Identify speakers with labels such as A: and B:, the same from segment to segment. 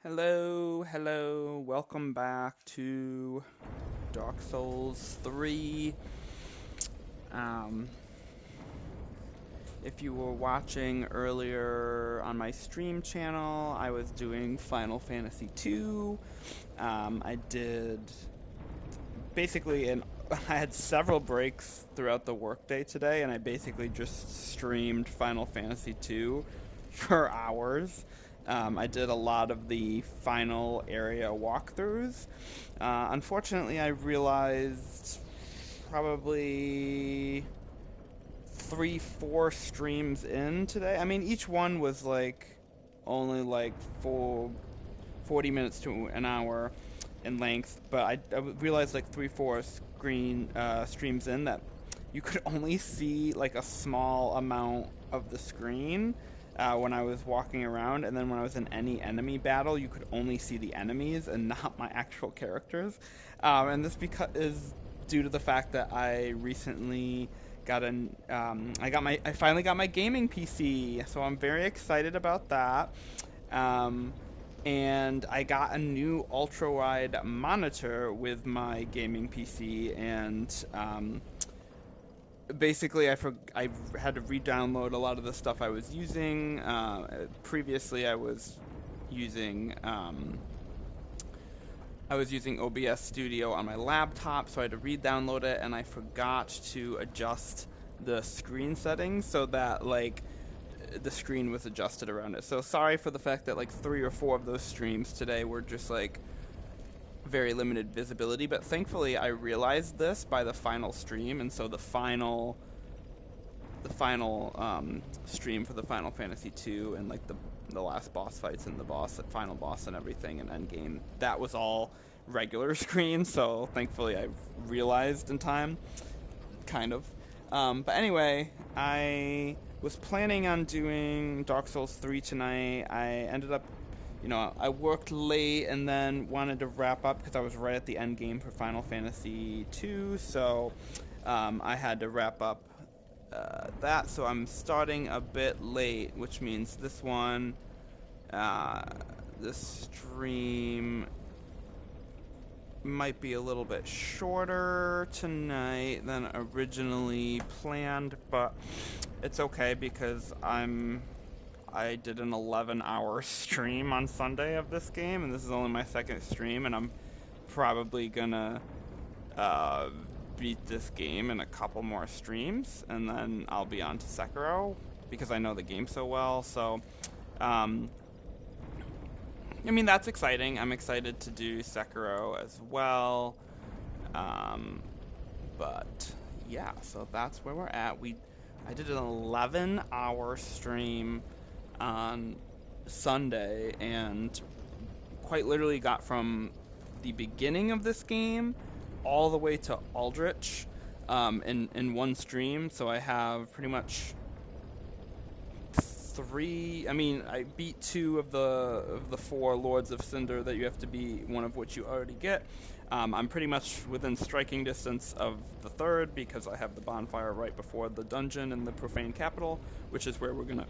A: Hello, welcome back to Dark Souls 3. Um, if you were watching earlier on my stream channel, I was doing Final Fantasy 2. I did basically I had several breaks throughout the workday today, and I basically just streamed Final Fantasy 2 for hours. I did a lot of the final area walkthroughs. Unfortunately, I realized probably 3, 4 streams in today. I mean, each one was only like 40 minutes to an hour in length, but I realized like 3, 4 streams in that you could only see like a small amount of the screen when I was walking around, and then when I was in any enemy battle, you could only see the enemies and not my actual characters. And this is due to the fact that I recently I finally got my gaming PC, so I'm very excited about that. Um, and I got a new ultra wide monitor with my gaming PC, and basically I had to re-download a lot of the stuff I was using. Previously, using um, I was using OBS Studio on my laptop, so I had to re-download it, and I forgot to adjust the screen settings so that the screen was adjusted around it. So sorry for the fact that like 3 or 4 of those streams today were just like very limited visibility, but thankfully I realized this by the final stream, and so the final stream for the Final Fantasy 2 and like the last boss fights and the final boss and everything and endgame, that was all regular screen, so thankfully I realized in time, kind of. But anyway, I was planning on doing Dark Souls 3 tonight. I ended up, I worked late and then wanted to wrap up because I was right at the end game for Final Fantasy 2, so I had to wrap up that. So I'm starting a bit late, which means uh, this stream might be a little bit shorter tonight than originally planned, but it's okay because I did an 11-hour stream on Sunday of this game, and this is only my second stream, and I'm probably gonna uh, beat this game in a couple more streams, and then I'll be on to Sekiro because I know the game so well. So, um, I mean, that's exciting. I'm excited to do Sekiro as well. Um, but yeah, so that's where we're at. I did an 11-hour stream on Sunday and quite literally got from the beginning of this game all the way to Aldrich in one stream. So I have pretty much three. I mean, I beat 2 of the 4 Lords of Cinder that you have to beat, one of which you already get. I'm pretty much within striking distance of the third because I have the bonfire right before the dungeon in the Profaned capital, which is where we're gonna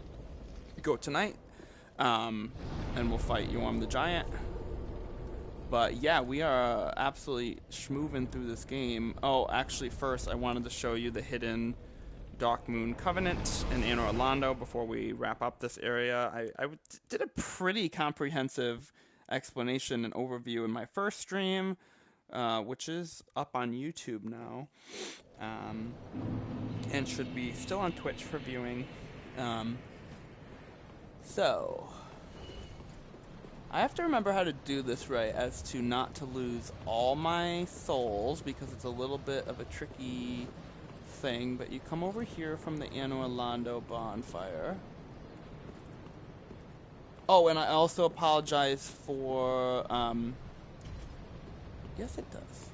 A: go tonight. Um, and we'll fight Yhorm the Giant. But yeah, we are absolutely schmooving through this game. Oh, actually, first I wanted to show you the hidden Dark Moon Covenant in Anor Londo before we wrap up this area. I did a pretty comprehensive explanation and overview in my first stream, which is up on YouTube now, um, and should be still on Twitch for viewing. Um, so, I have to remember how to do this right as to not to lose all my souls because it's a little bit of a tricky thing, but you come over here from the Anor Londo bonfire. Oh, and I also apologize for, yes it does.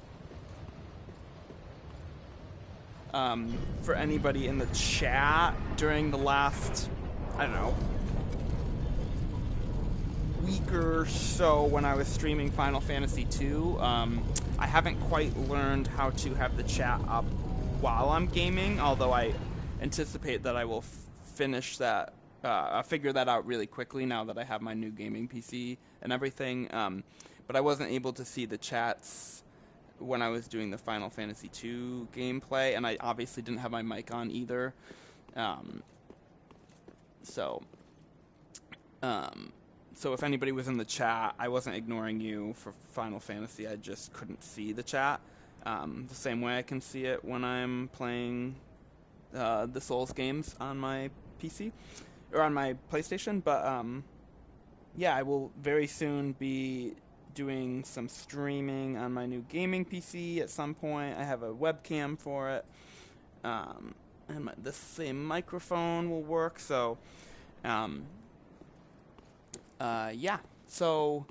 A: For anybody in the chat during the last, I don't know, week or so when I was streaming Final Fantasy 2, I haven't quite learned how to have the chat up while I'm gaming, although I anticipate that I will finish that figure that out really quickly now that I have my new gaming PC and everything. But I wasn't able to see the chats when I was doing the Final Fantasy II gameplay, and I obviously didn't have my mic on either. So if anybody was in the chat, I wasn't ignoring you for Final Fantasy. I just couldn't see the chat. The same way I can see it when I'm playing the Souls games on my PC or on my PlayStation. But yeah, I will very soon be doing some streaming on my new gaming PC at some point. I have a webcam for it, and the same microphone will work. So, yeah. So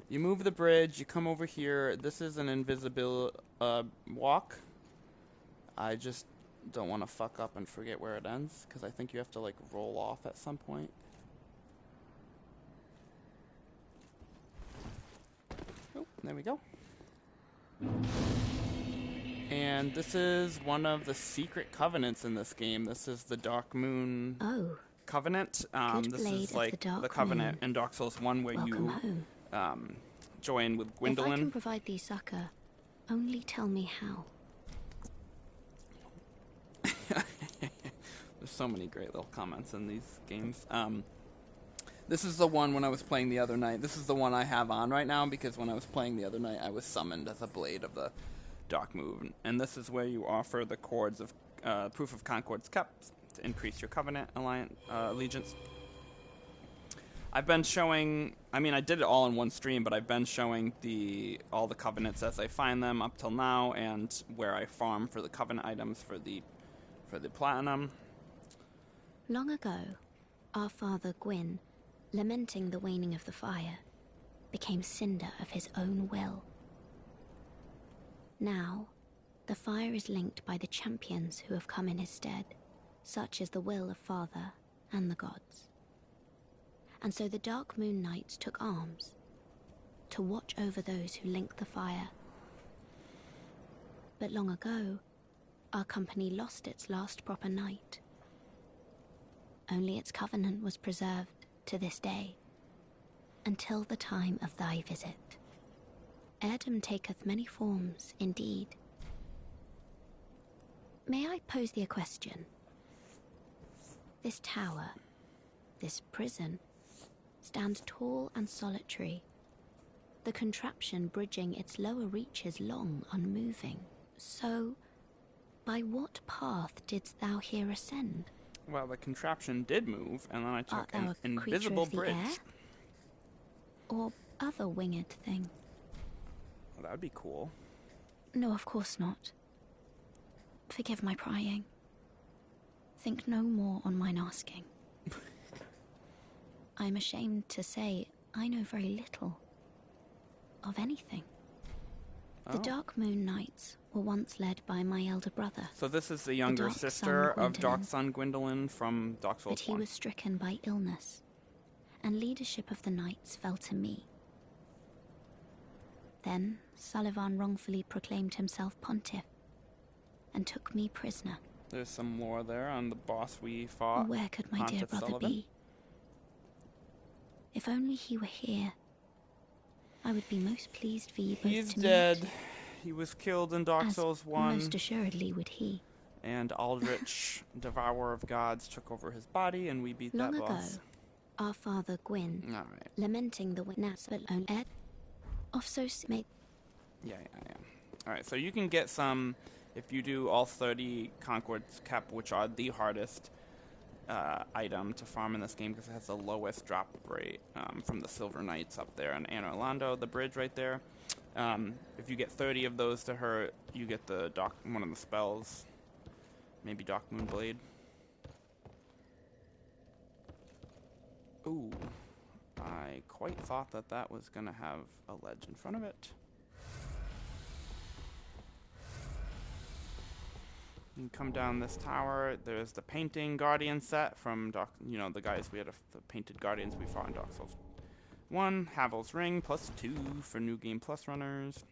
A: you move the bridge. You come over here. This is an invisible walk. I just don't want to fuck up and forget where it ends, because I think you have to like roll off at some point. Oh, there we go. And this is one of the secret covenants in this game. This is the Dark Moon Covenant. This is like the covenant in Dark Souls 1 where you join with Gwyndolin.
B: If I can provide thee succor, only tell me how.
A: There's so many great little comments in these games. This is the one when I was playing the other night. This is the one I have on right now because when I was playing the other night, I was summoned as a blade of the Dark Moon. And this is where you offer the cords of Proof of Concord's Cup to increase your covenant allegiance. I've been showing, I mean, I did it all in one stream, but I've been showing all the covenants as I find them up till now, and where I farm for the covenant items for the platinum.
B: Long ago, our father Gwyn, lamenting the waning of the fire, became cinder of his own will. Now, the fire is linked by the champions who have come in his stead, such as the will of father and the gods. And so the Dark Moon Knights took arms to watch over those who link the fire. But long ago, our company lost its last proper knight. Only its covenant was preserved to this day, until the time of thy visit. Heirdom taketh many forms, indeed. May I pose thee a question? This tower, this prison, stands tall and solitary, the contraption bridging its lower reaches long unmoving. So, by what path didst thou here ascend?
A: Well, the contraption did move, and then I took an invisible bridge. Air?
B: Or other winged thing?
A: Well, that would be cool.
B: No, of course not. Forgive my prying. Think no more on mine asking. I am ashamed to say I know very little of anything. The Dark Moon Knights were once led by my elder brother.
A: So this is the younger sister of Dark Sun Gwyndolin from Dark Souls 1.
B: But he was stricken by illness, and leadership of the knights fell to me. Then Sullivan wrongfully proclaimed himself pontiff, and took me prisoner.
A: There's some lore there on the boss we fought.
B: Where could my dear brother
A: Sullivan
B: be? If only he were here, I would be most pleased for you both to meet.
A: He's dead. He was killed in Dark Souls 1.
B: Most assuredly would he.
A: And Aldrich, Devourer of Gods, took over his body, and we beat that boss.
B: Long ago, our father Gwyn, lamenting the witness but own Ed, of so made.
A: Yeah. Alright, so you can get some, if you do all 30 Concord's Cap, which are the hardest item to farm in this game, because it has the lowest drop rate from the Silver Knights up there in Anor Londo, the bridge right there. If you get 30 of those to her, you get the one of the spells. Maybe Dark Moon Blade. Ooh. I quite thought that was going to have a ledge in front of it. You can come down this tower. There's the painting Guardian set from the guys we had the painted Guardians we fought in Dark Souls 1. Havel's Ring +2 for New Game Plus runners.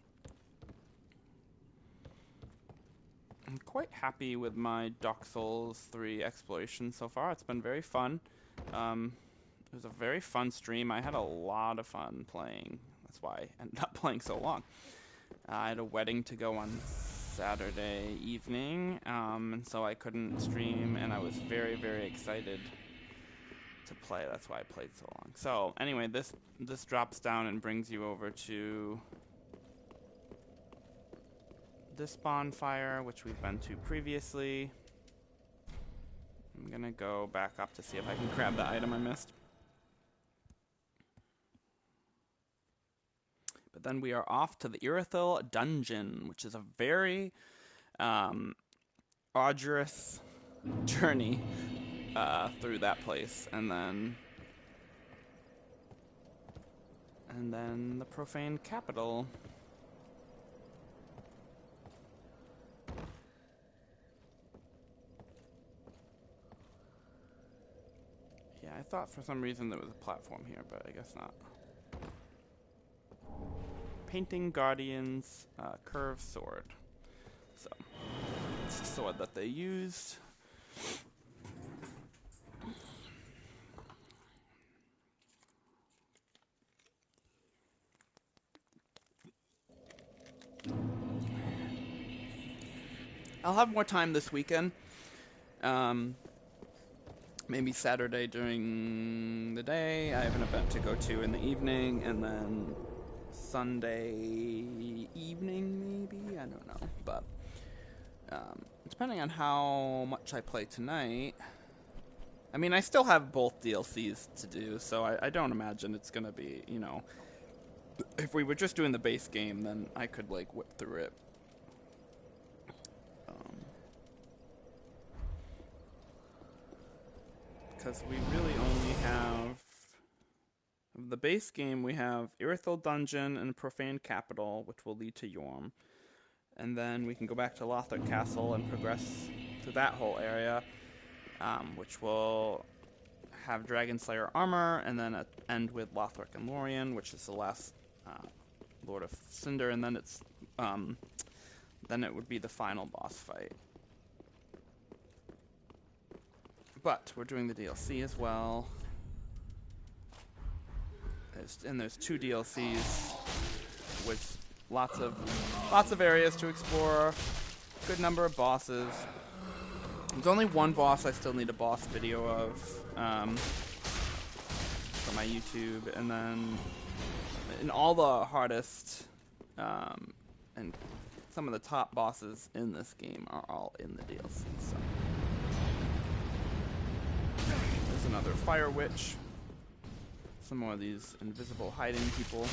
A: I'm quite happy with my Dark Souls 3 exploration so far. It's been very fun. It was a very fun stream. I had a lot of fun playing. That's why I ended up playing so long. I had a wedding to go on Saturday evening, and so I couldn't stream, and I was very, very excited to play. That's why I played so long. So anyway, this drops down and brings you over to this bonfire, which we've been to previously. I'm gonna go back up to see if I can grab the item I missed. But then we are off to the Irithyll dungeon, which is a very arduous journey through that place, and then the Profaned capital. Yeah, I thought for some reason there was a platform here, but I guess not. Painting Guardian's curved sword. So, it's the sword that they used. I'll have more time this weekend. Maybe Saturday during the day. I have an event to go to in the evening, and then Sunday evening, maybe? I don't know. But depending on how much I play tonight. I mean, I still have both DLCs to do, so I don't imagine it's going to be, you know. If we were just doing the base game, then I could, like, whip through it. Because we really only have the base game. We have Irithyll Dungeon and Profaned Capital, which will lead to Yhorm, and then we can go back to Lothric Castle and progress to that whole area, which will have Drgoonslayer Armour, and then end with Lothric and Lorian, which is the last Lord of Cinder, and then it's then it would be the final boss fight. But we're doing the DLC as well. There's 2 DLCs with lots of areas to explore, good number of bosses. There's only one boss I still need a boss video of for my YouTube, and then in all the hardest and some of the top bosses in this game are all in the DLC. So. There's another fire witch. Some more of these invisible hiding people.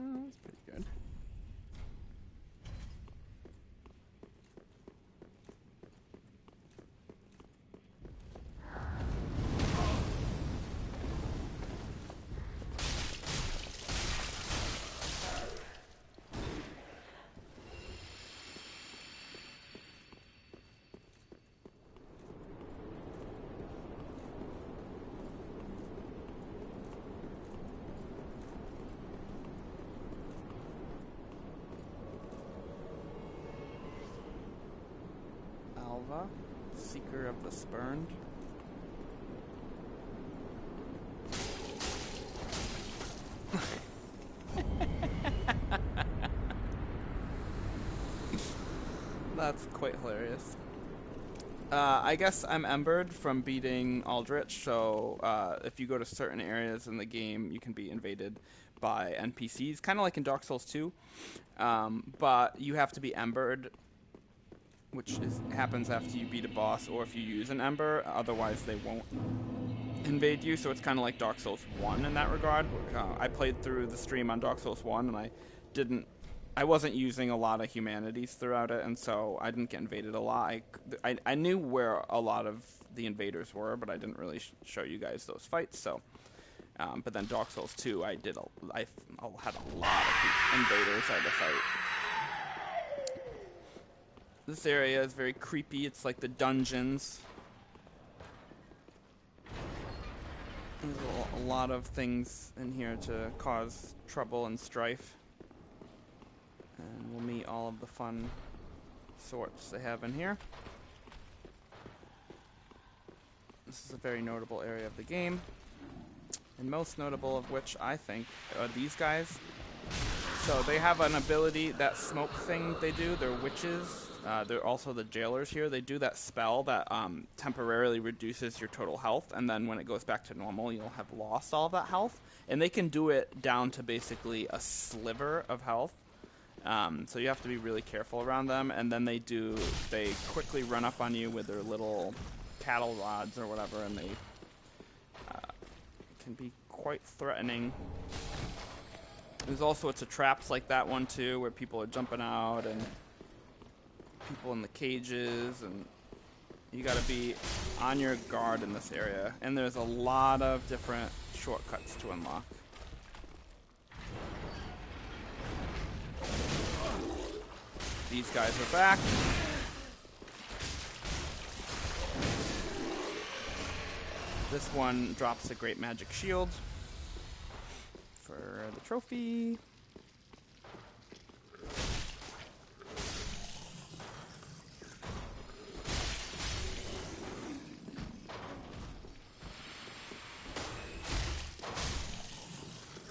A: Oh, that's pretty good. Seeker of the Spurned. That's quite hilarious. I guess I'm embered from beating Aldrich, so if you go to certain areas in the game, you can be invaded by NPCs, kind of like in Dark Souls 2, but you have to be embered, which happens after you beat a boss or if you use an ember, otherwise they won't invade you, so it's kind of like Dark Souls 1 in that regard. I played through the stream on Dark Souls 1, and I wasn't using a lot of humanities throughout it, and so I didn't get invaded a lot. I knew where a lot of the invaders were, but I didn't really show you guys those fights, so... but then Dark Souls 2, I had a lot of invaders I had to fight. This area is very creepy. It's like the dungeons. There's a lot of things in here to cause trouble and strife. And we'll meet all of the fun sorts they have in here. This is a very notable area of the game. And most notable of which, I think, are these guys. So they have an ability, that smoke thing they do, they're witches. They're also the jailers here. They do that spell that temporarily reduces your total health, and then when it goes back to normal, you'll have lost all of that health. And they can do it down to basically a sliver of health. So you have to be really careful around them. And then they quickly run up on you with their little cattle rods or whatever, and they can be quite threatening. There's all sorts of traps like that one too, where people are jumping out, and people in the cages, and you gotta be on your guard in this area. And there's a lot of different shortcuts to unlock. These guys are back. This one drops a great magic shield for the trophy.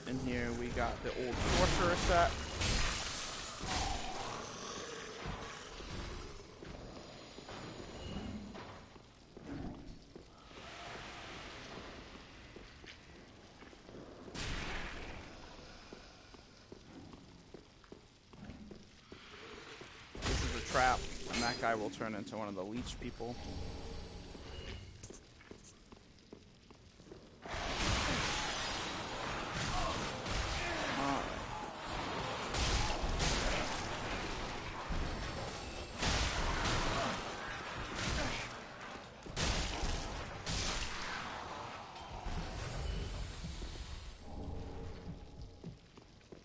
A: In here we got the old sorcerer set. Trap, and that guy will turn into one of the leech people.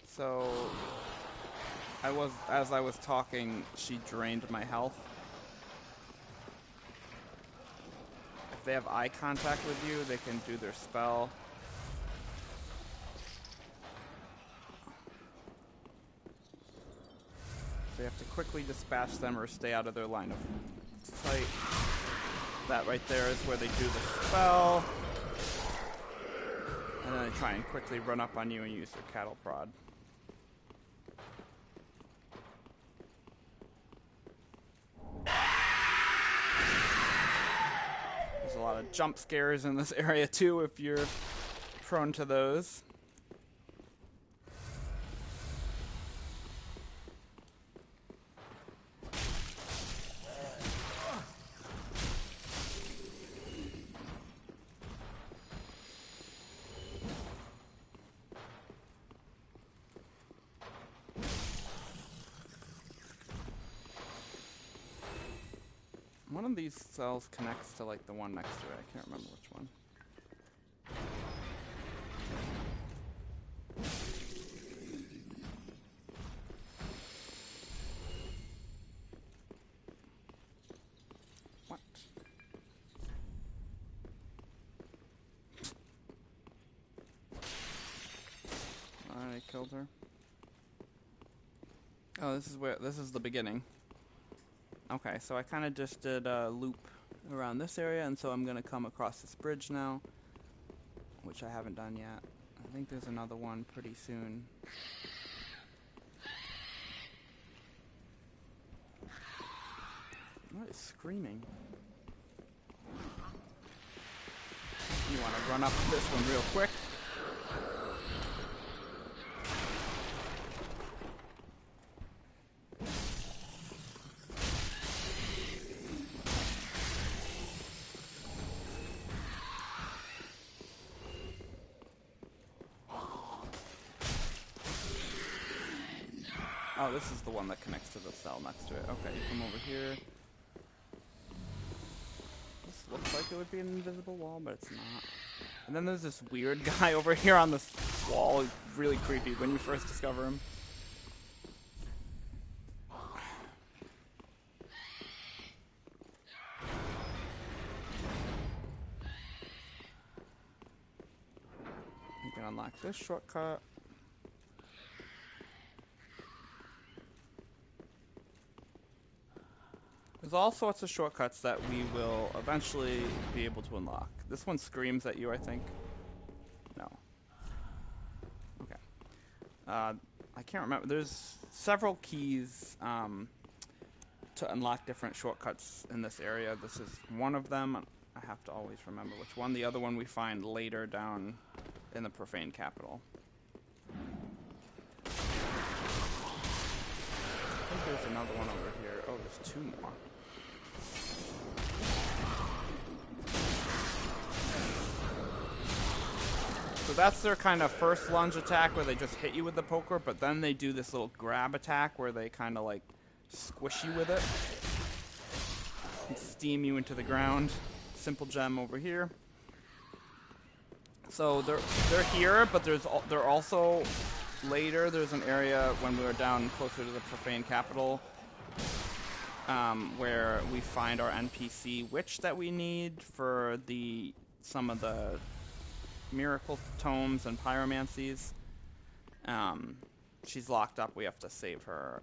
A: So as I was talking, she drained my health. If they have eye contact with you, they can do their spell. So you have to quickly dispatch them or stay out of their line of sight. That right there is where they do the spell. And then they try and quickly run up on you and use their cattle prod. There's a lot of jump scares in this area too if you're prone to those. One of these cells connects to like the one next to it. I can't remember which one. What? I killed her. Oh, this is the beginning. Okay, so I kind of just did a loop around this area, and so I'm going to come across this bridge now, which I haven't done yet. I think there's another one pretty soon. What is screaming? You want to run up this one real quick. Oh, this is the one that connects to the cell next to it. Okay, you come over here. This looks like it would be an invisible wall, but it's not. And then there's this weird guy over here on this wall. He's really creepy when you first discover him. gonna unlock this shortcut. There's all sorts of shortcuts that we will eventually be able to unlock. This one screams at you, I think. No. Okay. I can't remember. There's several keys to unlock different shortcuts in this area. This is one of them. I have to always remember which one. The other one we find later down in the Profaned capital. I think there's another one over here. Oh, there's two more. So that's their kind of first lunge attack where they just hit you with the poker, but then they do this little grab attack where they kind of like squish you with it and steam you into the ground. Simple gem over here. So they're here, but they're also later. There's an area when we were down closer to the Profaned capital where we find our NPC witch that we need for some of the miracle tomes and pyromancies. She's locked up. We have to save her.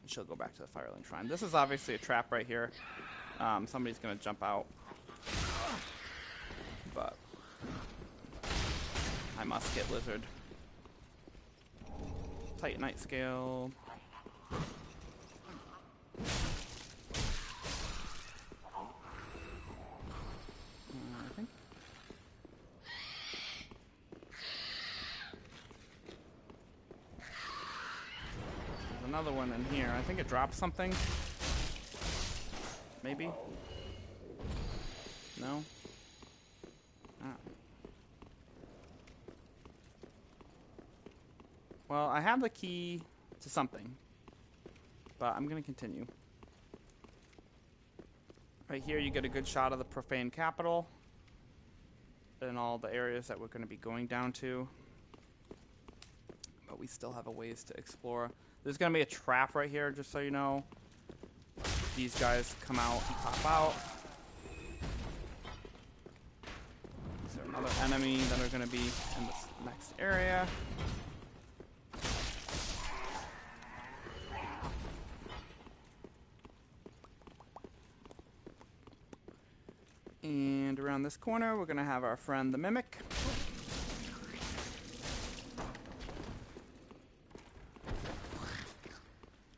A: She'll go back to the Firelink Shrine. This is obviously a trap right here. Somebody's gonna jump out, but I must get lizard. Titanite scale. I think. There's another one in here. I think it drops something. Maybe? No? Ah. Well, I have the key to something, but I'm gonna continue. Right here you get a good shot of the Profaned capital and all the areas that we're gonna be going down to. But we still have a ways to explore. There's gonna be a trap right here, just so you know. These guys come out and pop out. Is there another enemy that are going to be in this next area? And around this corner, we're going to have our friend the Mimic.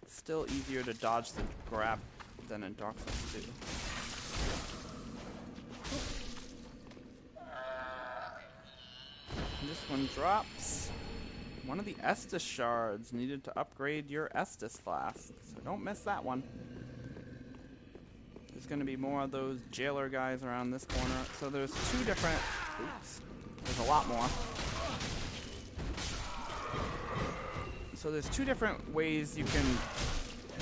A: Still easier to dodge the grab than in Dark Souls 2. And this one drops one of the Estus shards needed to upgrade your Estus flask, so don't miss that one. There's going to be more of those jailer guys around this corner. So there's two different... Oops. There's a lot more. So there's two different ways you can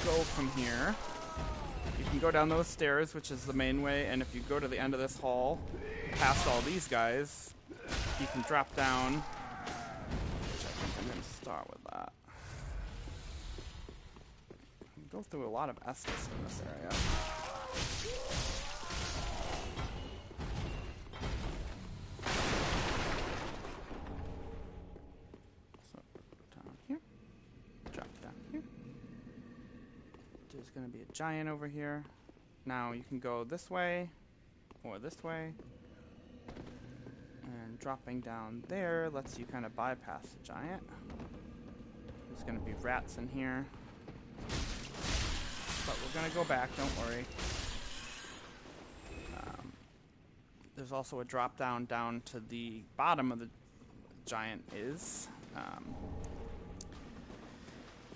A: go from here. You can go down those stairs, which is the main way, and if you go to the end of this hall, past all these guys, you can drop down. Which I think I'm going to start with that. You can go through a lot of Estus in this area. So, down here. Drop down here. There's going to be a giant over here. Now you can go this way or this way. And dropping down there lets you kind of bypass the giant. There's going to be rats in here. But we're going to go back, don't worry. There's also a drop down to the bottom of the giant is.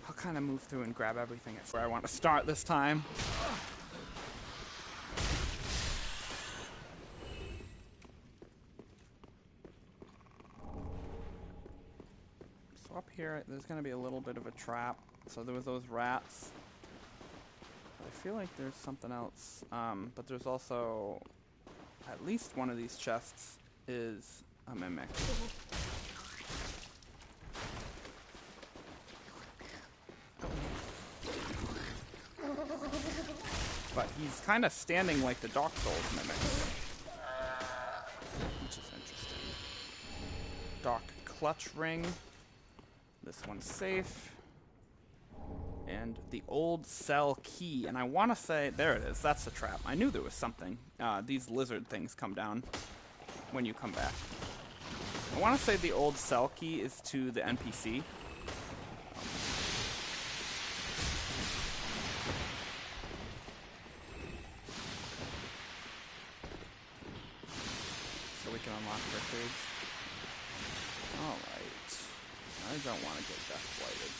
A: I'll kind of move through and grab everything. That's where I want to start this time. So up here, there's going to be a little bit of a trap. So there was those rats. I feel like there's something else. But there's also... At least one of these chests is a mimic. But he's kind of standing like the Dark Souls mimic. Which is interesting. Dark Clutch Ring. This one's safe. And the old cell key. And I want to say, there it is. That's the trap. I knew there was something. These lizard things come down when you come back. I want to say the old cell key is to the NPC. So we can unlock victories. Alright. I don't want to get death blighted,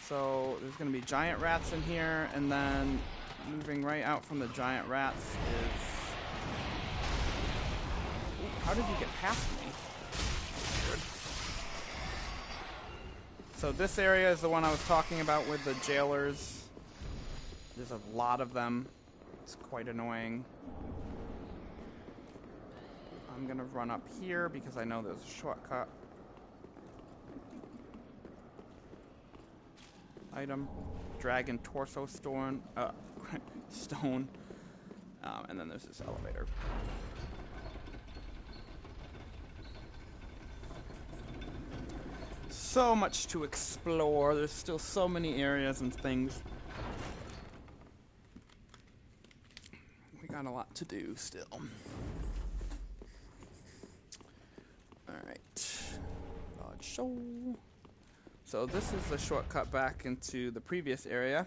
A: so there's going to be giant rats in here, and then moving right out from the giant rats is... Ooh, how did you get past me? Weird. So this area is the one I was talking about with the jailers. There's a lot of them. It's quite annoying. I'm going to run up here because I know there's a shortcut. Item, dragon torso stone, stone, and then there's this elevator. So much to explore. There's still so many areas and things. We got a lot to do still. Alright. Dodge show. So this is the shortcut back into the previous area.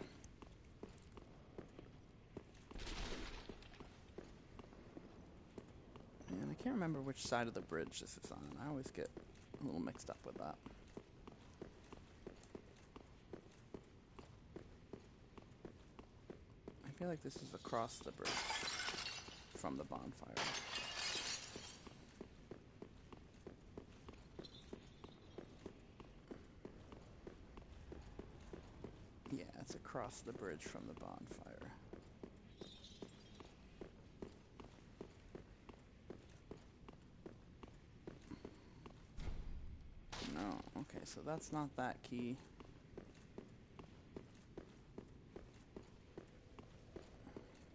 A: And I can't remember which side of the bridge this is on. I always get a little mixed up with that. I feel like this is across the bridge from the bonfire. Yeah, it's across the bridge from the bonfire. No, okay, so that's not that key.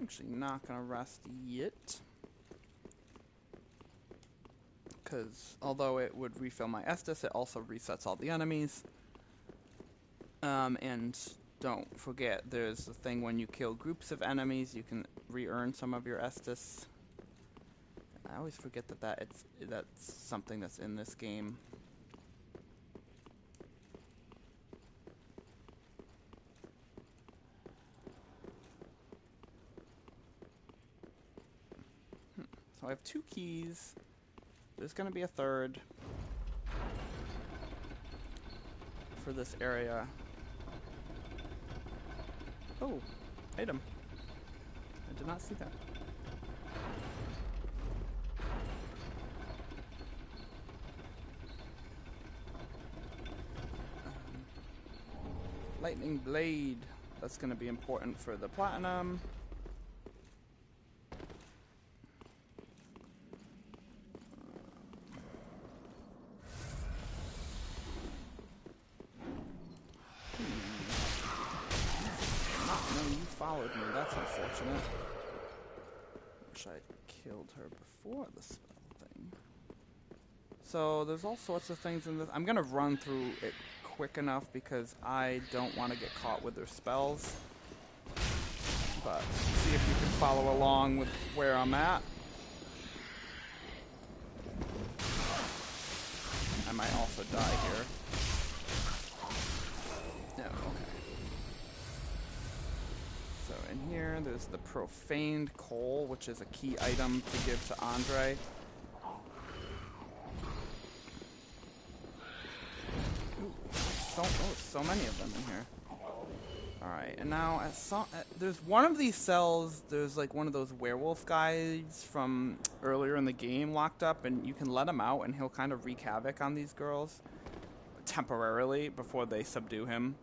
A: Actually not gonna rest yet. Because although it would refill my Estus, it also resets all the enemies. And don't forget, there's the thing when you kill groups of enemies, you can re-earn some of your Estus. I always forget that's something that's in this game. So I have 2 keys. There's going to be a third for this area. Oh, item. I did not see that. Lightning blade. That's going to be important for the platinum. Followed me, that's unfortunate. Wish I killed her before the spell thing. So there's all sorts of things in this. I'm gonna run through it quick enough because I don't want to get caught with their spells. But see if you can follow along with where I'm at. I might also die here. No, okay. So in here, there's the Profaned Coal, which is a key item to give to Andre. Ooh, so many of them in here. Alright, and now there's one of these cells, there's like one of those werewolf guys from earlier in the game locked up, and you can let him out and he'll kind of wreak havoc on these girls temporarily before they subdue him.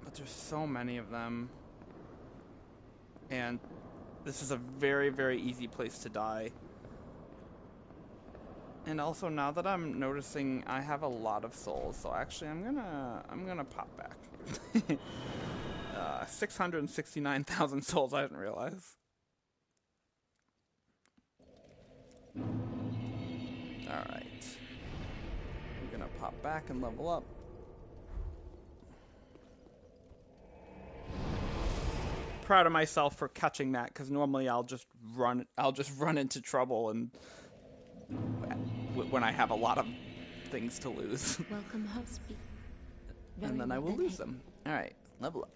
A: But there's so many of them. And this is a very, very easy place to die. And also now that I'm noticing I have a lot of souls, so actually I'm gonna pop back. 669,000 souls, I didn't realize. Alright. I'm gonna pop back and level up. Proud of myself for catching that, because normally I'll just run into trouble and when I have a lot of things to lose.
B: Welcome home.
A: And then I will lose them. Alright, level up.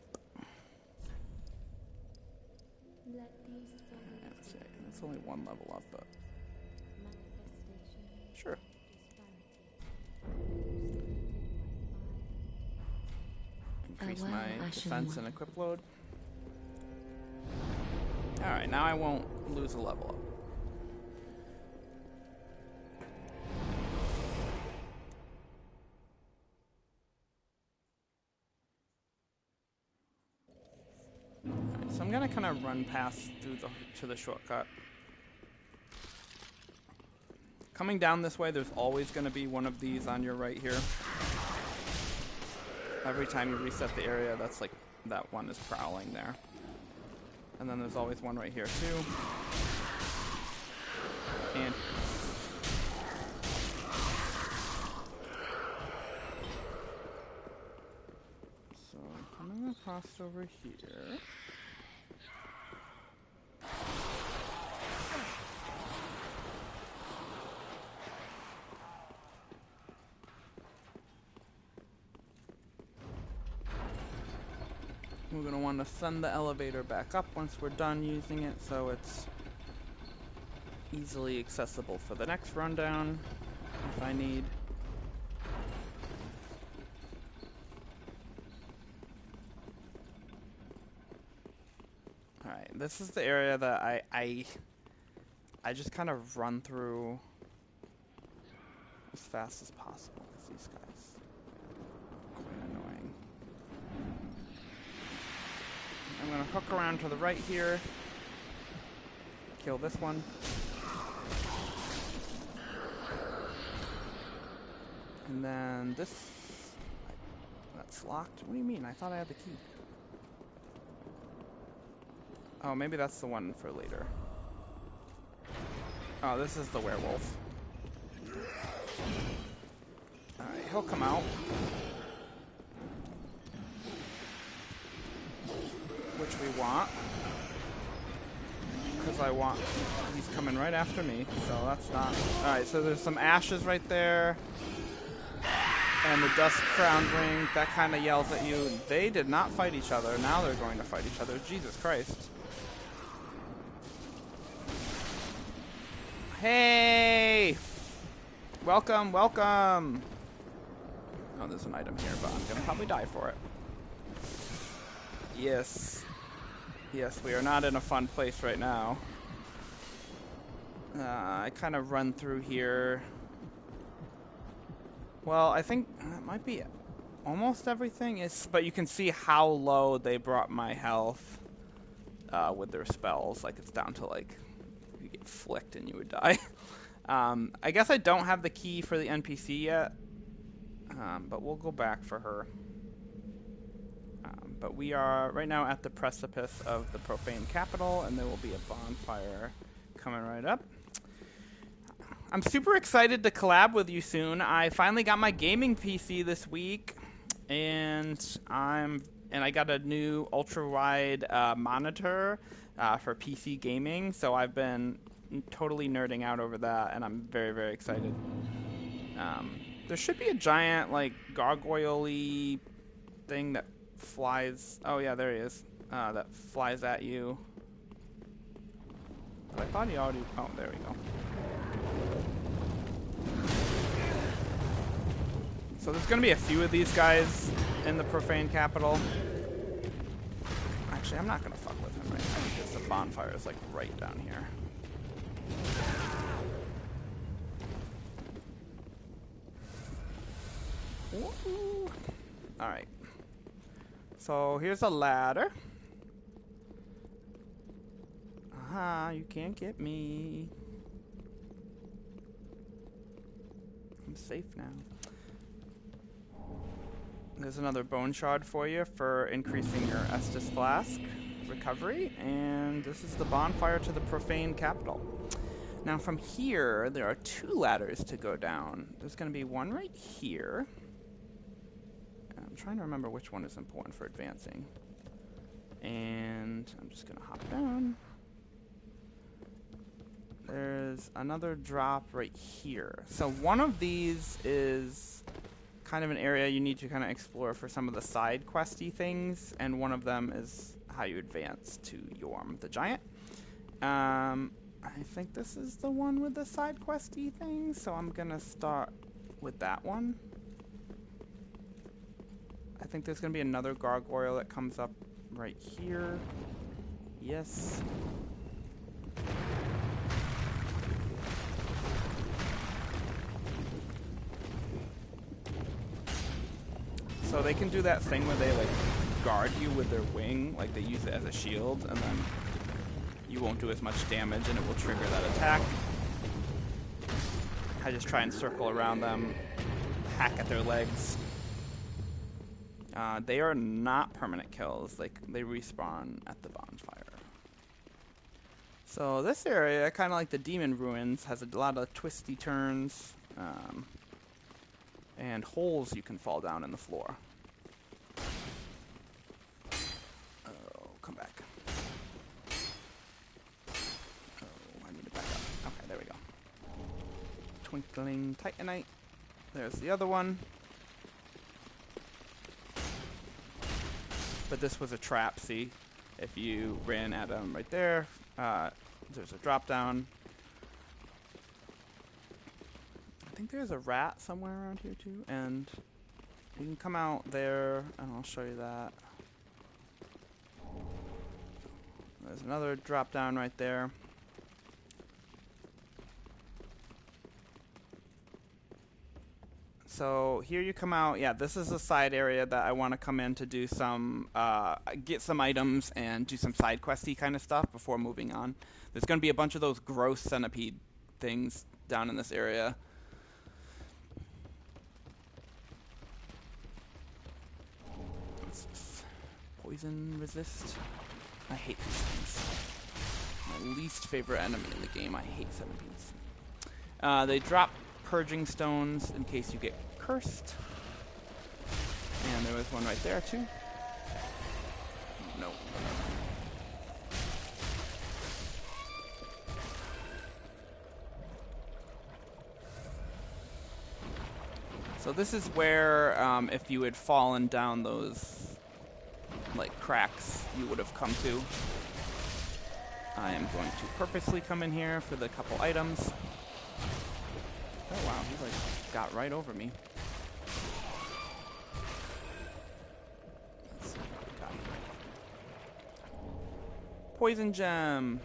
A: It's only one level up, but sure. Increase my defense and equip load. Alright, now I won't lose a level up. Alright, so I'm gonna kind of run past to the shortcut. Coming down this way, there's always going to be one of these on your right here. Every time you reset the area, that's like, that one is prowling there. And then there's always one right here too. And so coming across over here. We're going to want to send the elevator back up once we're done using it, so it's easily accessible for the next rundown if I need. Alright, this is the area that I just kind of run through as fast as possible, because these guys are quite annoying. I'm going to hook around to the right here, kill this one. And then this, that's locked. What do you mean? I thought I had the key. Oh, maybe that's the one for later. Oh, this is the werewolf. Alright, he'll come out. Which we want. Because he's coming right after me, so that's not... Alright, so there's some ashes right there. And the Dust Crowned Ring, that kind of yells at you. They did not fight each other. Now they're going to fight each other. Jesus Christ. Hey! Welcome, welcome! Oh, there's an item here, but I'm going to probably die for it. Yes. Yes, we are not in a fun place right now. I kind of run through here. Well, I think that might be almost everything. But you can see how low they brought my health with their spells. Like, it's down to, like, you get flicked and you would die. I guess I don't have the key for the NPC yet. But we'll go back for her. But we are right now at the precipice of the Profaned capital, and there will be a bonfire coming right up. I'm super excited to collab with you soon. I finally got my gaming PC this week, and I got a new ultra-wide monitor for PC gaming, so I've been totally nerding out over that, and I'm very, very excited. There should be a giant, like, gargoyle-y thing that flies... Oh, yeah, there he is. That flies at you. But I thought he already... Oh, there we go. So there's going to be a few of these guys in the Profaned capital. Actually, I'm not going to fuck with him right now because the bonfire is, like, right down here. Alright. So here's a ladder. Aha, you can't get me. I'm safe now. There's another bone shard for you for increasing your Estus Flask recovery. And this is the bonfire to the Profaned capital. Now from here, there are 2 ladders to go down. There's going to be one right here. I'm trying to remember which one is important for advancing. And I'm just going to hop down. There's another drop right here. So one of these is kind of an area you need to kind of explore for some of the side questy things, and one of them is how you advance to Yhorm the Giant. I think this is the one with the side questy things, so I'm gonna start with that one. I think there's gonna be another gargoyle that comes up right here. Yes. So they can do that thing where they like guard you with their wing, like they use it as a shield, and then you won't do as much damage and it will trigger that attack. I just try and circle around them, hack at their legs. They are not permanent kills, like they respawn at the bonfire. So this area, kind of like the Demon Ruins, has a lot of twisty turns and holes you can fall down in the floor. Oh, come back. Oh, I need to back up. Okay, there we go. Twinkling Titanite. There's the other one. But this was a trap, see? If you ran at them right there, there's a drop down. I think there's a rat somewhere around here too, and you can come out there, and I'll show you that. There's another drop down right there. So here you come out. Yeah, this is a side area that I want to come in to do some, get some items and do some side questy kind of stuff before moving on. There's going to be a bunch of those gross centipede things down in this area. Poison resist. I hate these things. My least favorite enemy in the game. I hate centipedes. They drop purging stones in case you get cursed. And there was one right there too. No. So this is where, if you had fallen down those like cracks, you would have come to. I am going to purposely come in here for the couple items. Oh wow, he like got right over me. Let's see what we got here. Poison gem.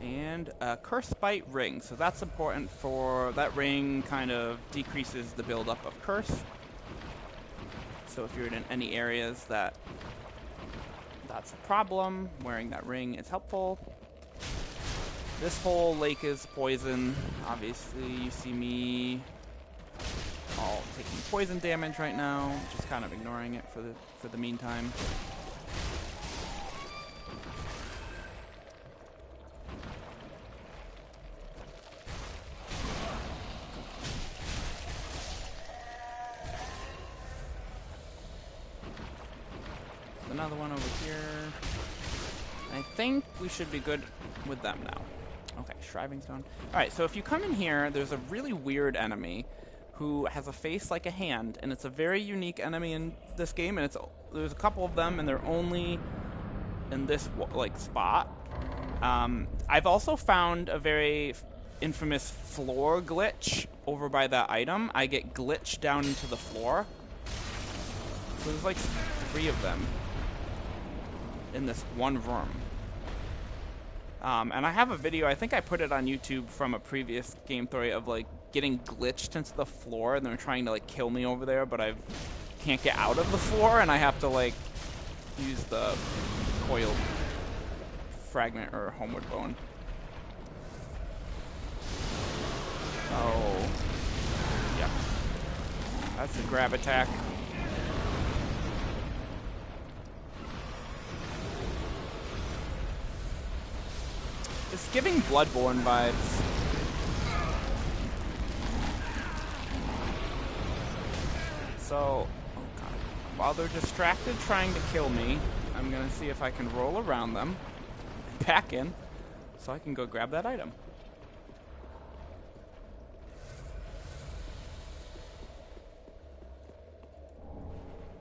A: And a curse bite ring. So that's important for that ring, kind of decreases the buildup of curse. So if you're in any areas that's a problem, wearing that ring is helpful. This whole lake is poison. Obviously, you see me all taking poison damage right now, just kind of ignoring it for the meantime. Another one over here. I think we should be good with them now. Okay, Shriving Stone. Alright, so if you come in here, there's a really weird enemy who has a face like a hand, and it's a very unique enemy in this game, and there's a couple of them, and they're only in this like spot. I've also found a very infamous floor glitch over by that item. I get glitched down into the floor. So there's like 3 of them in this one room. And I have a video, I think I put it on YouTube from a previous game story of like getting glitched into the floor, and they're trying to like kill me over there, but I can't get out of the floor, and I have to like use the coiled fragment or homeward bone. Oh, yeah. That's a grab attack. It's giving Bloodborne vibes. So, oh god. While they're distracted trying to kill me, I'm gonna see if I can roll around them, back in, so I can go grab that item.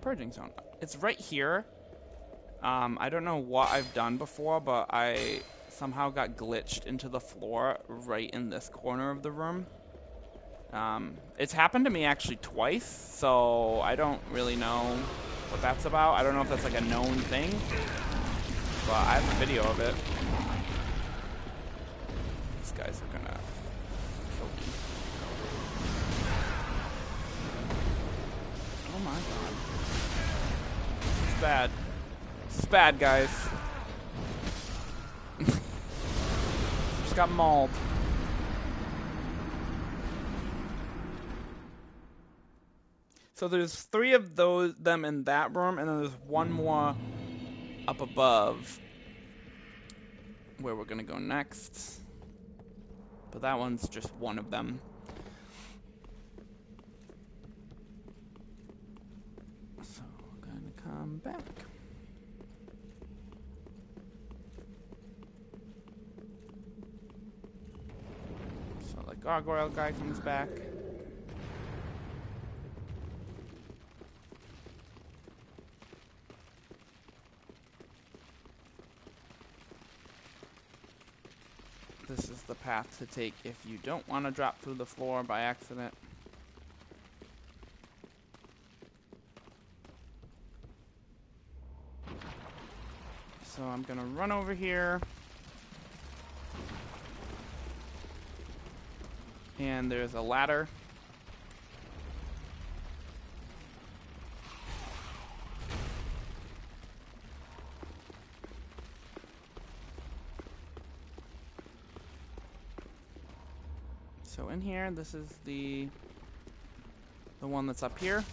A: Purging zone. It's right here. I don't know what I've done before, but I somehow got glitched into the floor right in this corner of the room. It's happened to me actually twice, so I don't really know what that's about. I don't know if that's like a known thing, but I have a video of it. These guys are gonna kill me. Oh my god. It's bad. It's bad, guys. Just got mauled. So there's 3 of them in that room, and then there's one more up above where we're gonna go next. But that one's just one of them. So we're gonna come back. So the gargoyle guy comes back. This is the path to take if you don't want to drop through the floor by accident. So I'm gonna run over here. And there's a ladder. So in here, this is the one that's up here.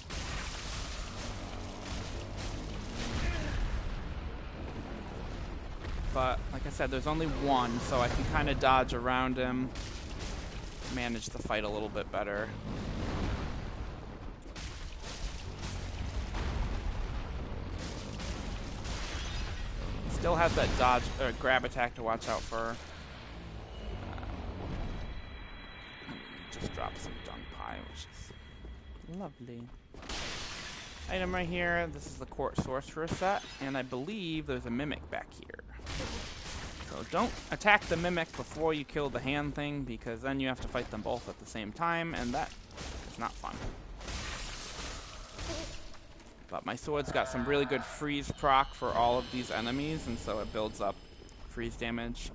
A: But like I said, there's only one, so I can kind of dodge around him, manage the fight a little bit better. Still has that dodge or grab attack to watch out for. Just drop some dung pie, which is lovely. Item right here. This is the Court Sorcerer set, and I believe there's a mimic back here. So don't attack the mimic before you kill the hand thing, because then you have to fight them both at the same time, and that is not fun. But my sword's got some really good freeze proc for all of these enemies, and so it builds up freeze damage.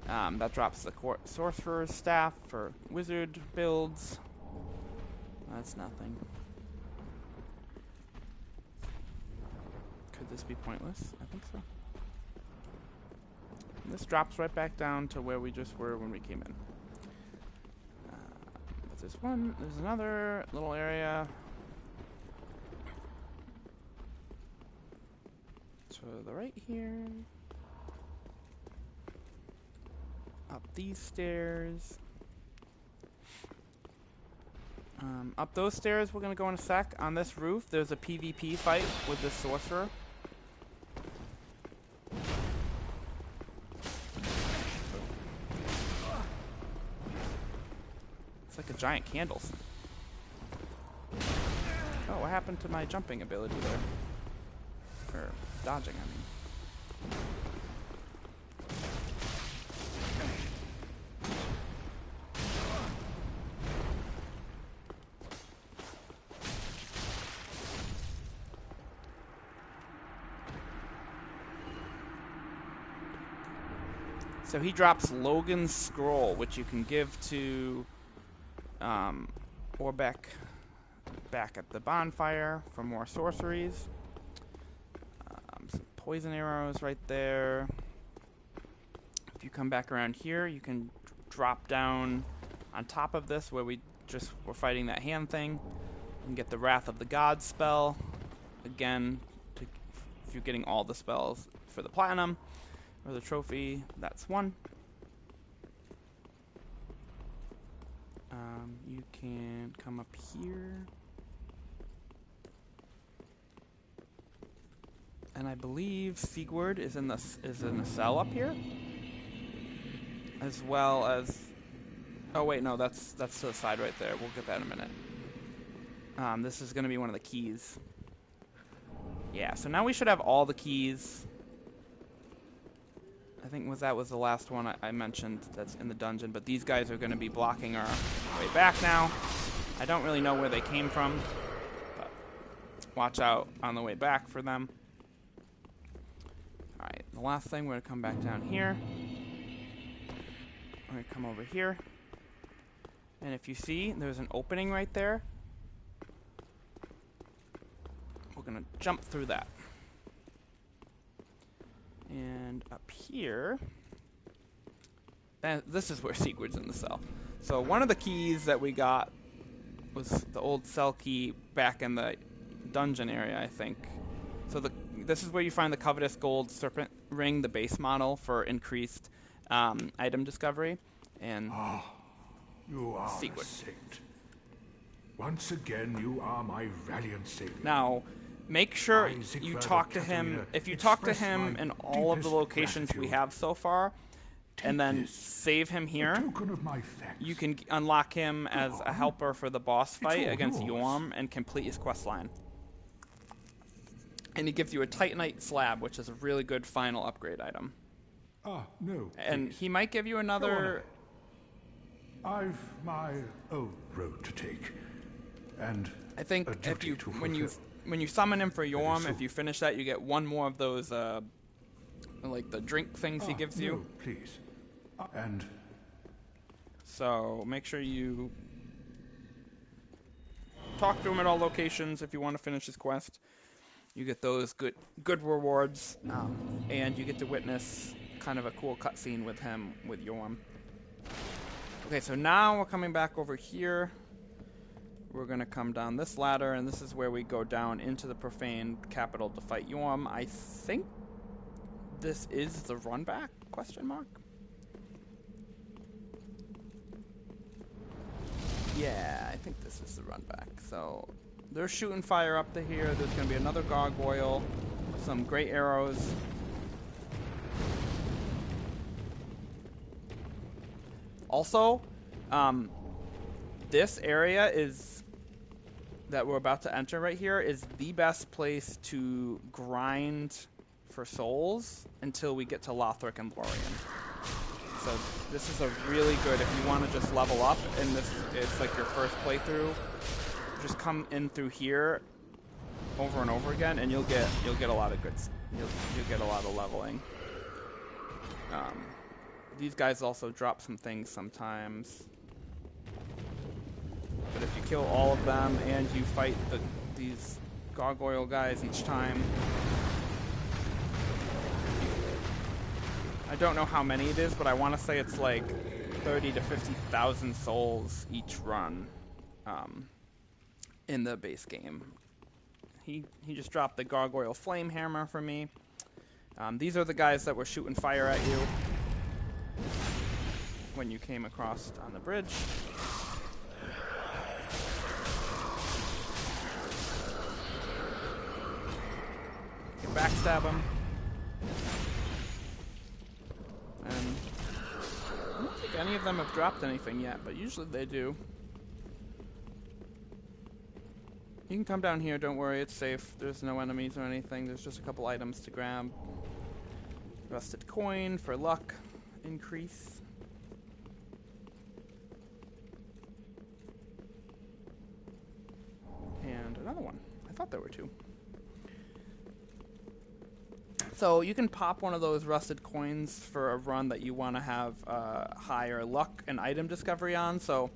A: That drops the Court Sorcerer's Staff for wizard builds. That's nothing. Could this be pointless? I think so. And this drops right back down to where we just were when we came in. But there's another little area. To the right here. Up these stairs. Up those stairs we're going to go in a sec. On this roof there's a PvP fight with this sorcerer. It's like a giant candle. Oh, what happened to my jumping ability there? Or dodging, I mean. So he drops Logan's Scroll, which you can give to Orbeck back at the bonfire for more sorceries. Some poison arrows right there. If you come back around here, you can drop down on top of this where we just were fighting that hand thing. You can get the Wrath of the Gods spell. Again, if you're getting all the spells for the platinum or the trophy, that's one. You can come up here. And I believe Sigurd is in the cell up here, as well as. Oh wait, no, that's to the side right there. We'll get that in a minute. This is going to be one of the keys. Yeah, so now we should have all the keys. I think that was the last one I mentioned that's in the dungeon, but these guys are going to be blocking our way back now. I don't really know where they came from, but watch out on the way back for them. Alright, the last thing, we're going to come back down here. We're going to come over here. And if you see, there's an opening right there. We're going to jump through that. And up here, and this is where Sigurd's in the cell. So one of the keys that we got was the old cell key back in the dungeon area, I think. So this is where you find the Covetous Gold Serpent Ring, the base model for increased item discovery. And
C: you are
A: Sigurd.
C: a saint. Once again, you are my valiant savior.
A: Now, make sure you talk to him. If you talk to him in all of the locations we have so far, and then save him here, you can unlock him as a helper for the boss fight against Yhorm and complete his quest line. And he gives you a Titanite slab, which is a really good final upgrade item.
C: No.
A: And
C: please.
A: he might give you another.
C: I've my own road to take, and
A: I think if you when you summon him for Yhorm, if you finish that, you get one more of those like the drink things he gives you.
C: No, please. And
A: so make sure you talk to him at all locations if you want to finish his quest. You get those good rewards, and you get to witness kind of a cool cutscene with him with Yhorm. Okay, so now we're coming back over here. We're going to come down this ladder, and this is where we go down into the Profaned capital to fight Yhorm. I think this is the run back, question mark? Yeah, I think this is the run back. So they're shooting fire up to here. There's going to be another gargoyle, some great arrows. Also, this area that we're about to enter right here is the best place to grind for souls until we get to Lothric and Lorian. So this is a really good, if you want to just level up, and it's like your first playthrough, just come in through here over and over again, and you'll get a lot of you'll get a lot of leveling. These guys also drop some things sometimes. But if you kill all of them and you fight these gargoyle guys each time, I don't know how many it is, but I want to say it's like 30 to 50,000 souls each run in the base game. He just dropped the gargoyle flame hammer for me. These are the guys that were shooting fire at you when you came across on the bridge. You can backstab him. And I don't think any of them have dropped anything yet, but usually they do. You can come down here, don't worry, it's safe. There's no enemies or anything. There's just a couple items to grab. Rusted coin for luck increase. And another one. I thought there were two. So you can pop one of those rusted coins for a run that you want to have higher luck and item discovery on. So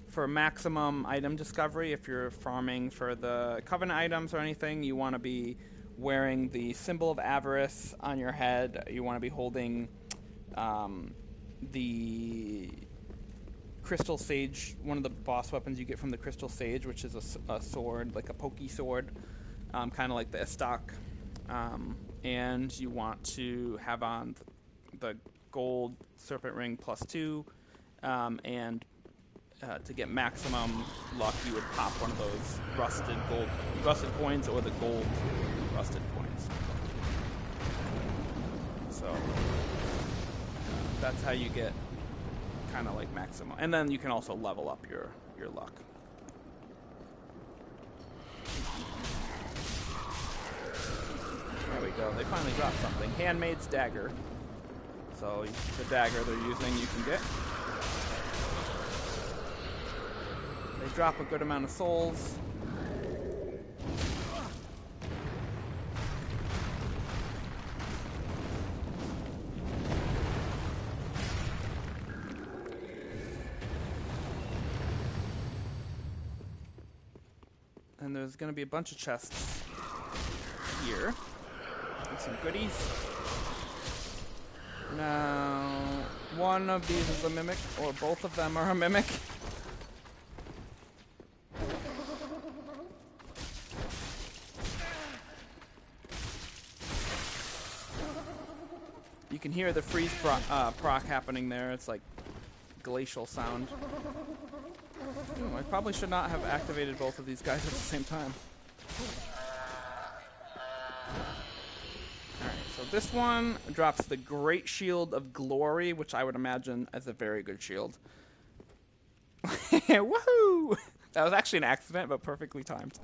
A: for maximum item discovery, if you're farming for the Covenant items or anything, you want to be wearing the symbol of avarice on your head. You want to be holding the Crystal Sage, one of the boss weapons you get from the Crystal Sage, which is a sword, like a pokey sword, kind of like the Estok. And you want to have on the gold Serpent Ring +2, and to get maximum luck, you would pop one of those rusted coins or the gold rusted coins. So that's how you get kind of like maximum. And then you can also level up your luck. There we go. They finally dropped something. Handmaid's Dagger. So the dagger they're using you can get. They drop a good amount of souls. And there's going to be a bunch of chests here. And some goodies. Now, one of these is a mimic, or both of them are a mimic. You can hear the freeze proc happening there. It's like glacial sound. Ooh, I probably should not have activated both of these guys at the same time. Alright, so this one drops the Great Shield of Glory, which I would imagine is a very good shield. Woohoo! That was actually an accident, but perfectly timed.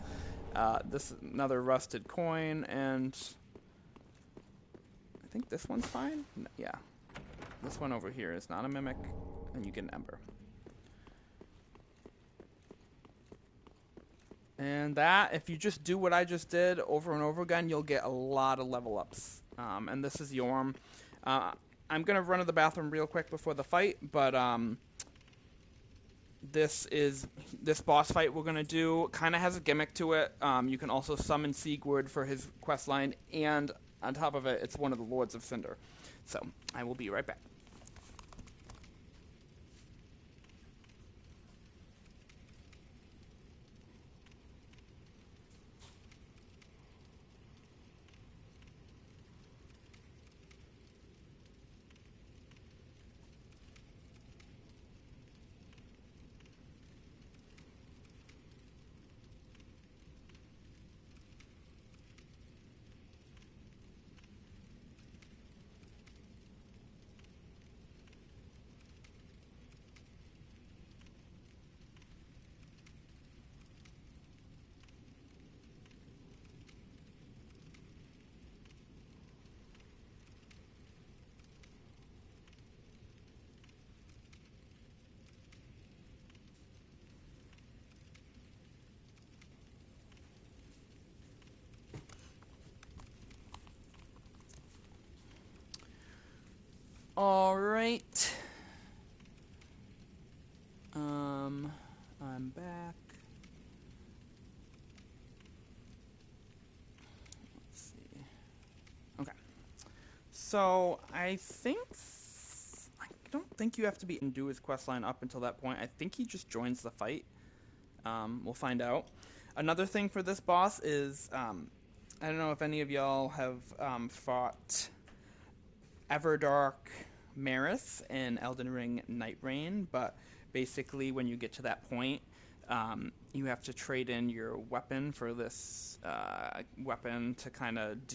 A: This is another rusted coin, and I think this one's fine? No, yeah. This one over here is not a mimic, and you get an ember. And that, if you just do what I just did over and over again, you'll get a lot of level ups. And this is Yhorm. I'm going to run to the bathroom real quick before the fight, but this boss fight we're going to do kind of has a gimmick to it. You can also summon Sigurd for his quest line, and on top of it, it's one of the Lords of Cinder. So, I will be right back. All right. I'm back. Let's see. Okay. So I don't think you have to do his questline up until that point. I think he just joins the fight. We'll find out. Another thing for this boss is, I don't know if any of y'all have fought Everdark Marith in Elden Ring Night Rain, but basically when you get to that point, you have to trade in your weapon for this weapon to kind of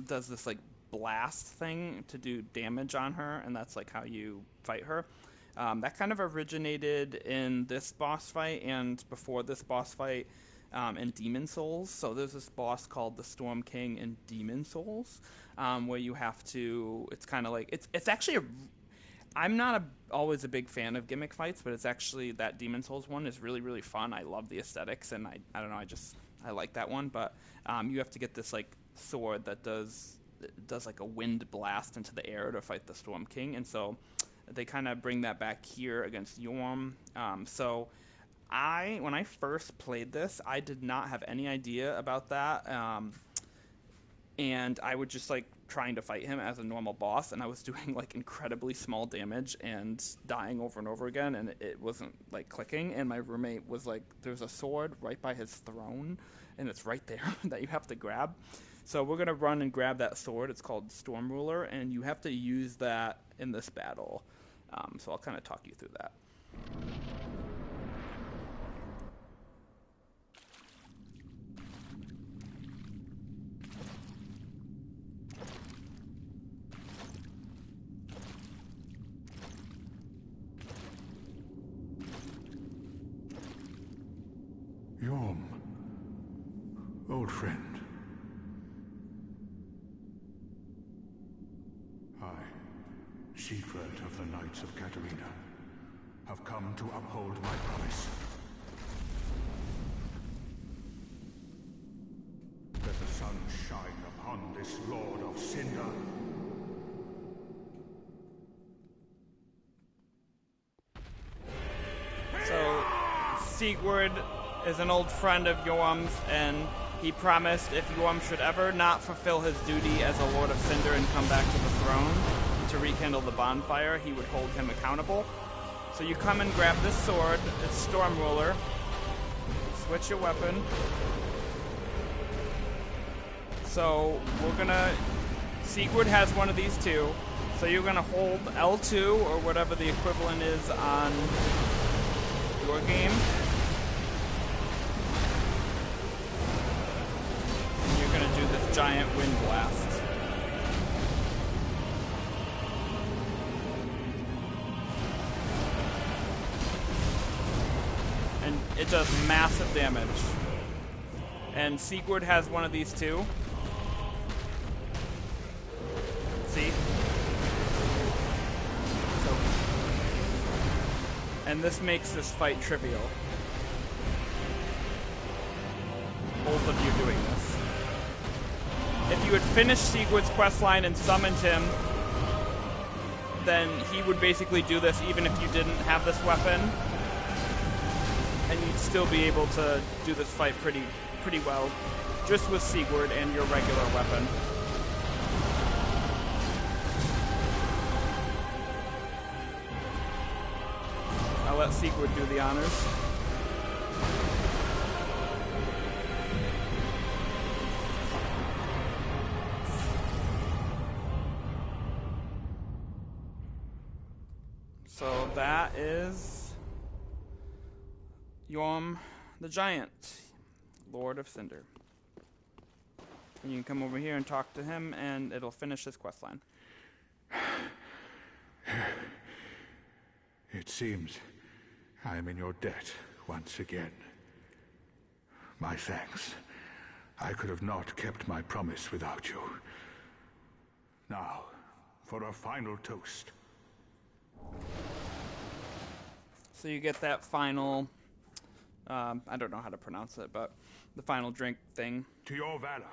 A: does this like blast thing to do damage on her, and that's like how you fight her. That kind of originated in this boss fight and before this boss fight in Demon Souls. So there's this boss called the Storm King in Demon Souls, where you have to. It's kind of like it's actually I'm not always a big fan of gimmick fights, but it's actually that Demon Souls one is really, really fun. I love the aesthetics, and I don't know, I like that one. But you have to get this like sword that does like a wind blast into the air to fight the Storm King, and so they kind of bring that back here against Yhorm. So when I first played this, I did not have any idea about that, and I would just like trying to fight him as a normal boss, and I was doing like incredibly small damage and dying over and over again, and it wasn't like clicking. And my roommate was like, there's a sword right by his throne, and it's right there that you have to grab. So we're gonna run and grab that sword. It's called Storm Ruler, and you have to use that in this battle. So I'll kind of talk you through that.
C: Yhorm, old friend. I, Siegfried of the Knights of Catarina, have come to uphold my promise. Let the sun shine upon this Lord of Cinder.
A: So Sigurd is an old friend of Yhorm's, and he promised if Yhorm should ever not fulfill his duty as a Lord of Cinder and come back to the throne to rekindle the bonfire, he would hold him accountable. So you come and grab this sword. It's Storm Ruler. Switch your weapon. So we're gonna... Sigurd has one of these two. So you're gonna hold L2, or whatever the equivalent is on your game. And you're gonna do this giant wind blast. And it does massive damage. And Sigurd has one of these too. See? So, and this makes this fight trivial. Both of you doing this. If you had finished Sigurd's questline and summoned him, then he would basically do this even if you didn't have this weapon. And you'd still be able to do this fight pretty well, just with Sigurd and your regular weapon. I'll let Sigurd do the honors. So that is Yhorm the Giant, Lord of Cinder. And you can come over here and talk to him, and it'll finish this questline.
C: It seems I am in your debt once again. My thanks. I could have not kept my promise without you. Now, for a final toast.
A: So you get that final, I don't know how to pronounce it, but the final drink thing.
C: To your valor,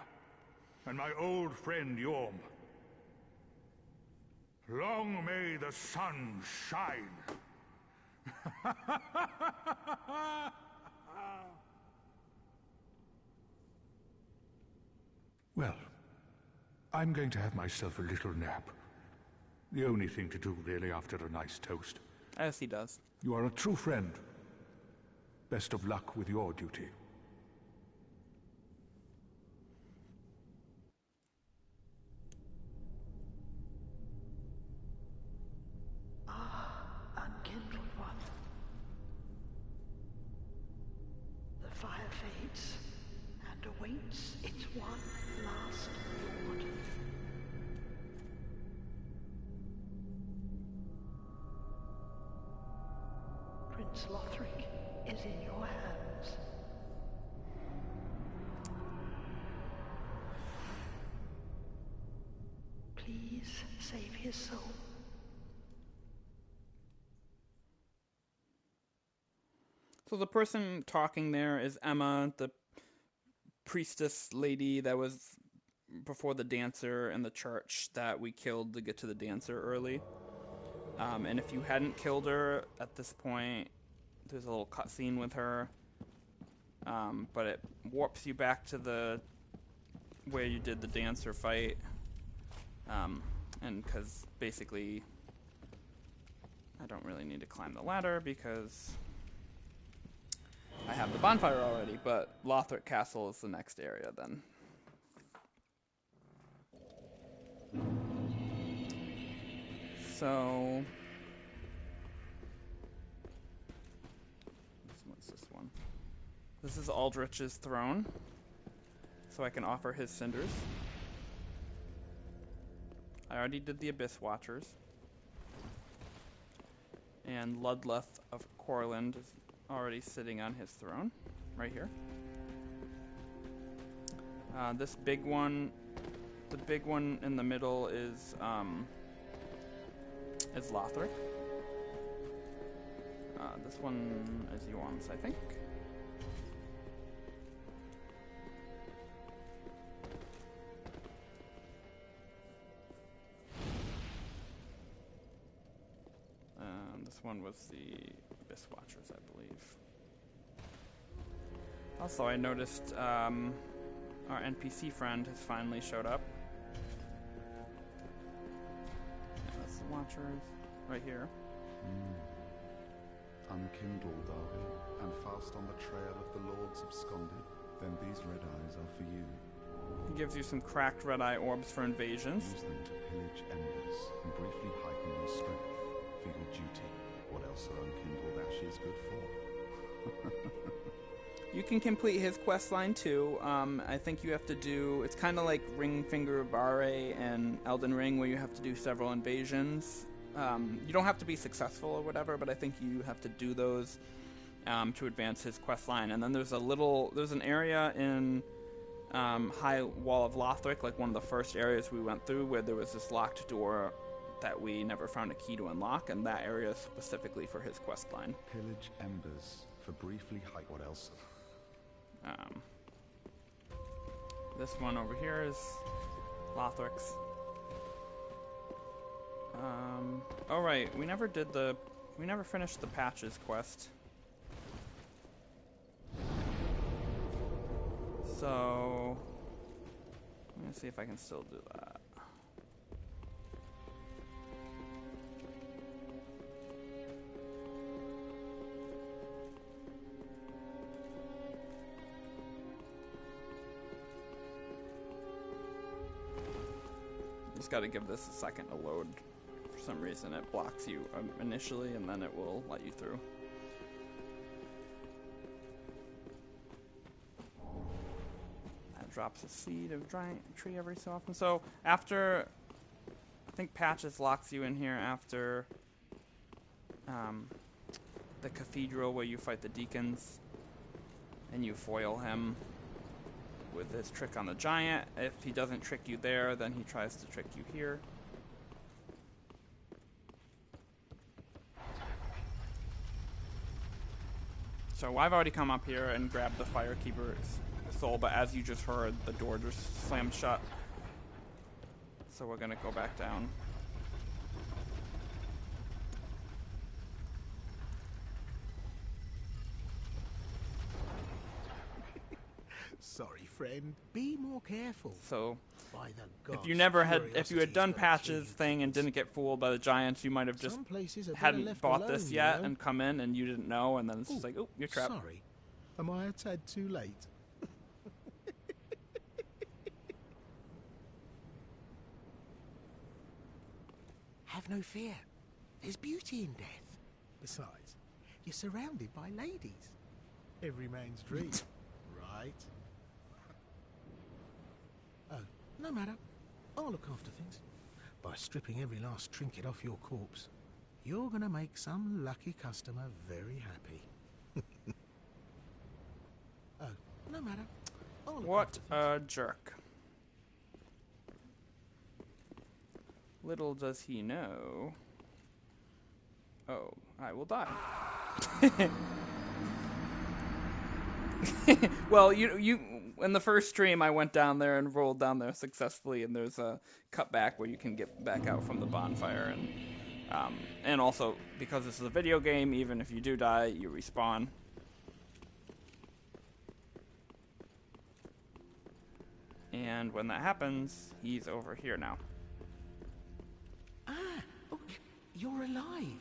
C: and my old friend Yhorm. Long may the sun shine. Well, I'm going to have myself a little nap. The only thing to do, really, after a nice toast.
A: As he does.
C: You are a true friend. Best of luck with your duty.
D: Unkindled one. The fire fades and awaits its one last lord. Prince Lothric is in your hands. Please save his soul.
A: So the person talking there is Emma, the priestess lady that was before the dancer in the church that we killed to get to the dancer early. And if you hadn't killed her at this point, there's a little cutscene with her. But it warps you back to the where you did the dancer fight. And because basically I don't really need to climb the ladder because I have the bonfire already, but Lothric Castle is the next area then. So what's this one? This is Aldrich's throne, so I can offer his cinders. I already did the Abyss Watchers. And Ludleth of Corland is already sitting on his throne, right here. This big one, the big one in the middle is Lothric. This one is Yhorm's, I think. This one was the Abyss Watchers, I believe. Also, I noticed our NPC friend has finally showed up. Yeah, that's the Watchers, right here.
E: Unkindled are we, and fast on the trail of the lords absconded. Then these red eyes are for you.
A: He gives you some cracked red eye orbs for invasions.
E: Use them to pillage embers and briefly heighten your strength for your duty. What else are unkindled ashes good for?
A: You can complete his quest line too. I think you have to do, it's kind of like Ringfinger Bare and Elden Ring where you have to do several invasions. You don't have to be successful or whatever, but I think you have to do those to advance his quest line. And then there's an area in High Wall of Lothric, like one of the first areas we went through, where there was this locked door that we never found a key to unlock, and that area is specifically for his quest line.
E: Pillage embers for briefly height. What else?
A: This one over here is Lothric's. Oh right, we never finished the Patches quest. So I'm gonna see if I can still do that. Just got to give this a second to load. For some reason it blocks you initially and then it will let you through. That drops a seed of giant tree every so often. So after, I think Patches locks you in here after the cathedral where you fight the deacons and you foil him with his trick on the giant. If he doesn't trick you there, then he tries to trick you here. So I've already come up here and grabbed the Firekeeper's soul, but as you just heard, the door just slammed shut. So we're gonna go back down.
F: Sorry, friend. Be more careful.
A: So
F: By the gods,
A: if you had done Patches thing and didn't get fooled by the giants, you might have just hadn't bought this yet and come in and you didn't know, and then it's just like, oh, you're trapped.
F: Sorry. Am I a tad too late? Have no fear. There's beauty in death. Besides, you're surrounded by ladies. Every man's dream, right? Oh, no matter. I'll look after things. By stripping every last trinket off your corpse, you're gonna make some lucky customer very happy. Oh, no matter. I'll look
A: What
F: after things.
A: a jerk. Little does he know. Oh, I will die. Well, you in the first stream I went down there and rolled down there successfully, and there's a cutback where you can get back out from the bonfire, and also because this is a video game, even if you do die, you respawn. And when that happens, he's over here now.
F: You're alive.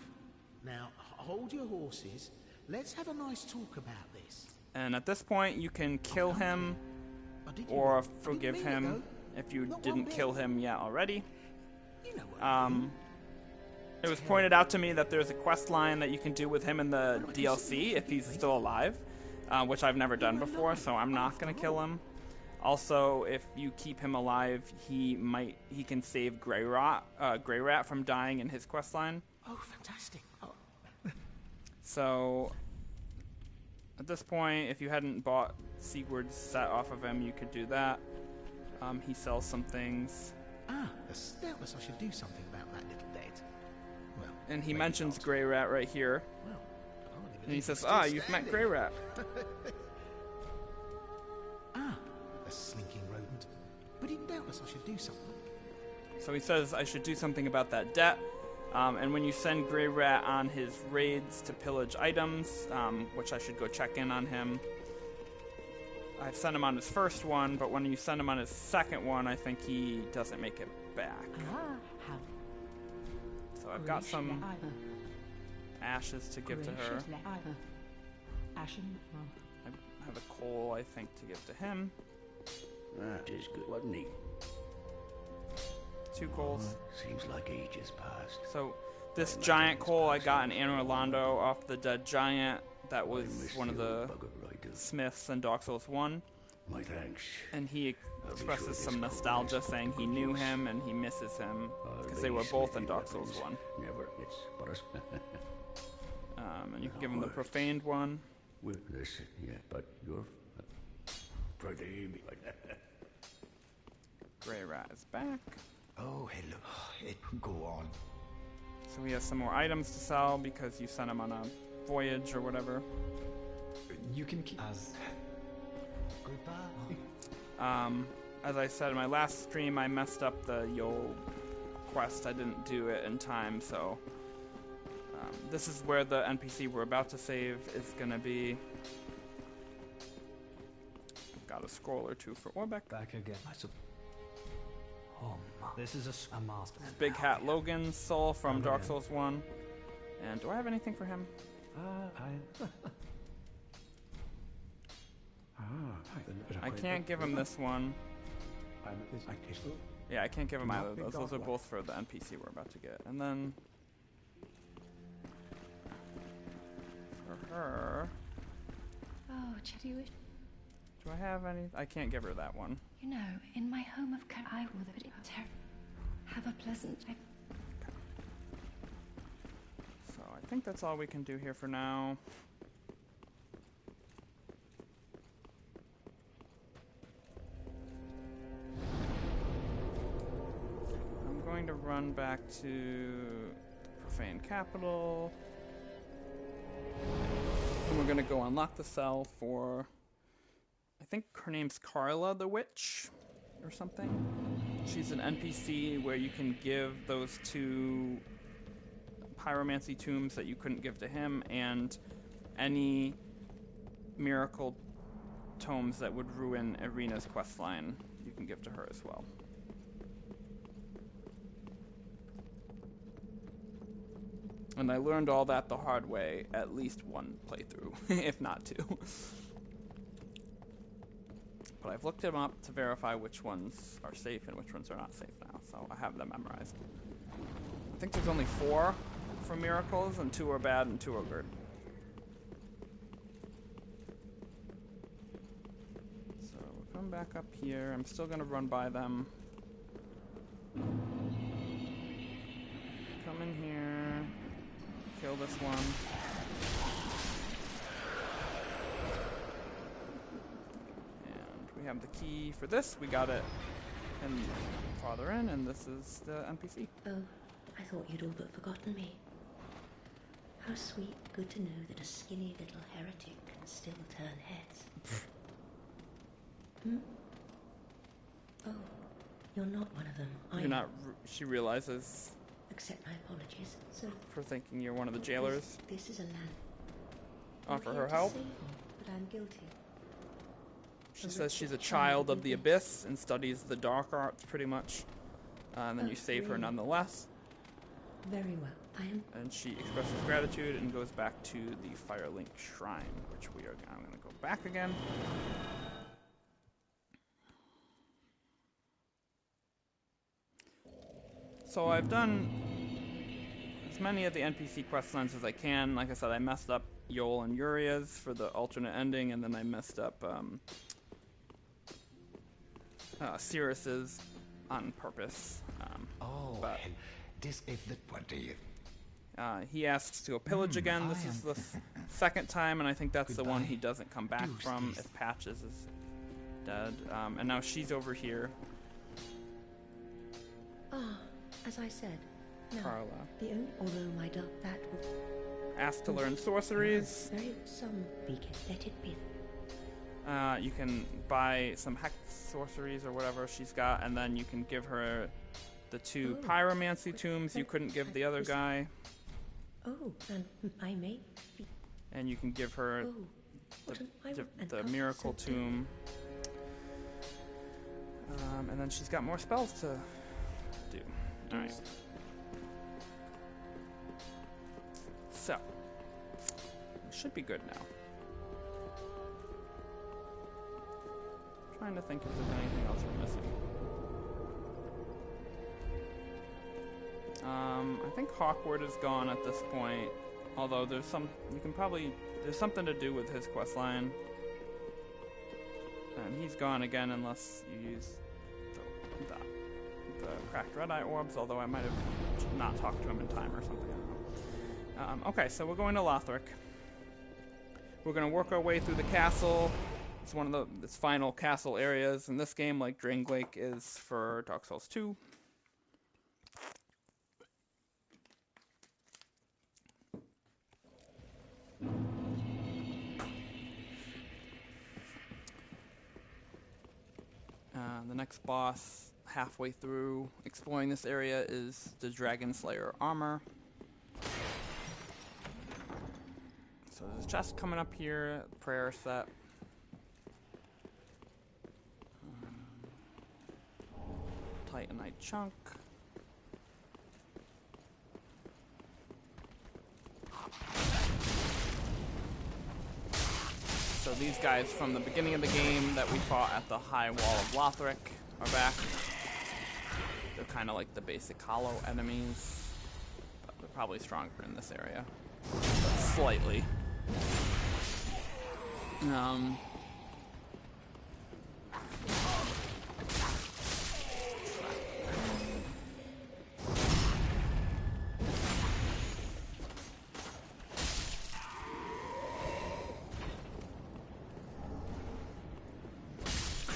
F: Now, hold your horses. Let's have a nice talk about this.
A: And at this point, you can kill him
F: Oh, did you
A: or
F: not? I
A: forgive
F: didn't mean to
A: him
F: go.
A: if you
F: Not one
A: didn't
F: bit.
A: kill him yet already.
F: You know what I mean.
A: It was pointed out to me that there's a quest line that you can do with him in the DLC if he's still alive, which I've never done before, so I'm not going to kill him. Also, if you keep him alive, he can save Grey Rat from dying in his quest line.
F: Oh, fantastic. Oh.
A: So, at this point, if you hadn't bought Sigurd's set off of him, you could do that. He sells some things.
F: Ah, doubtless I should do something about that little dead. Well,
A: And he
F: maybe
A: mentions
F: not.
A: Grey Rat right here.
F: Well, I hardly
A: And he
F: believe
A: says,
F: he's still
A: you've met
F: standing."
A: Grey Rat.
F: The slinking rodent. But doubtless I should do something.
A: So he says I should do something about that debt. And when you send Grey Rat on his raids to pillage items, which I should go check in on him. I've sent him on his first one, but when you send him on his second one, I think he doesn't make it back. So I've got some ashes to give to her. I have a coal, I think, to give to him.
G: That is good, wasn't he?
A: 2 coals.
G: Seems like ages passed.
A: So this giant coal I got in Anor Londo off the dead giant. That was one of the smiths in Dark Souls 1.
G: My thanks.
A: And he
G: I'll be
A: expresses
G: sure
A: some
G: this
A: nostalgia,
G: coal
A: saying
G: is
A: he knew him and he misses him because they were both in Dark Souls 1.
G: Never gets better.
A: And you can give him the Profaned one.
G: With this, yeah, but you're forgive me.
A: Grey Rat is back.
F: Oh, hello. Go on.
A: So he has some more items to sell because you sent him on a voyage or whatever.
H: You can keep as
F: Goodbye.
A: As I said in my last stream, I messed up the Yhorm quest. I didn't do it in time, so this is where the NPC we're about to save is gonna be. I've got a scroll or 2 for Orbeck.
H: back again. This is a master.
A: Big Hat Logan's soul from Dark Souls 1. And do I have anything for him? I can't give him this one. Yeah, I can't give him either of those. Those are both for the NPC we're about to get. And then for her,
I: Oh, Chetty,
A: do I have any? I can't give her that one.
I: you know, in my home of I will have a pleasant.
A: So I think that's all we can do here for now. I'm going to run back to Profaned Capital. And we're going to go unlock the cell for, I think her name's Carla the Witch or something. She's an NPC where you can give those 2 pyromancy tombs that you couldn't give to him, and any miracle tomes that would ruin Irina's questline, you can give to her as well. And I learned all that the hard way at least 1 playthrough, if not 2. But I've looked them up to verify which ones are safe and which ones are not safe now, so I have them memorized. I think there's only 4 for miracles, and 2 are bad and 2 are good. So we'll come back up here. I'm still going to run by them. Come in here. Kill this one. We have the key for this. We got it and farther in, and this is the NPC.
J: Oh, I thought you'd all but forgotten me. How sweet, good to know that a skinny little heretic can still turn heads. Oh, you're not one of them, are
A: You're
J: you?
A: not. She realizes.
J: Accept my apologies. So,
A: For thinking you're one of the jailers.
J: This is a land.
A: Offer
J: I'm
A: her
J: here to
A: help.
J: save you, but I'm guilty.
A: She says she's a child of the abyss and studies the dark arts pretty much. And then you save her nonetheless.
J: Very well.
A: And she expresses gratitude and goes back to the Firelink Shrine, which I'm going to go back again. So I've done as many of the NPC quest lines as I can. Like I said, I messed up Yol and Uria's for the alternate ending, and then I messed up Cirrus's on purpose. But
K: this is the 20th.
A: He asks to go pillage again. This is the second time, and I think that's the one he doesn't come back from if Patches is dead. And now she's over here.
J: As I said, no.
A: Carla.
J: Although my dog that was
A: asked to learn sorceries.
J: Very some beacon. Let it be.
A: You can buy some hex sorceries or whatever she's got, and then you can give her the 2 pyromancy tombs you couldn't give the other guy.
J: Oh, and I may.
A: And you can give her the miracle tomb. And then she's got more spells to do. Alright. So, we should be good now. Trying to think if there's anything else we're missing. I think Hawkward is gone at this point. Although there's something to do with his questline. And he's gone again unless you use the cracked red-eye orbs, although I might have not talked to him in time or something, I don't know. Okay, so we're going to Lothric. We're going to work our way through the castle. It's one of the final castle areas in this game, like Drangleic is for Dark Souls 2. The next boss, halfway through exploring this area, is the Drgoonslayer Armour. So there's a chest coming up here, prayer set. Titanite chunk. So these guys from the beginning of the game that we fought at the high wall of Lothric are back. They're kind of like the basic hollow enemies, but they're probably stronger in this area, but slightly.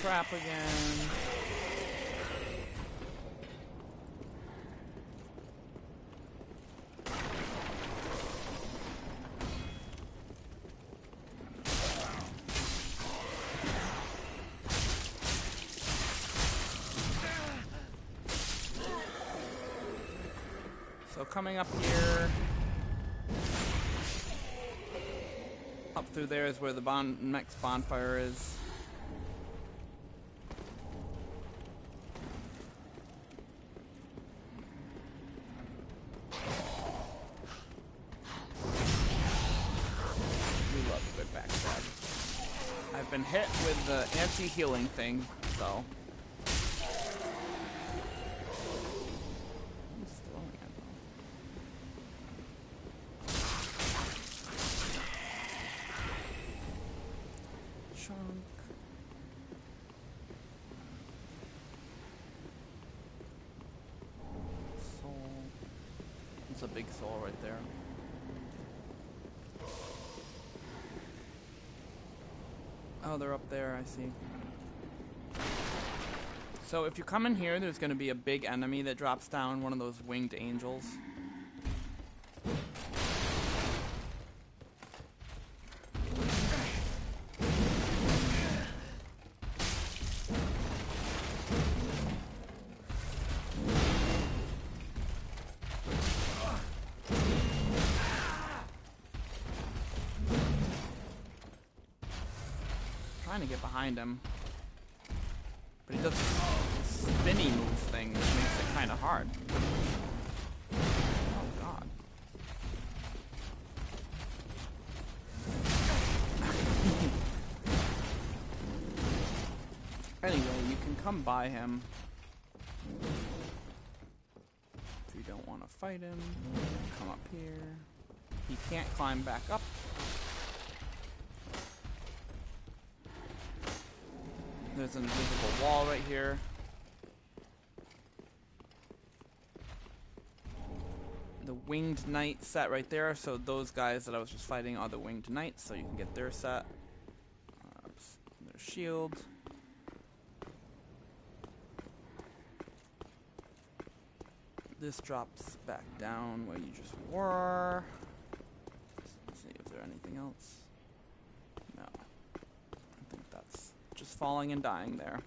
A: Crap again. So coming up here, up through there is where the next bonfire is. Been hit with the anti-healing thing, so he's throwing it though. Chunk. Soul. It's a big soul right there. Oh, they're up there, I see. So if you come in here, there's going to be a big enemy that drops down, one of those winged angels. Trying to get behind him, but he does this spinny move thing, which makes it kind of hard. Oh god. Anyway, you can come by him. If you don't want to fight him, come up here. He can't climb back up. There's an invisible wall right here. The winged knight set right there, so those guys that I was just fighting are the winged knights, so you can get their set. Their shield. This drops back down where you just were. Let's see if there's anything else. No. I think that's just falling and dying there.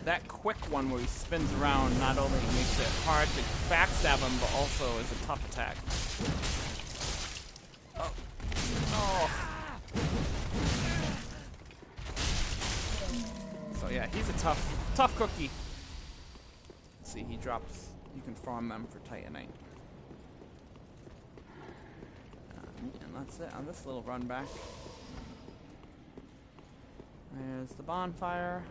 A: That quick one where he spins around not only makes it hard to backstab him, but also is a tough attack. Oh. Oh. So yeah, he's a tough cookie. Let's see, he drops. You can farm them for Titanite. And that's it on this little run back. There's the bonfire.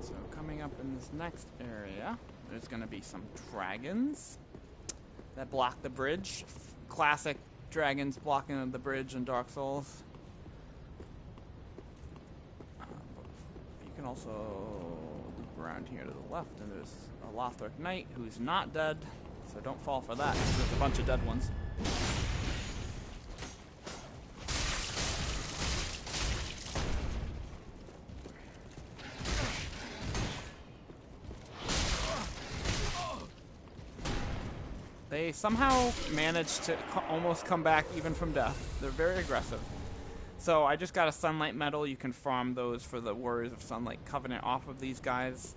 A: So coming up in this next area, there's going to be some dragons that block the bridge. Classic dragons blocking the bridge in Dark Souls. You can also loop around here to the left, and there's a Lothric knight who's not dead, so don't fall for that. There's a bunch of dead ones. They somehow managed to almost come back even from death. They're very aggressive. So I just got a Sunlight Medal. You can farm those for the Warriors of Sunlight Covenant off of these guys.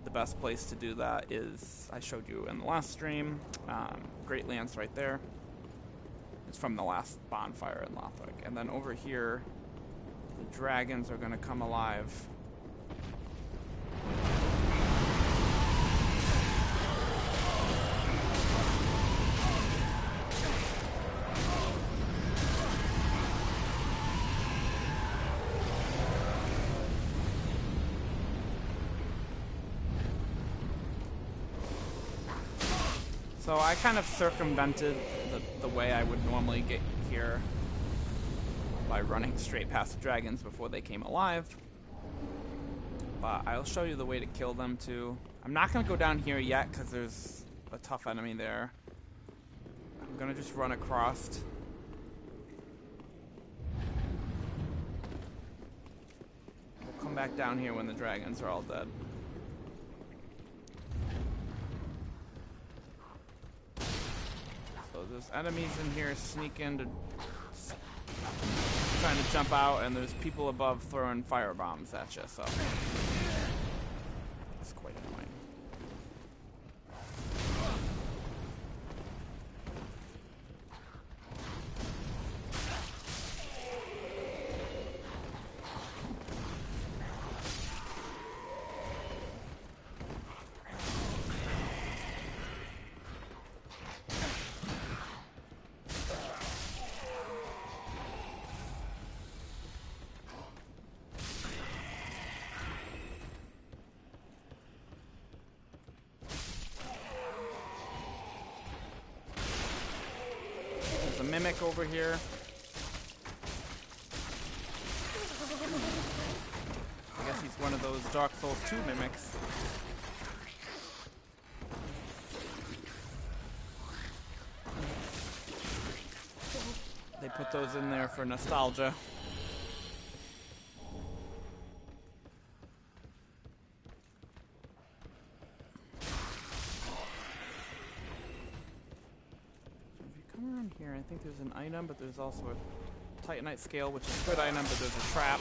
A: The best place to do that is, I showed you in the last stream, Great Lance right there. It's from the last bonfire in Lothric. And then over here, the dragons are going to come alive. So I kind of circumvented the way I would normally get here by running straight past the dragons before they came alive. But I'll show you the way to kill them too. I'm not going to go down here yet because there's a tough enemy there. I'm going to just run across. We'll come back down here when the dragons are all dead. So there's enemies in here sneaking to trying to jump out, and there's people above throwing fire bombs at you, so it's quite annoying. Mimic over here. I guess he's one of those Dark Souls 2 mimics. They put those in there for nostalgia. Here, I think there's an item, but there's also a Titanite scale, which is a good item, but there's a trap.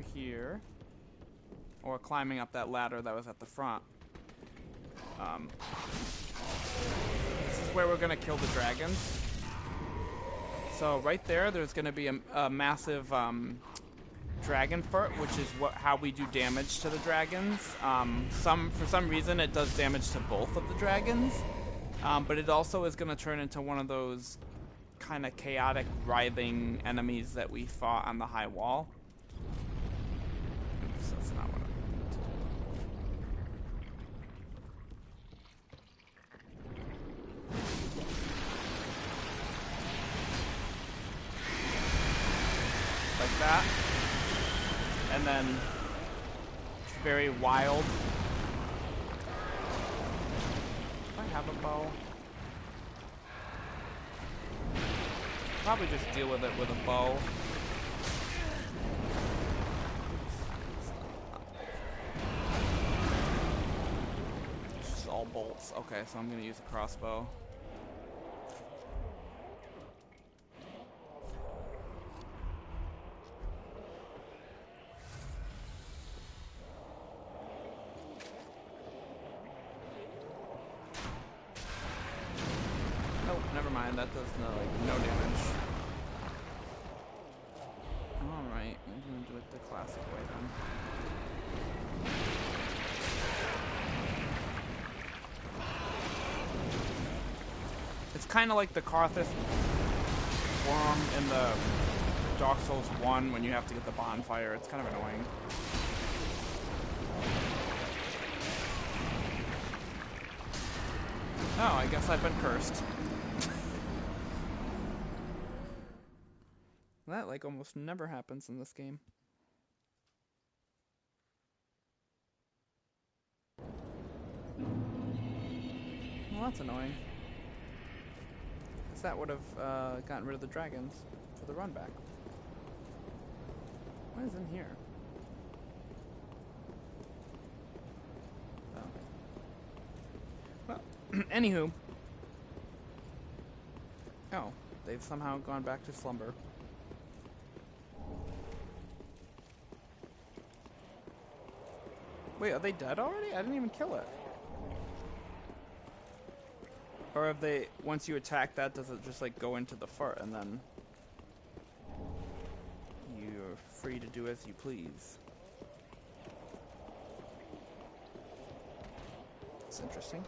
A: over here. Or climbing up that ladder that was at the front. This is where we're gonna kill the dragons. So right there's gonna be a massive dragon furt, which is how we do damage to the dragons. For some reason it does damage to both of the dragons, but it also is gonna turn into one of those kind of chaotic, writhing enemies that we fought on the high wall. Oops, that's not what I meant to do. Like that. And then very wild. Do I have a bow? Probably just deal with it with a bow. It's just all bolts. Okay, so I'm gonna use a crossbow. That does no damage. Alright, I'm gonna do it the classic way then. It's kind of like the Karthus worm in the Dark Souls 1 when you have to get the bonfire. It's kind of annoying. Oh, I guess I've been cursed. That like almost never happens in this game. Well, that's annoying. Because that would have gotten rid of the dragons for the run back. What is in here? Oh. Well, anywho. Oh, they've somehow gone back to slumber. Wait, are they dead already? I didn't even kill it. Or have they, once you attack that, does it just like go into the fart and then you're free to do as you please? It's interesting.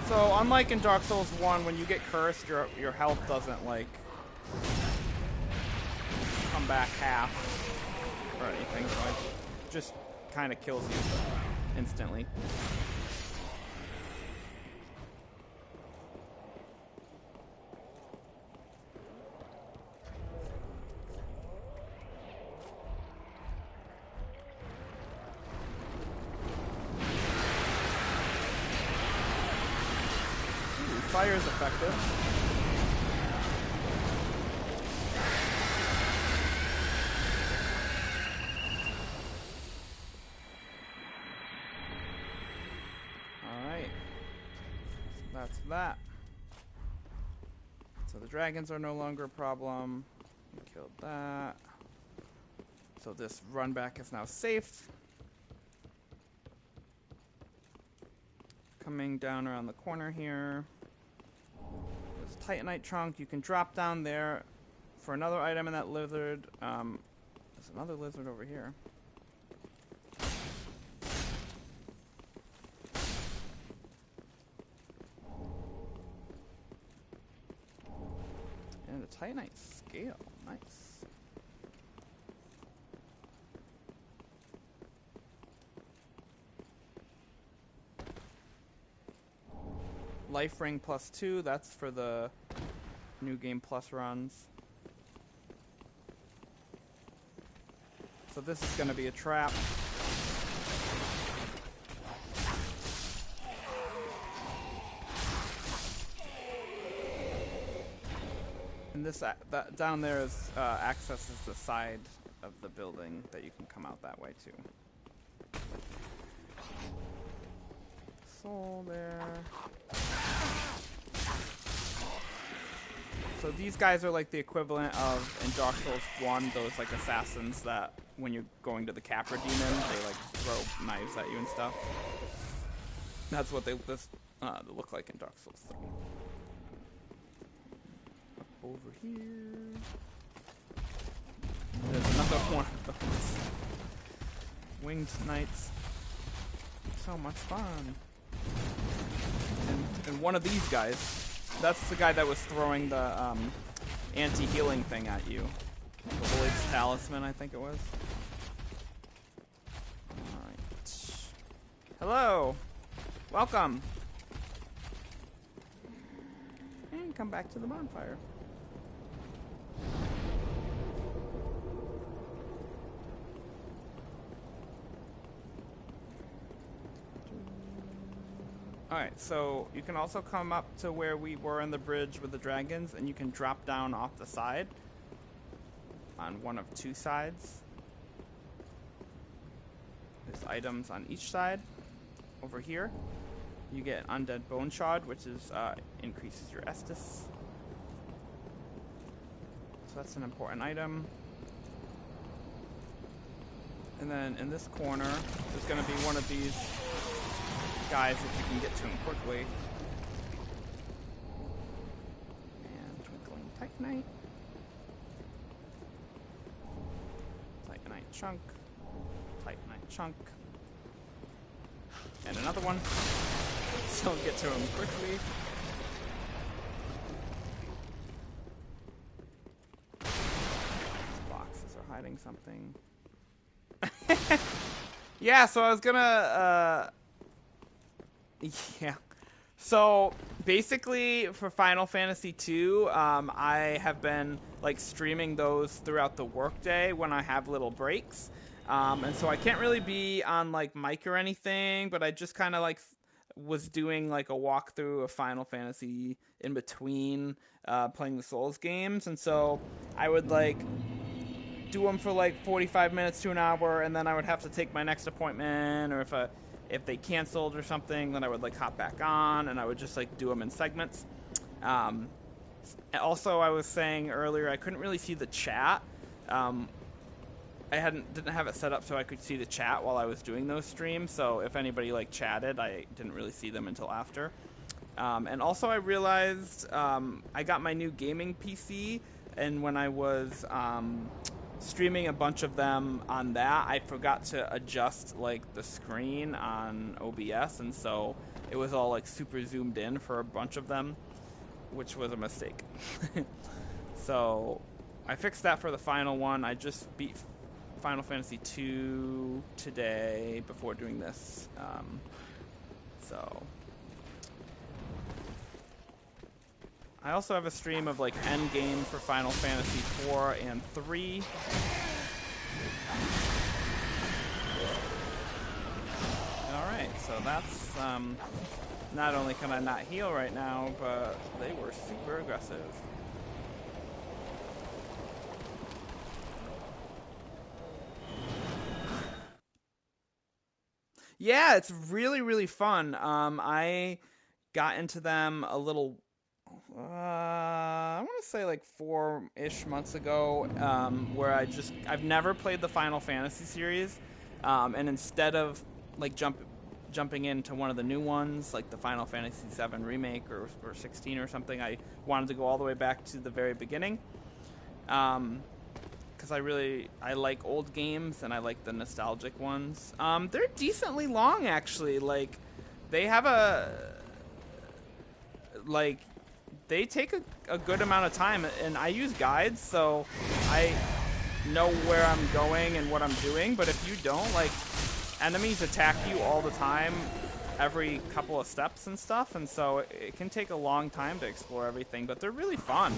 A: So, unlike in Dark Souls 1, when you get cursed, your health doesn't, like, come back half or anything, so it just kind of kills you instantly. Fire is effective. Alright. That's that. So the dragons are no longer a problem. We killed that. So this run back is now safe. Coming down around the corner here. Titanite trunk, you can drop down there for another item in that lizard. There's another lizard over here. And a Titanite scale, nice. Life ring +2, that's for the new game plus runs. So this is going to be a trap. And this that down there is accesses the side of the building that you can come out that way too. Soul there. So these guys are like the equivalent of, in Dark Souls 1, those like assassins that when you're going to the Capra Demon, they like throw knives at you and stuff. That's what they look like in Dark Souls 3. Over here. There's another one of those. Winged Knights. So much fun. And one of these guys, that's the guy that was throwing the anti-healing thing at you. The Void's Talisman, I think it was. Alright. Hello! Welcome! And come back to the bonfire. Alright, so you can also come up to where we were on the bridge with the dragons, and you can drop down off the side on one of two sides. There's items on each side. Over here, you get Undead Bone Shard, which is increases your Estus. So that's an important item. And then in this corner, there's going to be one of these guys if you can get to him quickly. And Twinkling Titanite. Titanite Chunk. Titanite Chunk. And another one. So get to him quickly. These boxes are hiding something. Yeah, so I was gonna yeah. So basically for Final Fantasy II, I have been like streaming those throughout the workday when I have little breaks. And so I can't really be on like mic or anything, but I just kind of like was doing like a walkthrough of Final Fantasy in between playing the Souls games. And so I would like do them for like 45 minutes to an hour, and then I would have to take my next appointment, or if they canceled or something, then I would like hop back on, and I would just like do them in segments. Also, I was saying earlier I couldn't really see the chat. I didn't have it set up so I could see the chat while I was doing those streams, so if anybody like chatted, I didn't really see them until after. And also I realized I got my new gaming PC, and when I was streaming a bunch of them on that, I forgot to adjust like the screen on OBS, and so it was all like super zoomed in for a bunch of them, which was a mistake. So I fixed that for the final one. I just beat Final Fantasy II today before doing this. So I also have a stream of like endgame for Final Fantasy 4 and 3. Alright, so that's not only can I not heal right now, but they were super aggressive. Yeah, it's really, really fun. I got into them a little I want to say like 4-ish months ago, where I've never played the Final Fantasy series, and instead of like jumping into one of the new ones, like the Final Fantasy 7 remake or 16 or something, I wanted to go all the way back to the very beginning, because I like old games and I like the nostalgic ones. They're decently long, actually. Like they have they take a good amount of time, and I use guides, so I know where I'm going and what I'm doing. But if you don't, like, enemies attack you all the time, every couple of steps and stuff, and so it can take a long time to explore everything, but they're really fun.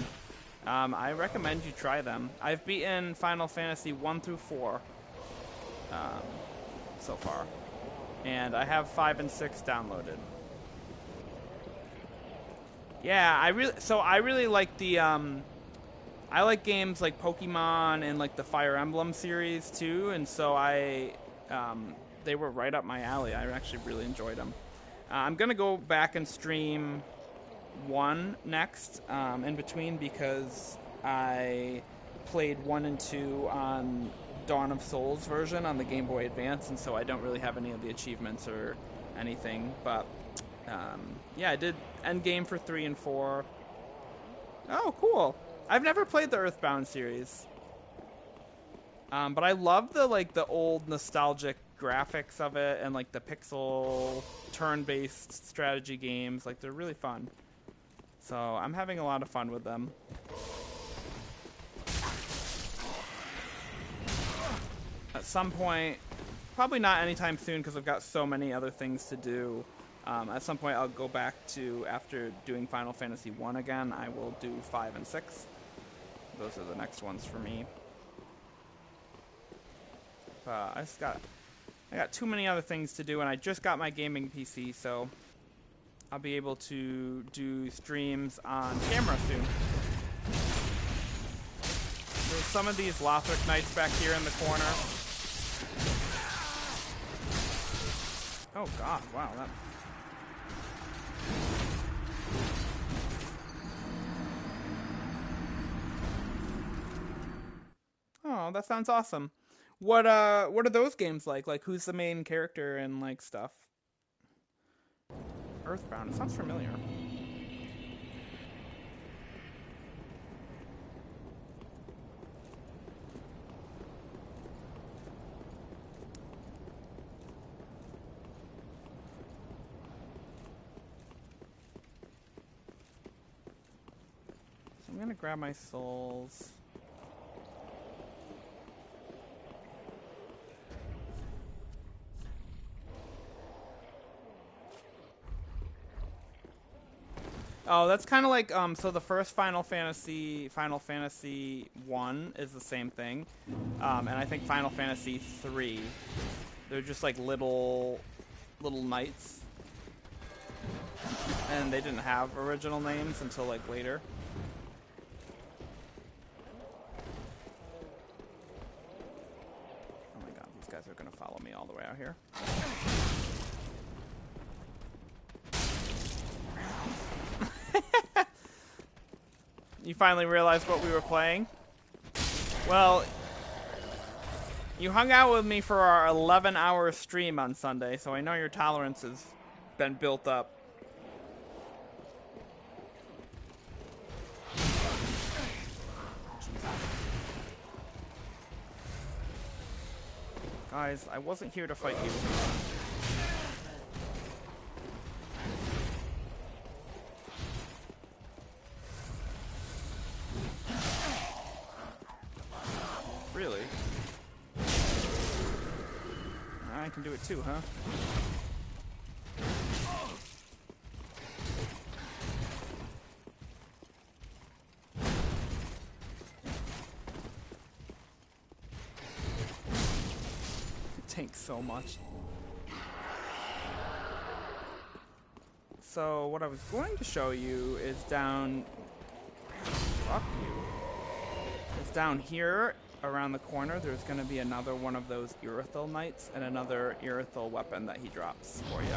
A: I recommend you try them. I've beaten Final Fantasy 1 through 4 so far, and I have 5 and 6 downloaded. Yeah, I really like the I like games like Pokemon and like the Fire Emblem series too, and so they were right up my alley. I actually really enjoyed them. I'm gonna go back and stream 1 next in between because I played 1 and 2 on Dawn of Souls version on the Game Boy Advance, and so I don't really have any of the achievements or anything. But yeah, I did endgame for 3 and 4. Oh, cool! I've never played the Earthbound series, but I love the old nostalgic graphics of it and like the pixel turn-based strategy games. Like they're really fun. So I'm having a lot of fun with them. At some point, probably not anytime soon because I've got so many other things to do. At some point I'll go back to, after doing Final Fantasy 1 again, I will do 5 and 6. Those are the next ones for me. I got too many other things to do, and I just got my gaming PC, so I'll be able to do streams on camera soon. There's some of these Lothric Knights back here in the corner. Oh god, wow, that... Oh, that sounds awesome. What are those games like? Like, who's the main character and like stuff? Earthbound, it sounds familiar. So I'm gonna grab my souls. Oh, that's kind of like, so the first Final Fantasy 1 is the same thing. And I think Final Fantasy 3, they're just like little knights. And they didn't have original names until like later. Oh my god, these guys are gonna follow me all the way out here. You finally realized what we were playing? Well, you hung out with me for our 11-hour stream on Sunday, so I know your tolerance has been built up. Guys, I wasn't here to fight you. Really? I can do it too, huh? It tanks so much. So what I was going to show you is down... Fuck you. It's down here. Around the corner, there's going to be another one of those Irithyll Knights and another Irithyll weapon that he drops for you.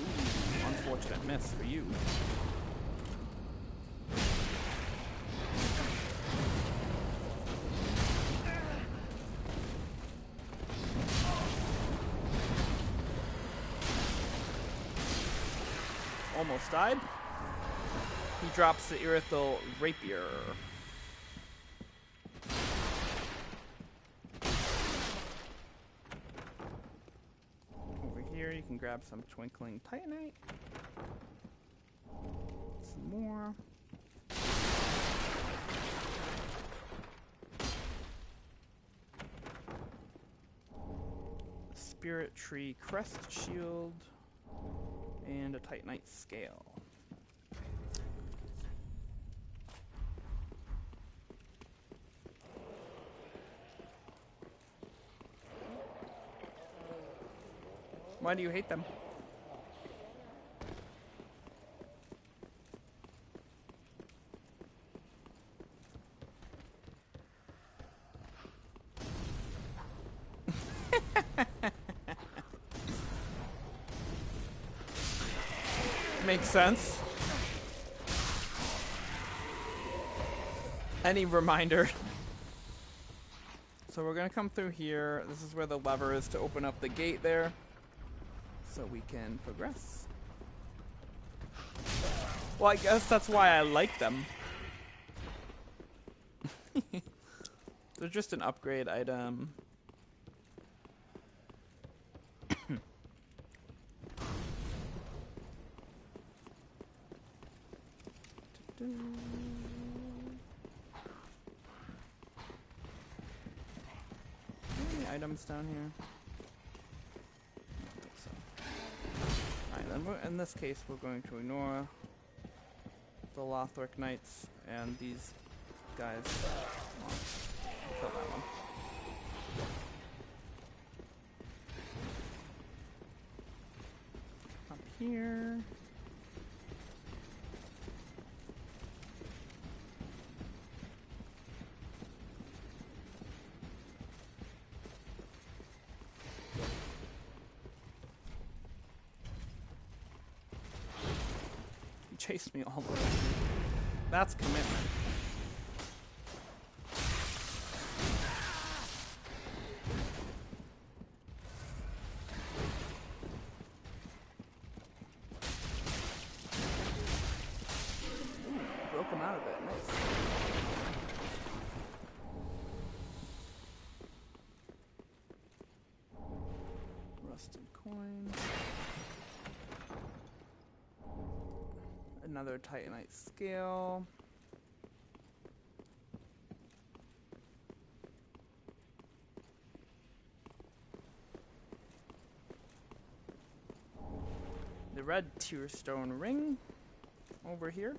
A: Ooh, unfortunate miss for you. Almost died. He drops the Irithyll Rapier. You can grab some Twinkling Titanite. Some more. Spirit Tree Crest Shield. And a Titanite Scale. Why do you hate them? Makes sense. Any reminder. So we're gonna come through here. This is where the lever is to open up the gate there, so we can progress. Well, I guess that's why I like them. They're just an upgrade item. Any items down here? I don't think so. Alright, then in this case we're going to ignore the Lothric Knights and these guys. Well, kill that one. Up here. Chased me all the way. That's commitment. Ooh, broke him out of it. Nice. Rusted coin. Another Titanite scale. The red tear stone ring over here.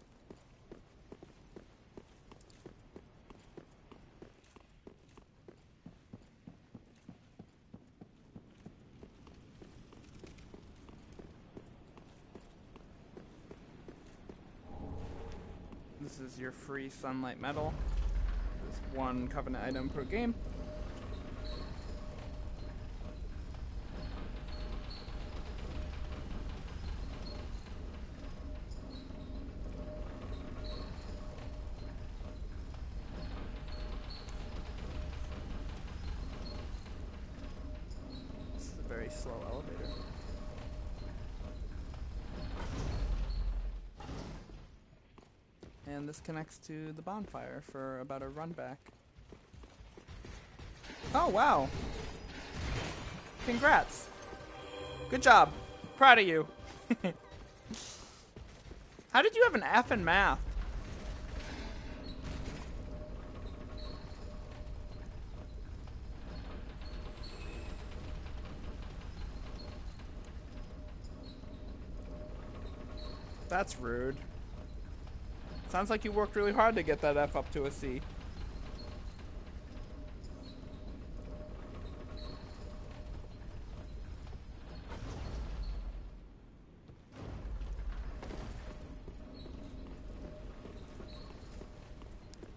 A: This is your free sunlight metal. There's one covenant item per game. This is a very slow elevator. And this connects to the bonfire for about a run back. Oh, wow. Congrats. Good job. Proud of you. How did you have an F in math? That's rude. Sounds like you worked really hard to get that F up to a C.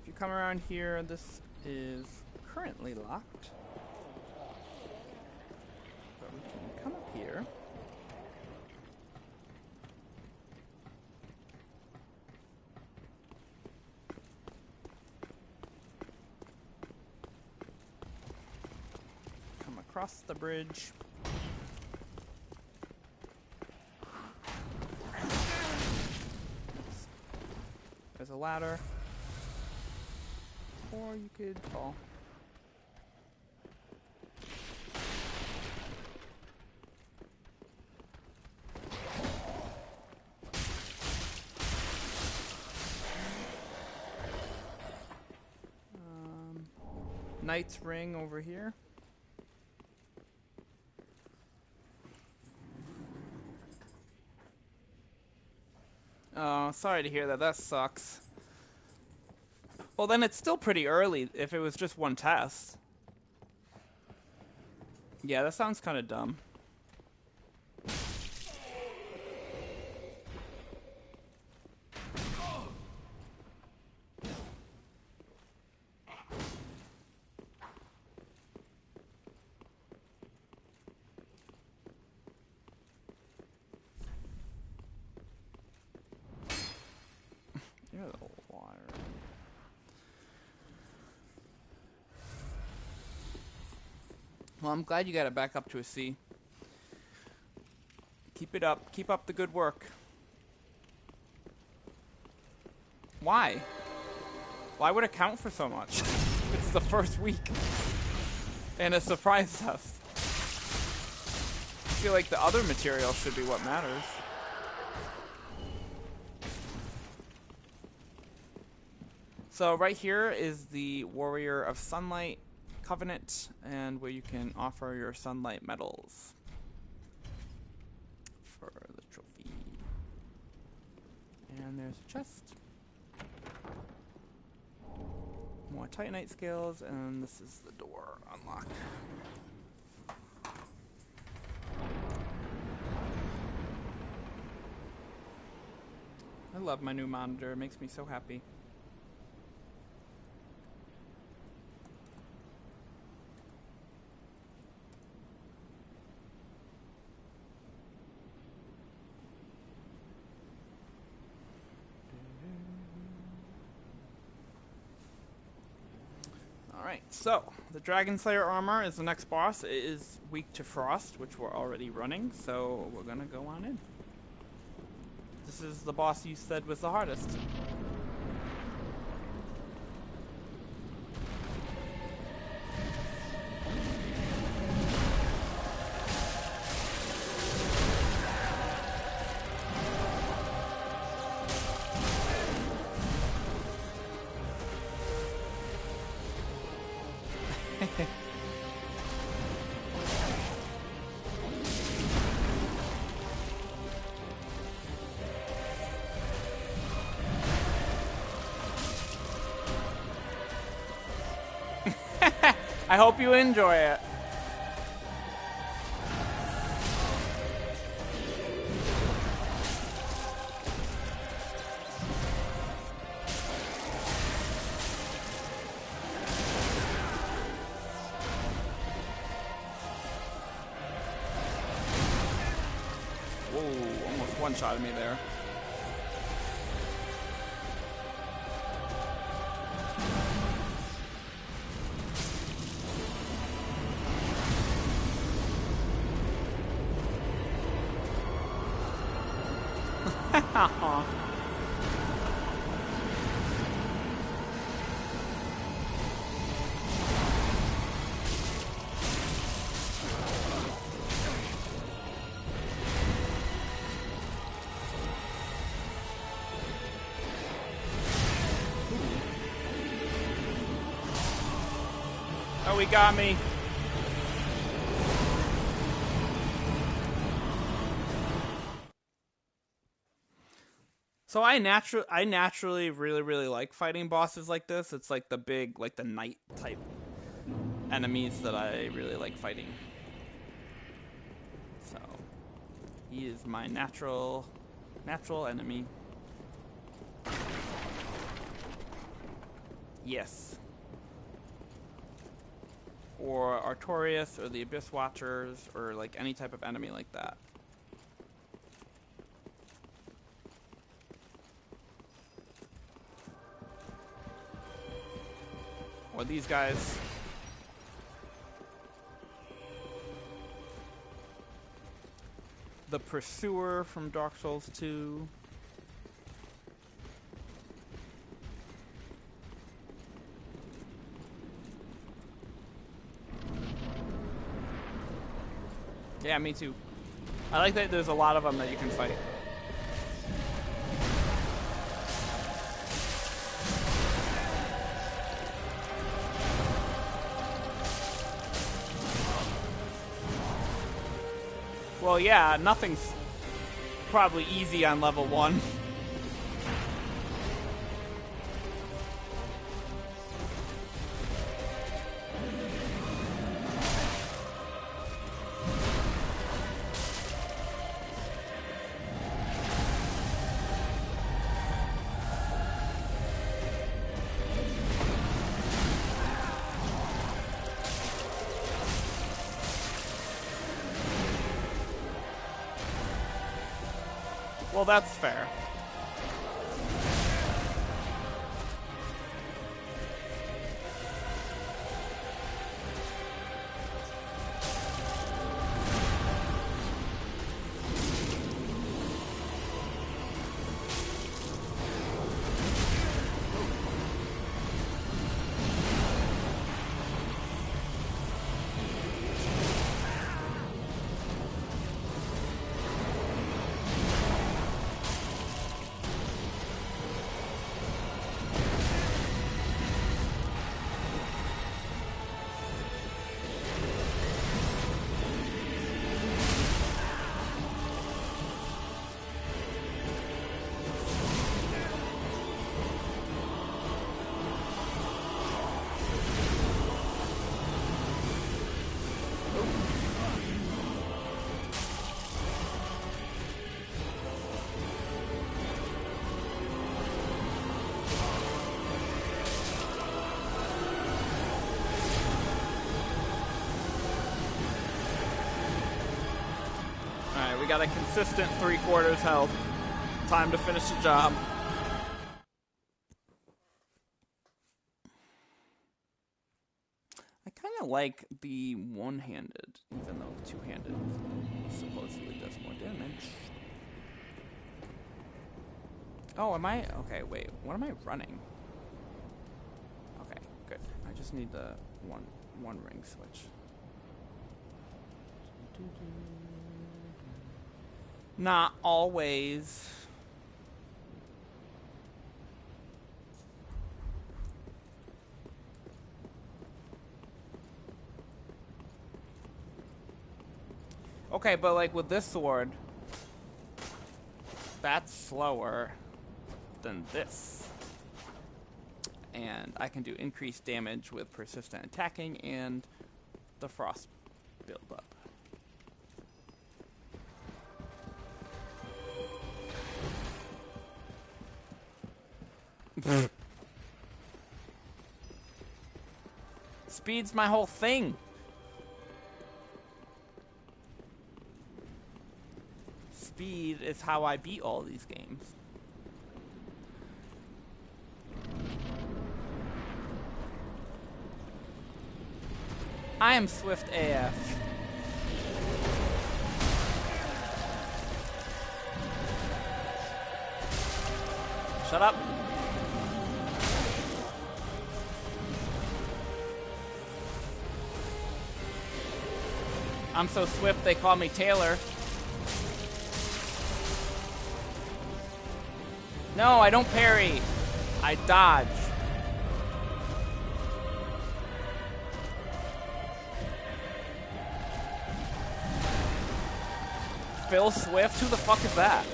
A: If you come around here, this is currently locked. But we can come up here. Across the bridge. There's a ladder. Or you could fall. Knight's ring over here. Oh, sorry to hear that. That sucks. Well, then it's still pretty early if it was just one test. Yeah, that sounds kind of dumb. Well, I'm glad you got it back up to a C. Keep it up. Keep up the good work. Why? Why would it count for so much? It's the first week. And it surprised us. I feel like the other material should be what matters. So right here is the Warrior of Sunlight Covenant, and where you can offer your Sunlight medals for the trophy. And there's a chest. More Titanite scales, and this is the door unlocked. I love my new monitor, it makes me so happy. Alright, so the Drgoonslayer armor is the next boss. It is weak to frost, which we're already running, so we're gonna go on in. This is the boss you said was the hardest. I hope you enjoy it. Whoa, almost one-shotted me there. Oh, he got me. So I naturally really like fighting bosses like this. It's like the big, like the knight type enemies that I really like fighting. So he is my natural enemy. Yes. Or Artorias, or the Abyss Watchers, or like any type of enemy like that. Or these guys. The Pursuer from Dark Souls 2. Yeah, me too. I like that there's a lot of them that you can fight. Well, yeah, nothing's probably easy on level 1. Well, that's fair. got a consistent 3/4 health. Time to finish the job. I kind of like the one-handed, even though the two-handed supposedly does more damage. Oh, am I? Okay, wait. What am I running? Okay, good. I just need the one ring switch. Not always. Okay, but like with this sword, that's slower than this. And I can do increased damage with persistent attacking and the frost buildup. Speed's my whole thing. Speed is how I beat all these games. I am swift AF. Shut up. I'm so swift they call me Taylor. No, I don't parry. I dodge. Phil Swift? Who the fuck is that?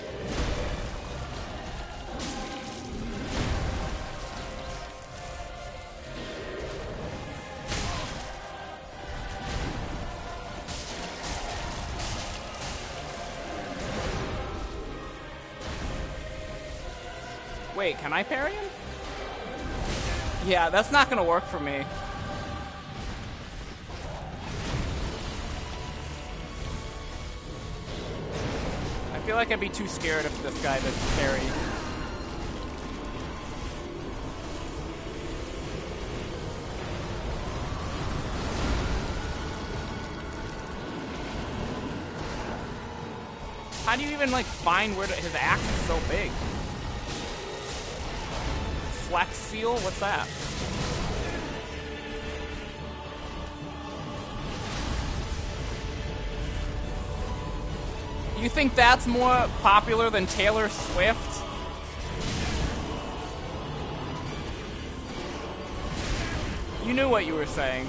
A: Wait, can I parry him? Yeah, that's not gonna work for me. I feel like I'd be too scared of this guy to parry. How do you even like find where his axe is so big? Flex seal? What's that? You think that's more popular than Taylor Swift? You knew what you were saying.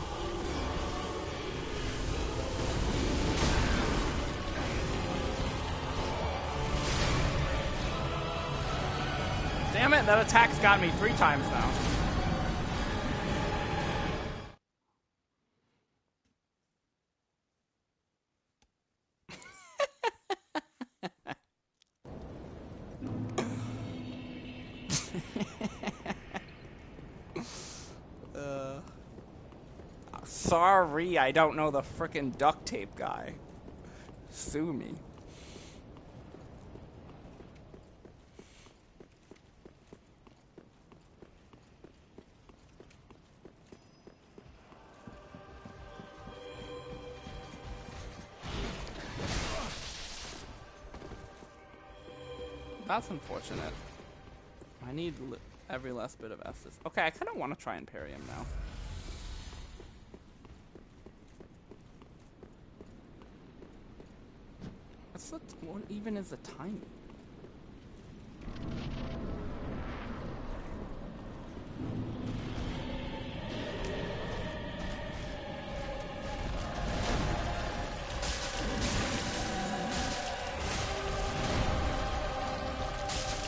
A: Damn it, that attack's got me 3 times now. Sorry, I don't know the frickin' duct tape guy. Sue me. That's unfortunate. I need every last bit of Estus. Okay, I kind of want to try and parry him now. What even is the timing?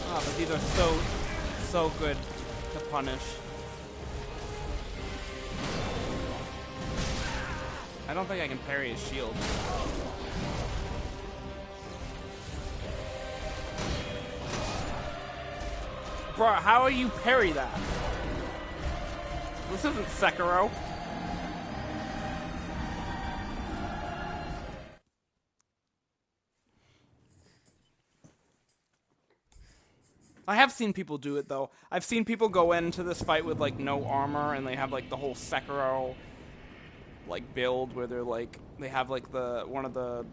A: Oh, but these are so good to punish. I don't think I can parry his shield. Bro, how are you parry that? This isn't Sekiro. I have seen people do it, though. I've seen people go into this fight with, like, no armor, and they have, like, the whole Sekiro, like, build where they're, like, they have, like, one of the,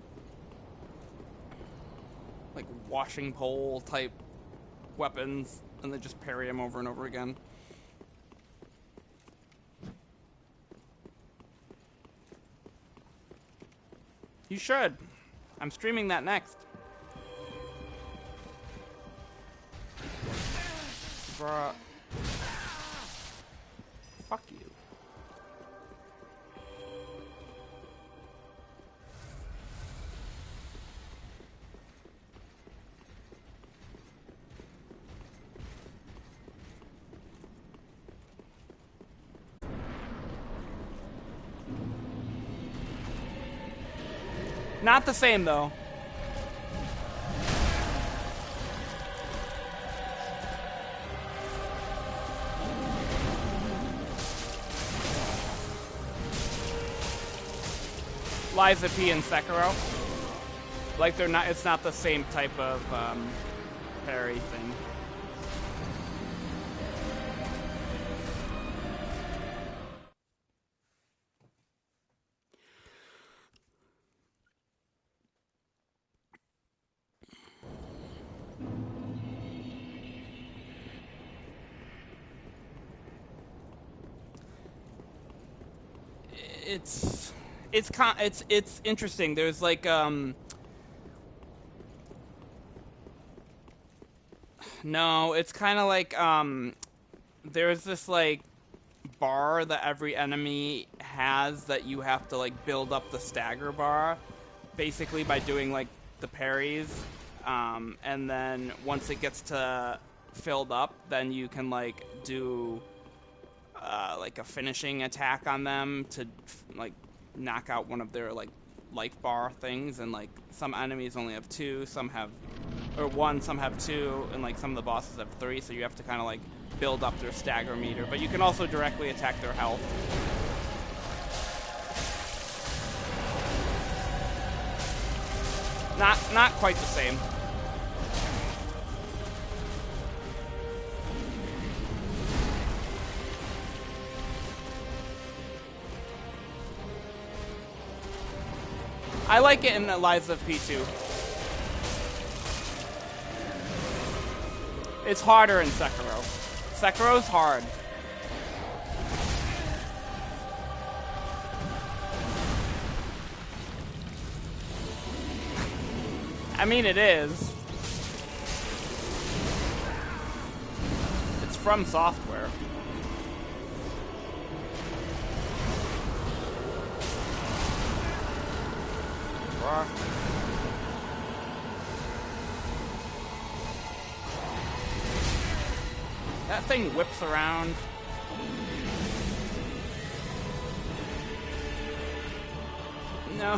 A: like, washing pole type weapons, and they just parry him over and over again. You should. I'm streaming that next. Bruh. Fuck you. Not the same, though. Liza P and Sekiro. Like, they're not, it's not the same type of parry thing. It's interesting. There's like no, it's kind of like there's this like bar that every enemy has that you have to like build up the stagger bar, basically by doing like the parries, and then once it gets to filled up, then you can like do like a finishing attack on them to like knock out one of their like life bar things, and like some enemies only have two, some have one, some have two, and like some of the bosses have three, so you have to kind of like build up their stagger meter, but you can also directly attack their health. Not quite the same. I like it in the Lies of P2. It's harder in Sekiro. Sekiro's hard. I mean, it is. It's from Software. That thing whips around. No.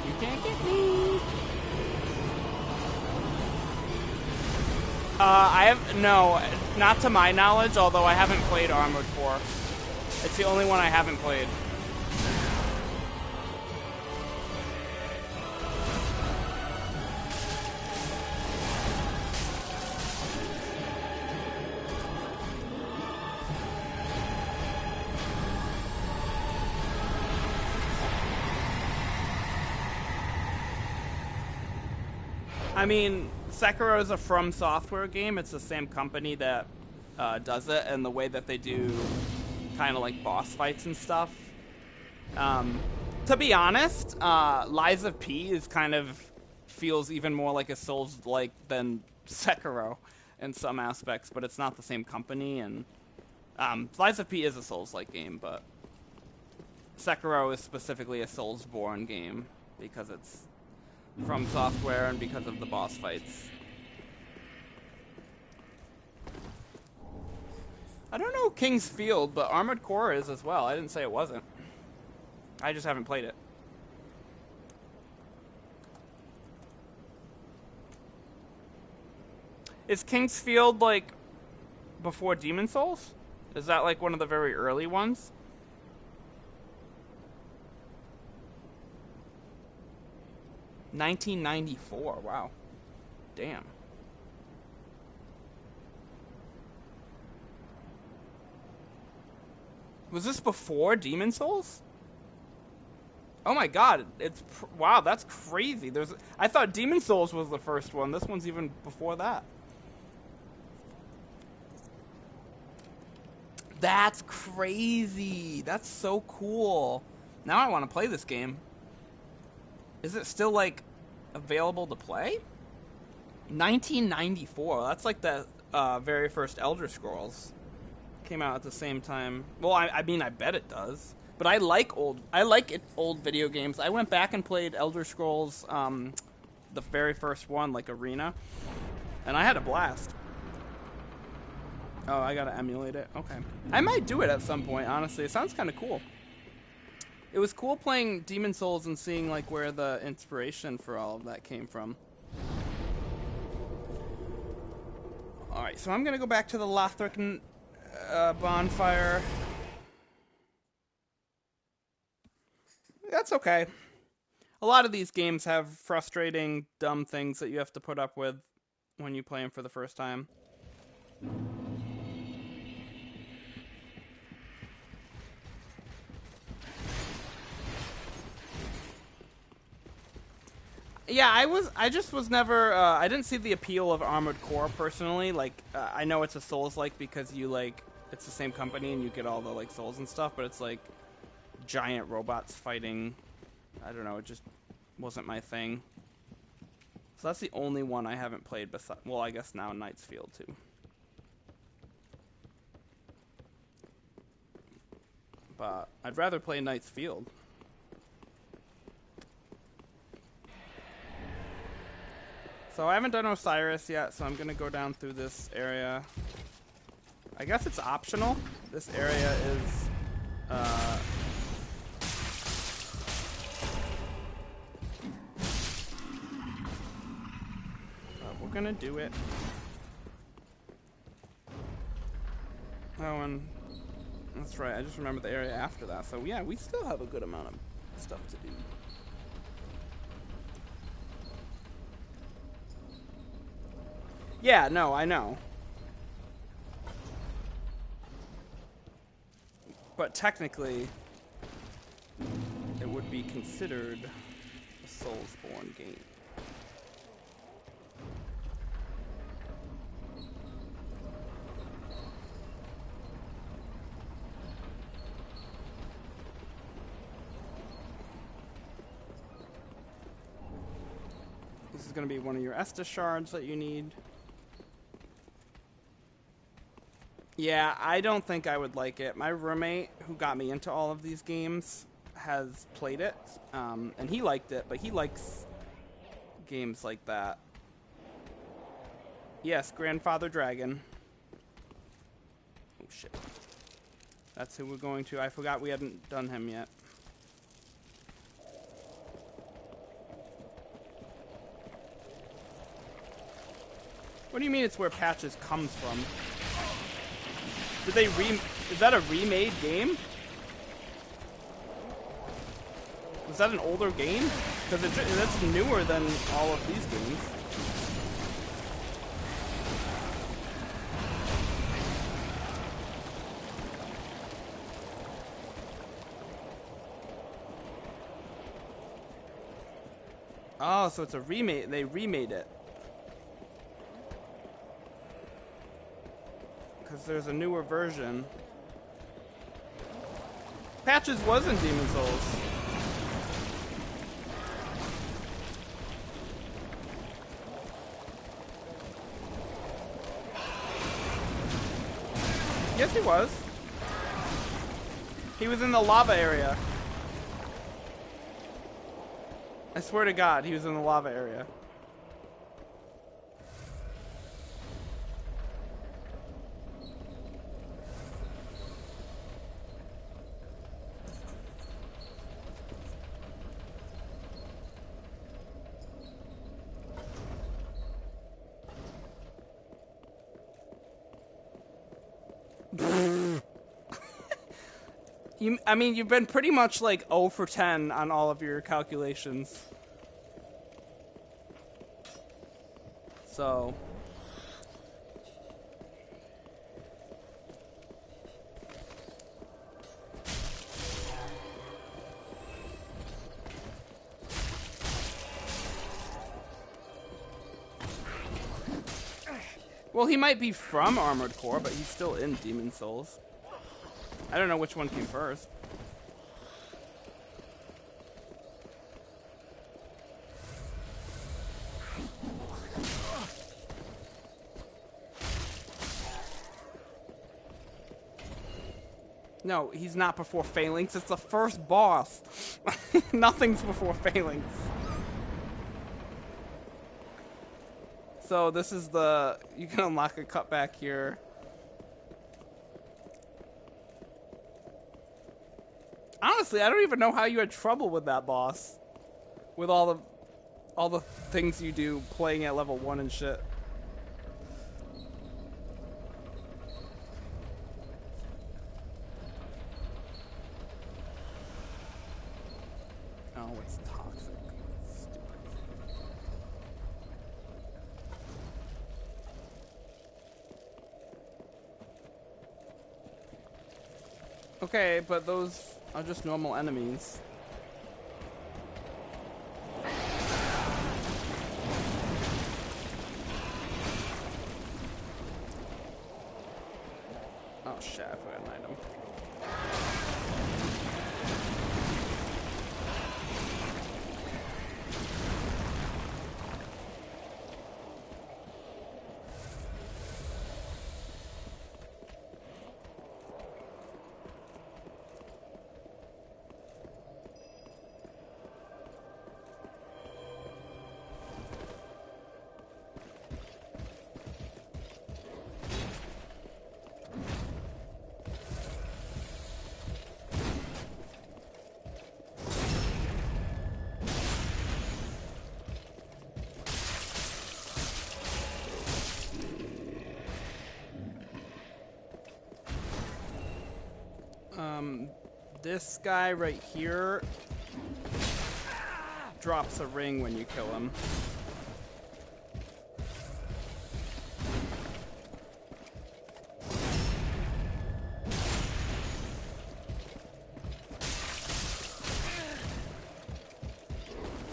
A: You can't get me. I have no, not to my knowledge, although I haven't played Armored Core. It's the only one I haven't played. I mean, Sekiro is a From Software game. It's the same company that does it, and the way that they do kind of like boss fights and stuff. To be honest, Lies of P is kind of feels even more like a Souls-like than Sekiro in some aspects, but it's not the same company. And Lies of P is a Souls-like game, but Sekiro is specifically a Soulsborne game because it's From Software and because of the boss fights. I don't know King's Field, but Armored Core is as well. I didn't say it wasn't. I just haven't played it. Is King's Field like before Demon Souls? Is that like one of the very early ones? 1994. Wow. Damn. Was this before Demon Souls? Oh my god, wow, that's crazy. I thought Demon Souls was the first one. This one's even before that. That's crazy. That's so cool. Now I want to play this game. Is it still, like, available to play? 1994. That's like the very first Elder Scrolls. Came out at the same time. Well, I mean, I bet it does. But I like old video games. I went back and played Elder Scrolls, the very first one, like Arena, and I had a blast. Oh, I gotta emulate it. Okay. I might do it at some point, honestly. It sounds kind of cool. It was cool playing Demon Souls and seeing, like, where the inspiration for all of that came from. Alright, so I'm gonna go back to the Lothric bonfire. That's okay. A lot of these games have frustrating, dumb things that you have to put up with when you play them for the first time. Yeah, I just was never, I didn't see the appeal of Armored Core personally. Like, I know it's a Souls-like because you, like, it's the same company and you get all the, like, souls and stuff, but it's, like, giant robots fighting. I don't know, it just wasn't my thing. So that's the only one I haven't played besides, well, I guess now Knight's Field, too. But I'd rather play Knight's Field. So I haven't done Oceiros yet, so I'm going to go down through this area. I guess it's optional. This area is... we're going to do it. Oh, and... That's right, I just remember the area after that. So yeah, we still have a good amount of stuff to do. Yeah, no, I know. But technically, it would be considered a Soulsborne game. This is going to be one of your Estus shards that you need. Yeah, I don't think I would like it. My roommate, who got me into all of these games, has played it, and he liked it, but he likes games like that. Yes, Grandfather Dragon. Oh, shit. That's who we're going to. I forgot we hadn't done him yet. What do you mean it's where Patches comes from? Did they is that a remade game? Was that an older game? Because that's newer than all of these games. Oh, so it's a remake. They remade it. Because there's a newer version. Patches was in Demon Souls. Yes, he was. He was in the lava area. I swear to God, he was in the lava area. I mean, you've been pretty much like 0 for 10 on all of your calculations. So well, he might be from Armored Core, but he's still in Demon Souls. I don't know which one came first. No, he's not before Phalanx. It's the first boss. Nothing's before Phalanx. So this is the... You can unlock a cutback here. Honestly, I don't even know how you had trouble with that boss. With all the things you do playing at level 1 and shit. Oh, it's toxic. Stupid. Okay, but those are just normal enemies. Oh shit, I forgot an item. This guy right here drops a ring when you kill him.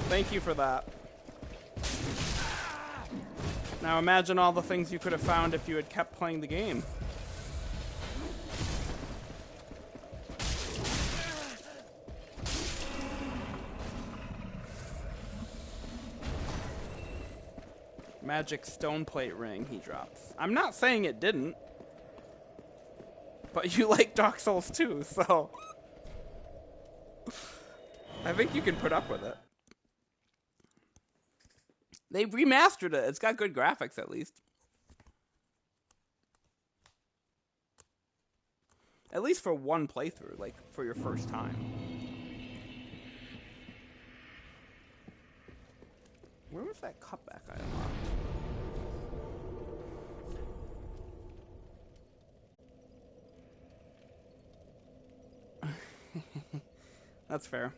A: Thank you for that. Now imagine all the things you could have found if you had kept playing the game. Magic stone plate ring he drops. I'm not saying it didn't. But you like Dark Souls too, so I think you can put up with it. They remastered it. It's got good graphics at least. At least for one playthrough, like for your first time. Where was that cutback I unlocked? That's fair.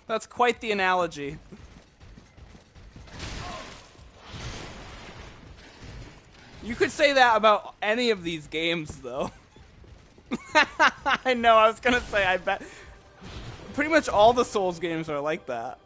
A: That's quite the analogy. You could say that about any of these games, though. I know, I was gonna say, I bet. Pretty much all the Souls games are like that.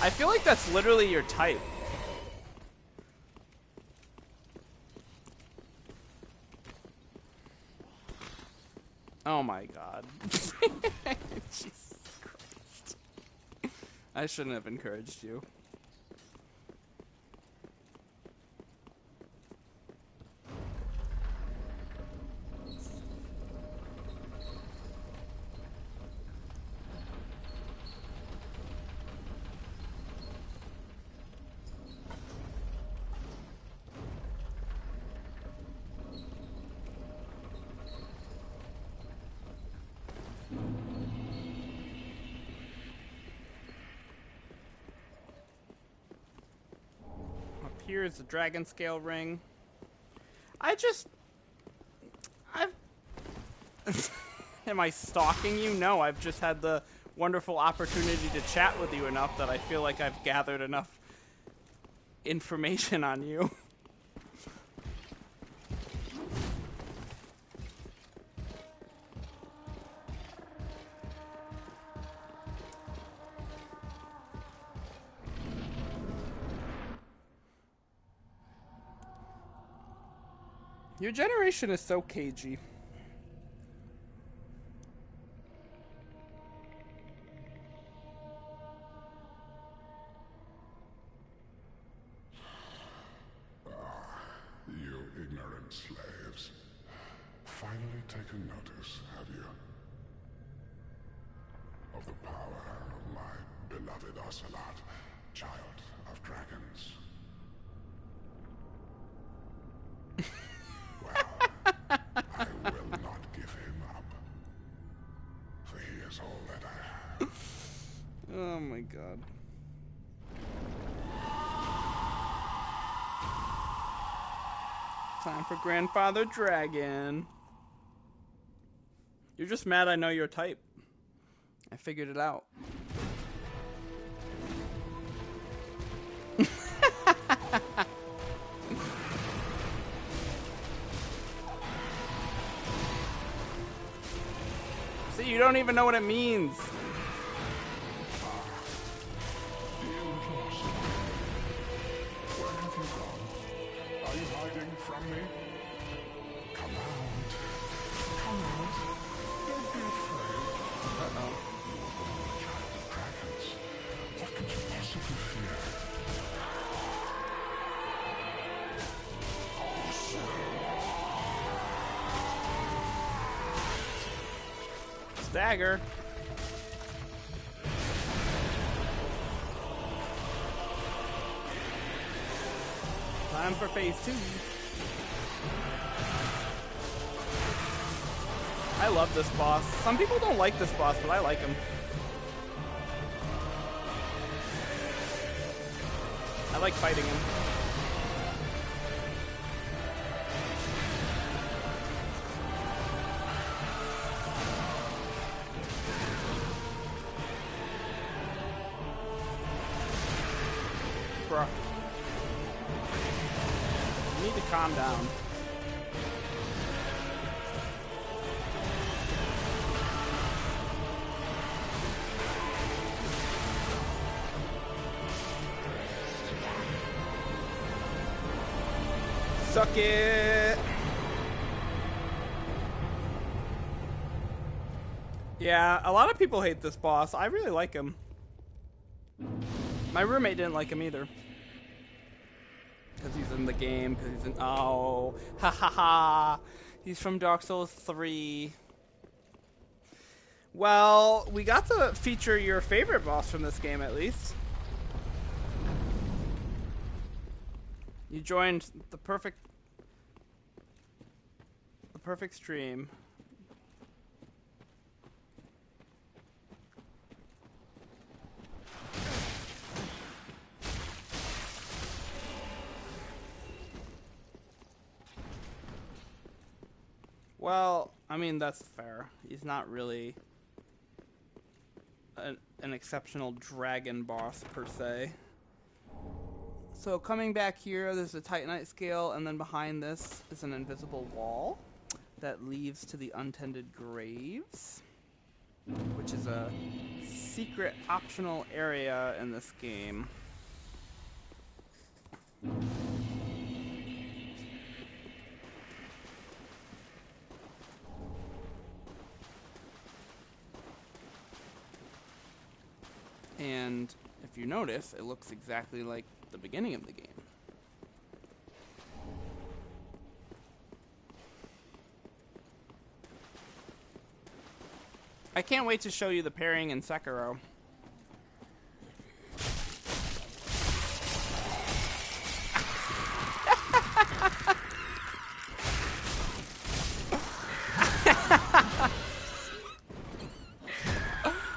A: I feel like that's literally your type. Oh my god. Jesus Christ. I shouldn't have encouraged you. here's the dragon scale ring. Am I stalking you? No, I've just had the wonderful opportunity to chat with you enough that I feel like I've gathered enough information on you. Your generation is so cagey.
C: You ignorant slaves. Finally taken notice, have you? Of the power of my beloved Ocelot, child of dragons. Well, I will not give him up. For he is all that I have.
A: Oh my god. Time for Grandfather Dragon. You're just mad I know your type. I figured it out. See, you don't even know what it means.
C: Where have you gone? Are you hiding from me? Come out. Come out. Don't be afraid.
A: Uh-oh.
C: You are born a child of dragons. What could you possibly fear?
A: Stagger. Time for phase 2. I love this boss. Some people don't like this boss, but I like him. I like fighting him. Bruh. You need to calm down. Suck it! Yeah, a lot of people hate this boss. I really like him. My roommate didn't like him either. Because he's in the game, because he's in... Oh, ha ha ha! He's from Dark Souls 3. Well, we got to feature your favorite boss from this game, at least. You joined the perfect stream. Well, I mean, that's fair. He's not really an exceptional dragon boss, per se. So coming back here, there's a Titanite scale, and then behind this is an invisible wall that leads to the Untended Graves, which is a secret optional area in this game. And if you notice, it looks exactly like the beginning of the game. I can't wait to show you the pairing in Sekiro.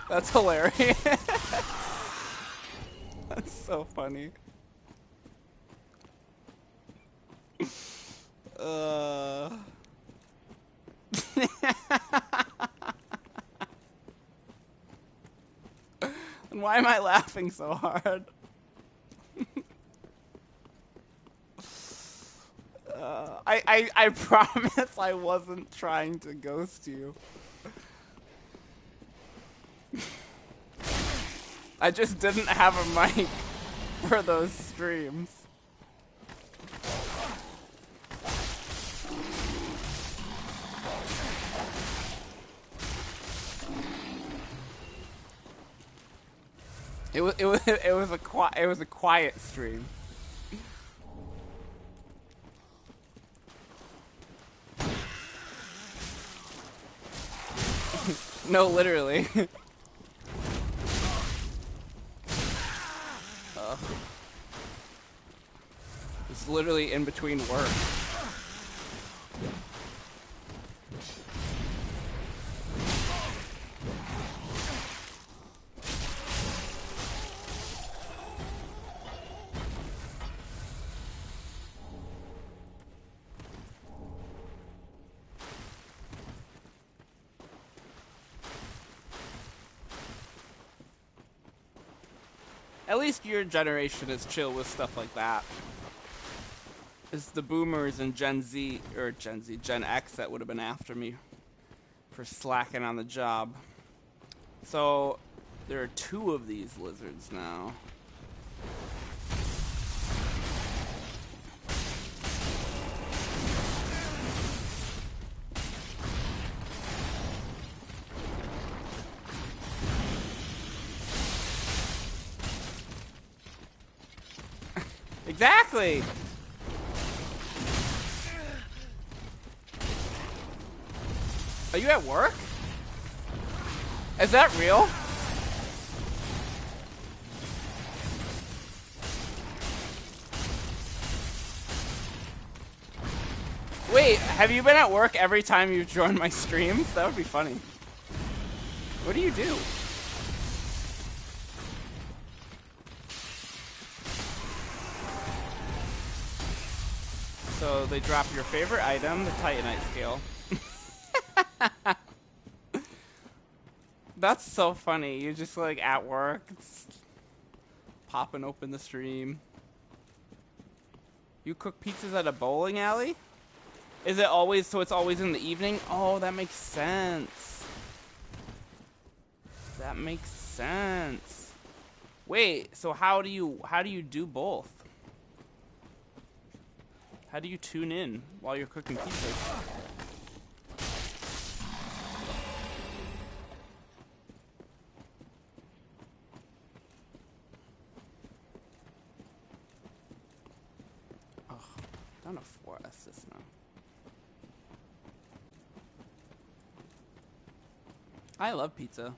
A: That's hilarious. That's so funny. And why am I laughing so hard? I promise I wasn't trying to ghost you. I just didn't have a mic for those streams. It was a quiet stream. No, literally. It's literally in between work. At least your generation is chill with stuff like that. It's the boomers and Gen X that would have been after me for slacking on the job. So there are 2 of these lizards now. Exactly! Are you at work? Is that real? Wait, have you been at work every time you've joined my streams? That would be funny. What do you do? So they drop your favorite item, the Titanite scale. That's so funny. You're just like at work, popping open the stream. You cook pizzas at a bowling alley? Is it always, so it's always in the evening? Oh, that makes sense. That makes sense. Wait, so how do you do both? How do you tune in while you're cooking pizzas? Oh, down to 4 assists now. I love pizza.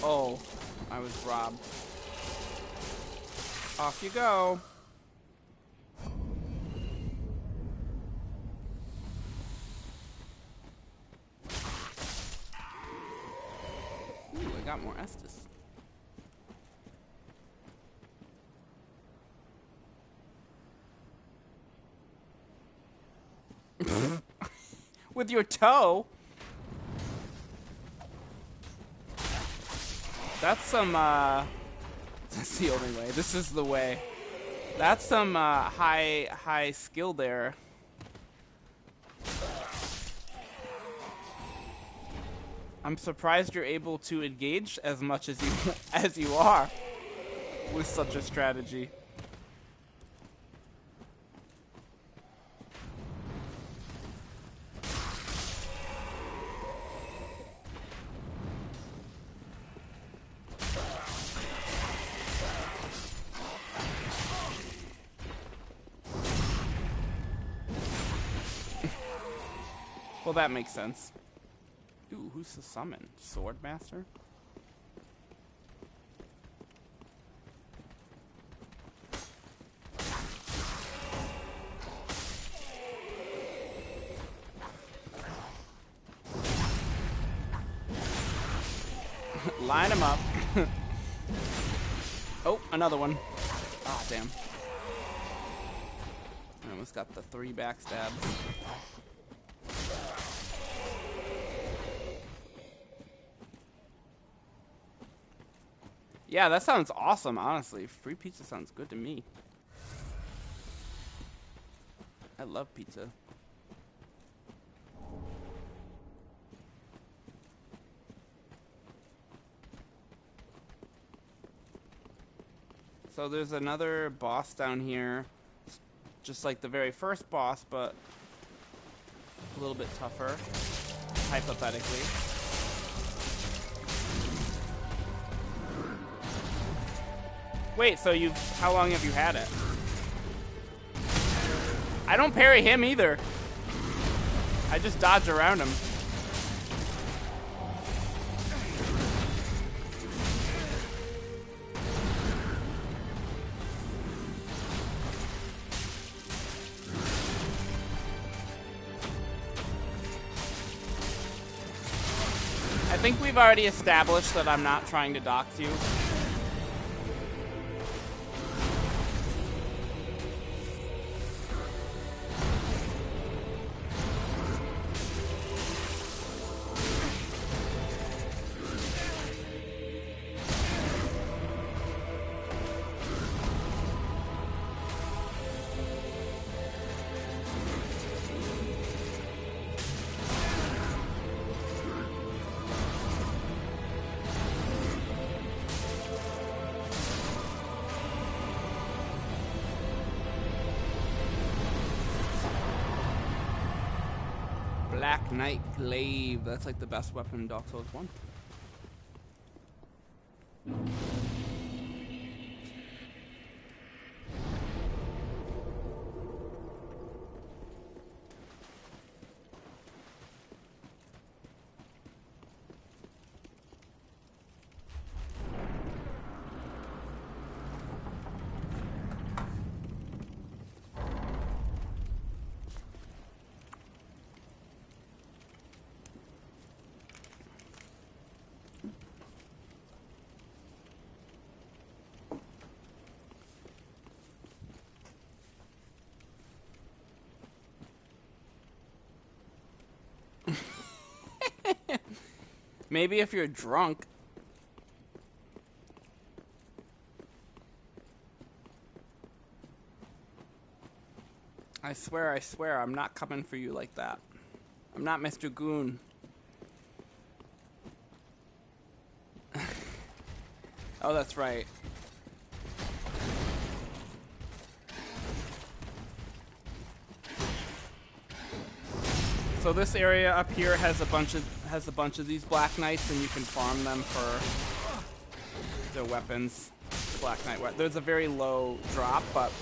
A: Oh, I was robbed. Off you go. Ooh, I got more Estus. With your toe? That's some, that's the only way. This is the way. That's some, high skill there. I'm surprised you're able to engage as much as you are with such a strategy. Well, that makes sense. Ooh, who's the summon? Swordmaster? Line them up. Oh, another one. Ah, damn. I almost got the 3 backstabs. Yeah, that sounds awesome, honestly. Free pizza sounds good to me. I love pizza. So there's another boss down here, just like the very first boss, but a little bit tougher, hypothetically. Wait, so how long have you had it? I don't parry him either. I just dodge around him. I think we've already established that I'm not trying to dox you. Black Knight Glaive. That's like the best weapon in Dark Souls 1. Maybe if you're drunk. I swear, I'm not coming for you like that. I'm not Mr. Goon. Oh, that's right. So this area up here has a bunch of these Black Knights, and you can farm them for their weapons. The Black Knight weapon. There's a very low drop, but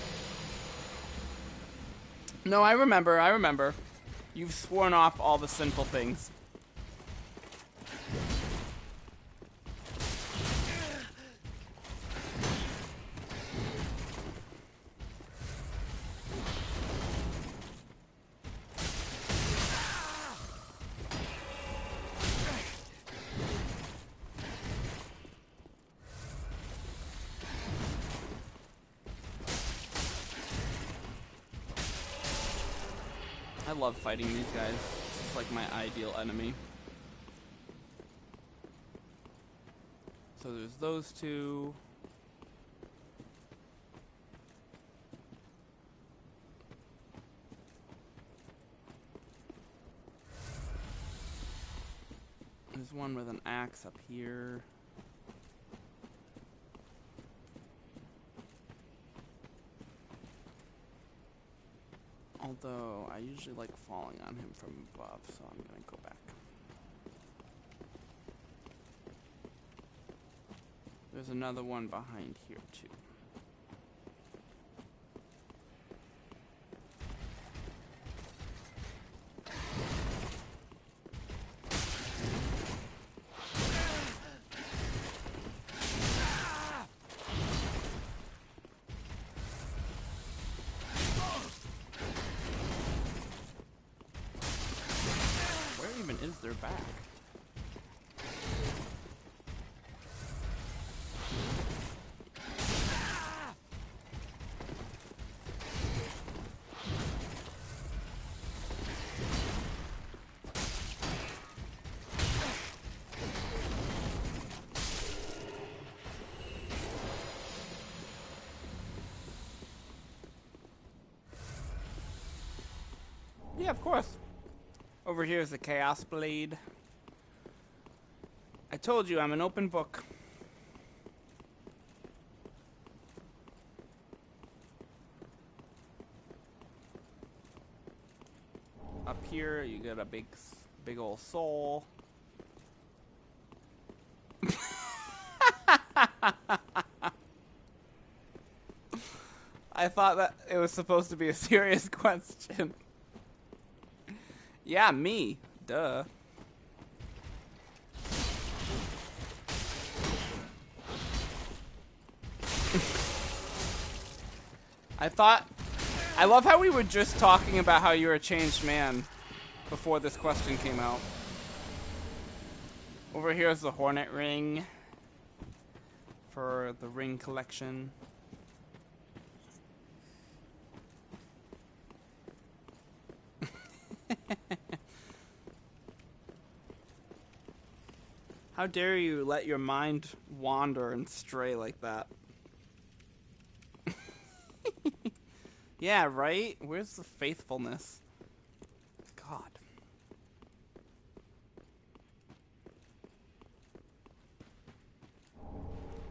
A: no, I remember. You've sworn off all the sinful things. I love fighting these guys. It's like my ideal enemy. So there's those two. There's one with an axe up here. Although, I usually like falling on him from above, so I'm gonna go back. There's another one behind here, too. Is their back? Yeah, of course. Over here is the Chaos Blade. I told you I'm an open book. Up here, you get a big old soul. I thought that it was supposed to be a serious question. Yeah, me. Duh. I love how we were just talking about how you're a changed man before this question came out. Over here is the Hornet Ring for the ring collection. How dare you let your mind wander and stray like that? Yeah, right? Where's the faithfulness? God.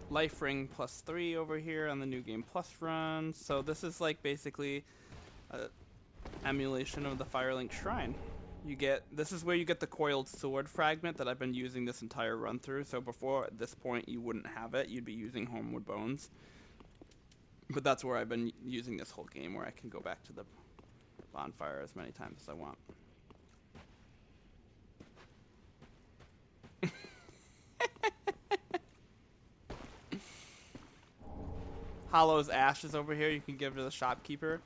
A: Life Ring +3 over here on the New Game Plus run. So this is like basically an emulation of the Firelink Shrine. This is where you get the coiled sword fragment that I've been using this entire run through. So before at this point you wouldn't have it. You'd be using Homewood Bones. But that's where I've been using this whole game, where I can go back to the bonfire as many times as I want. Hollow's ashes over here you can give to the shopkeeper.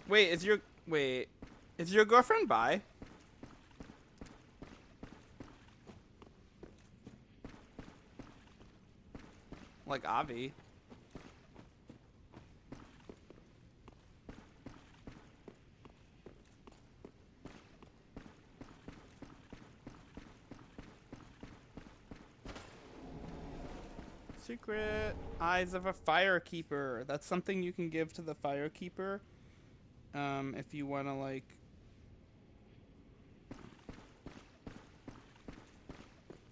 A: Wait, is your girlfriend bi? Like Avi. Secret Eyes of a Firekeeper. That's something you can give to the Firekeeper. If you want to, like...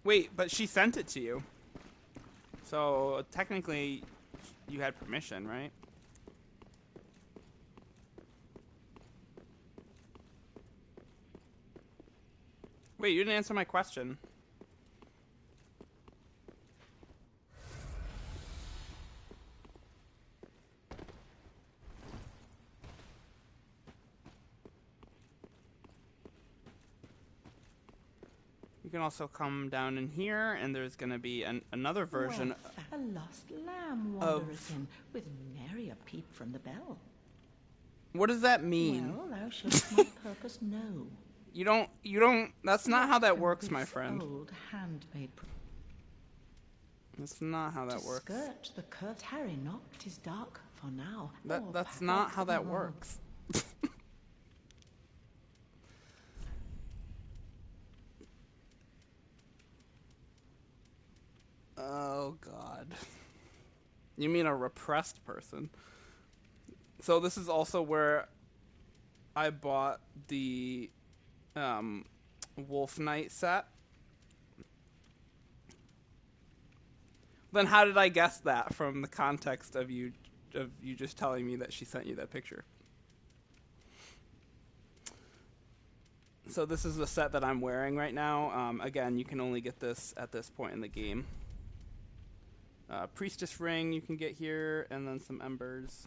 A: Wait, but she sent it to you. So, technically, you had permission, right? Wait, you didn't answer my question. You can also come down in here, and there's going to be another version
D: a lost lamb wandereth in, with nary a peep from the bell.
A: What does that mean?
D: Well, thou shouldst my purpose know.
A: You don't, that's not how that works, my friend.
D: Old handmaid.
A: That's not how that works.
D: Skirt the curse, tarry not, 'tis dark for now.
A: That's not how that works. Oh, God. You mean a repressed person? So this is also where I bought the Wolf Knight set. Then how did I guess that from the context of you just telling me that she sent you that picture? So this is the set that I'm wearing right now. Again, you can only get this at this point in the game. Priestess ring you can get here, and then some embers.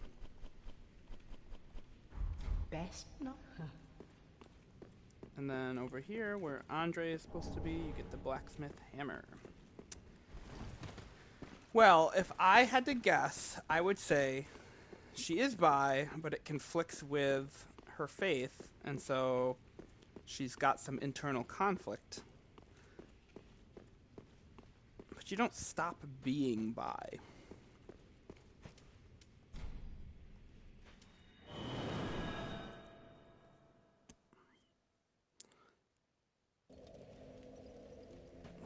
D: Best not.
A: And then over here, where Andre is supposed to be, you get the blacksmith hammer. Well, if I had to guess, I would say she is bi, but it conflicts with her faith, and so she's got some internal conflict. But you don't stop being bi.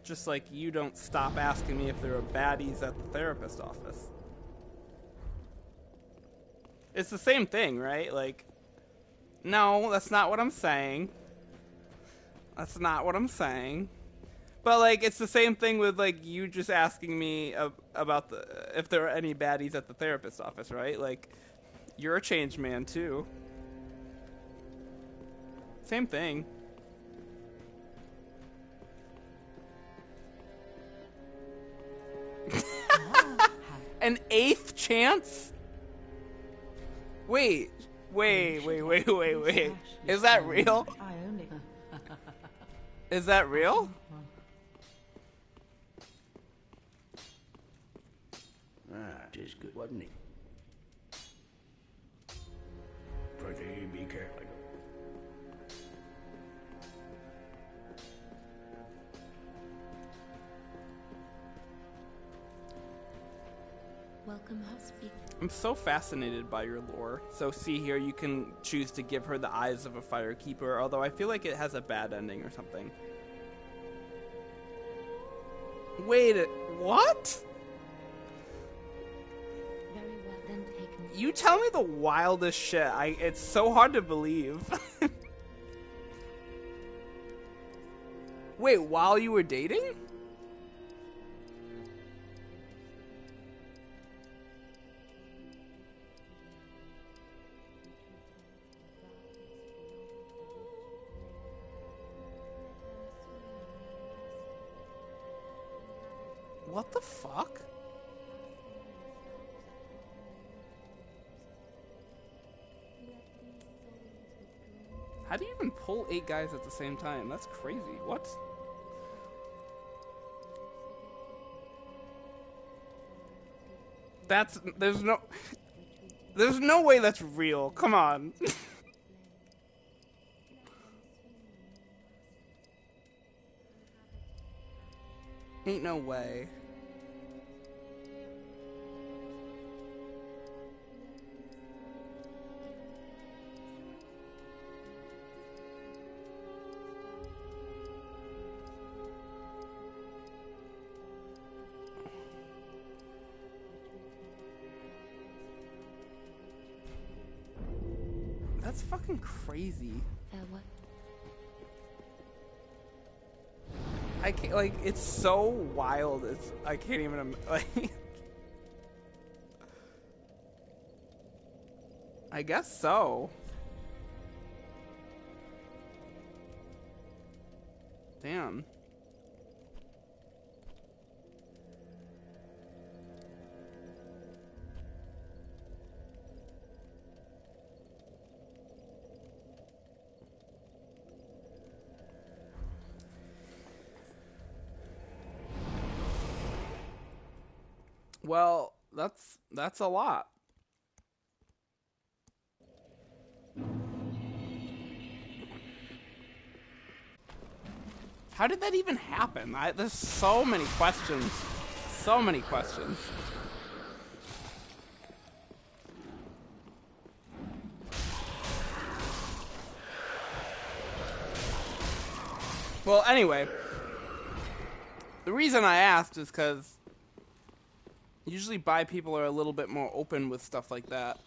A: Just like you don't stop asking me if there are baddies at the therapist office. it's the same thing, right? Like, no, that's not what I'm saying. That's not what I'm saying. But like, it's the same thing with like you just asking me about if there are any baddies at the therapist's office, right? Like, you're a changed man too. Same thing. An 8th chance? Wait. Is that real? Is that real?
G: Tis good, wasn't it? Pretty be careful.
J: Welcome, speak.
A: I'm so fascinated by your lore. So see here, you can choose to give her the eyes of a firekeeper, although I feel like it has a bad ending or something. Wait, what?
J: Very well, then take me.
A: You tell me the wildest shit. It's so hard to believe. Wait, while you were dating? What the fuck? How do you even pull 8 guys at the same time? That's crazy. What? There's no way that's real. Come on. Ain't no way. That's fucking crazy.
J: What?
A: I can't, like, it's so wild. I can't even, like... I guess so. Damn. Well, that's a lot. How did that even happen? There's so many questions. So many questions. Well, anyway, the reason I asked is because usually bi people are a little bit more open with stuff like that.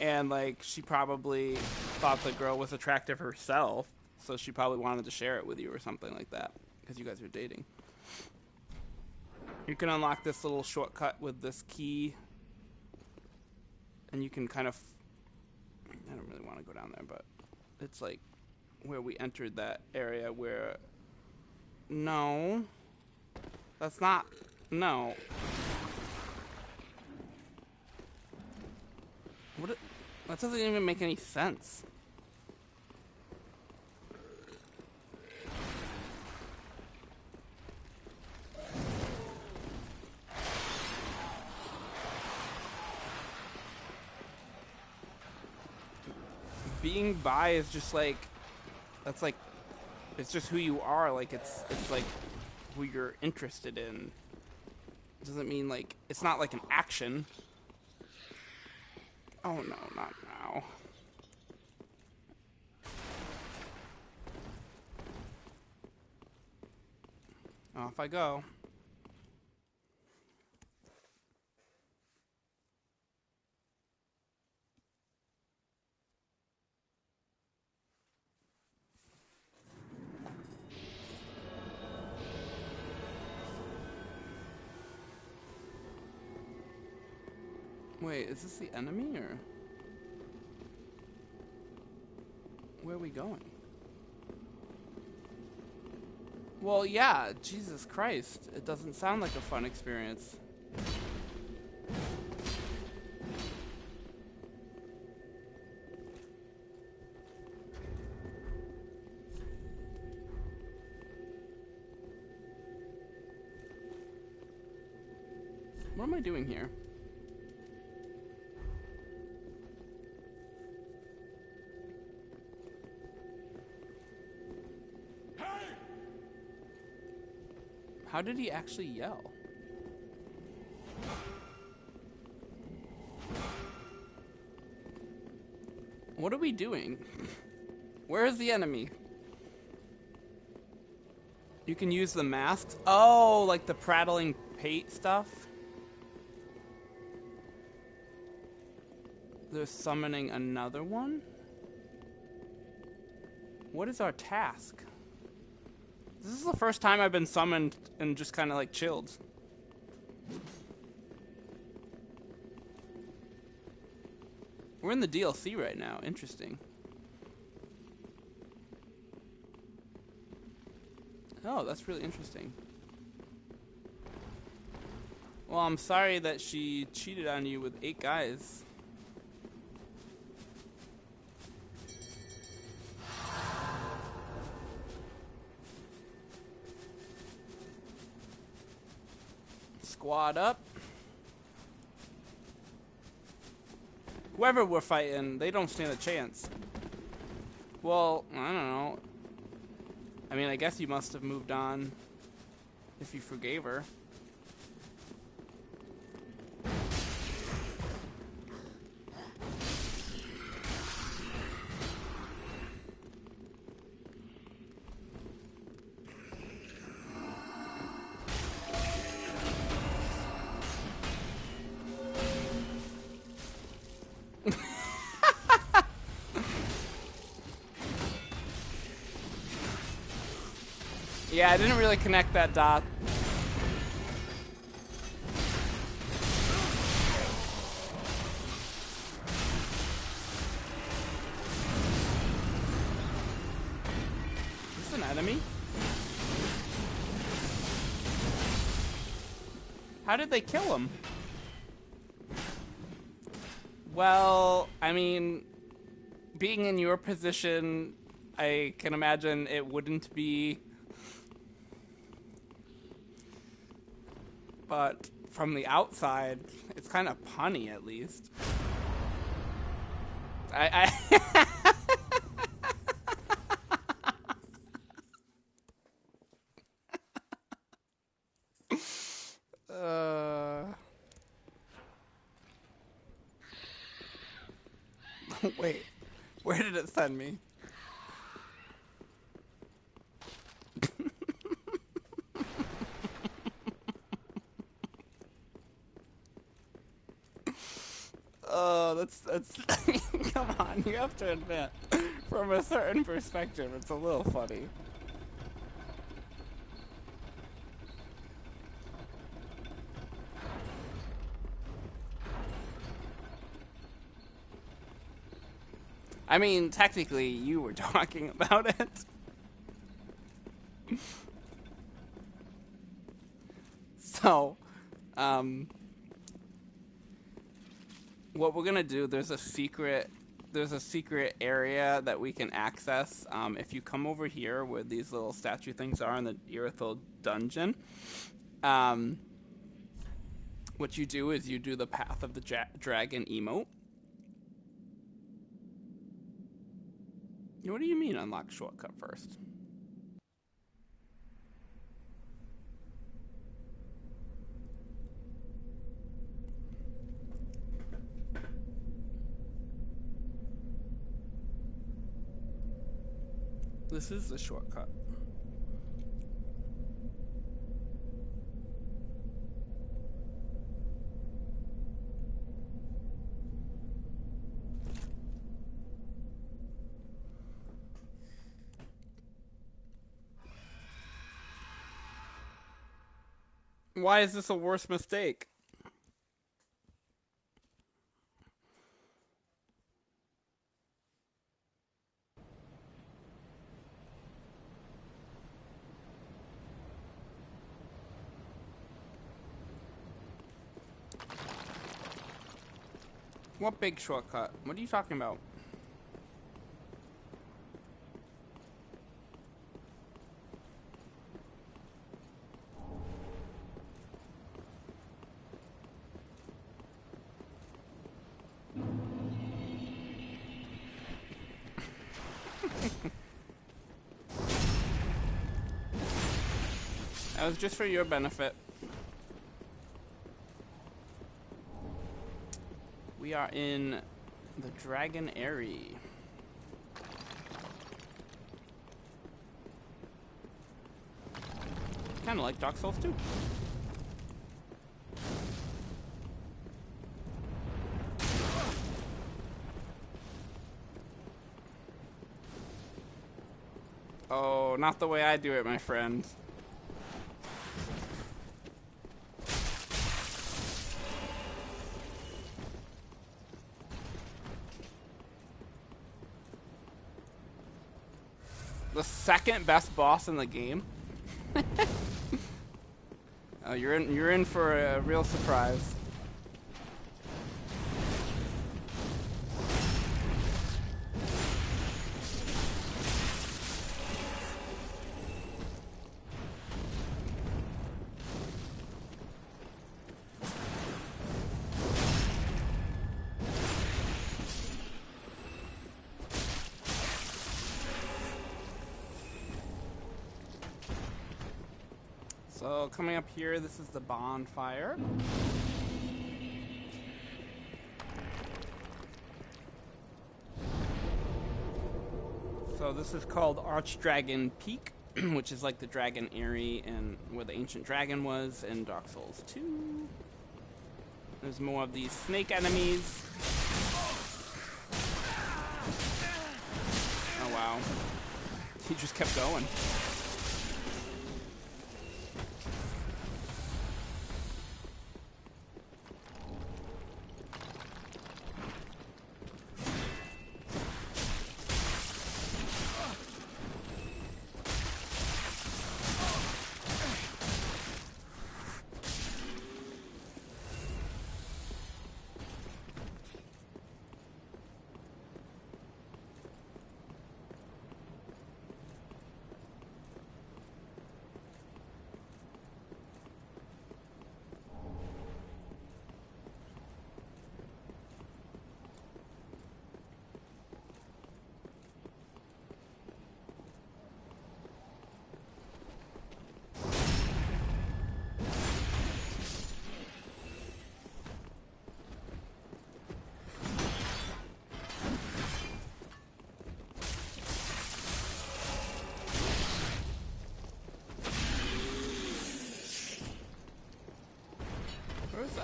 A: And, like, she probably thought the girl was attractive herself, so she probably wanted to share it with you or something like that, because you guys are dating. You can unlock this little shortcut with this key, and you can kind of... I don't really want to go down there, but it's, like, where we entered that area where... No. That's not... No. That doesn't even make any sense. Being bi is just like... That's like... It's just who you are. Like, it's like who you're interested in. It doesn't mean, like... It's not like an action. Oh no, not now. Off I go. Wait, is this the enemy, or... Where are we going? Well, yeah, Jesus Christ. It doesn't sound like a fun experience. What am I doing here? How did he actually yell? What are we doing? Where is the enemy? You can use the masks? Oh, like the prattling pate stuff? They're summoning another one? What is our task? This is the first time I've been summoned and just kind of like chilled. We're in the DLC right now. Interesting. Oh, that's really interesting. Well, I'm sorry that she cheated on you with 8 guys. Squad up. Whoever we're fighting, they don't stand a chance. Well, I don't know. I mean, I guess you must have moved on if you forgave her. Yeah, I didn't really connect that dot. Is this an enemy? How did they kill him? Well, I mean, being in your position, I can imagine it wouldn't be. But from the outside, it's kind of punny, at least. Wait, where did it send me? Oh, that's come on, you have to admit, from a certain perspective, it's a little funny. I mean, technically, you were talking about it. So, what we're gonna do, there's a secret area that we can access. If you come over here where these little statue things are in the Irithyll dungeon, what you do is you do the Path of the Dragon emote. What do you mean unlock shortcut first? This is the shortcut. Why is this a worse mistake? What big shortcut? What are you talking about? That was just for your benefit. We are in the Dragon Area. Kind of like Dark Souls 2. Oh, not the way I do it, my friend. The second best boss in the game. Oh, you're in for a real surprise. So coming up here, this is the bonfire. So this is called Archdragon Peak, which is like the Dragon Area and where the ancient dragon was in Dark Souls 2. There's more of these snake enemies. Oh wow. He just kept going.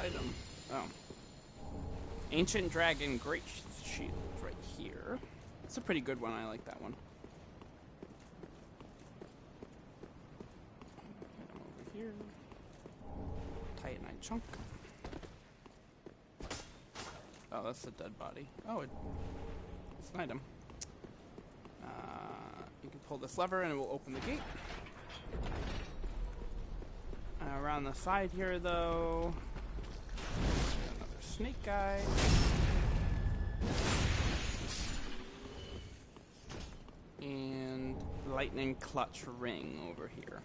A: Item. Oh. Ancient Dragon Great Shield right here. It's a pretty good one. I like that one. Over here. Titanite chunk. Oh, that's a dead body. Oh, it's an item. You can pull this lever and it will open the gate. Around the side here, though. Another snake guy. And lightning clutch ring over here.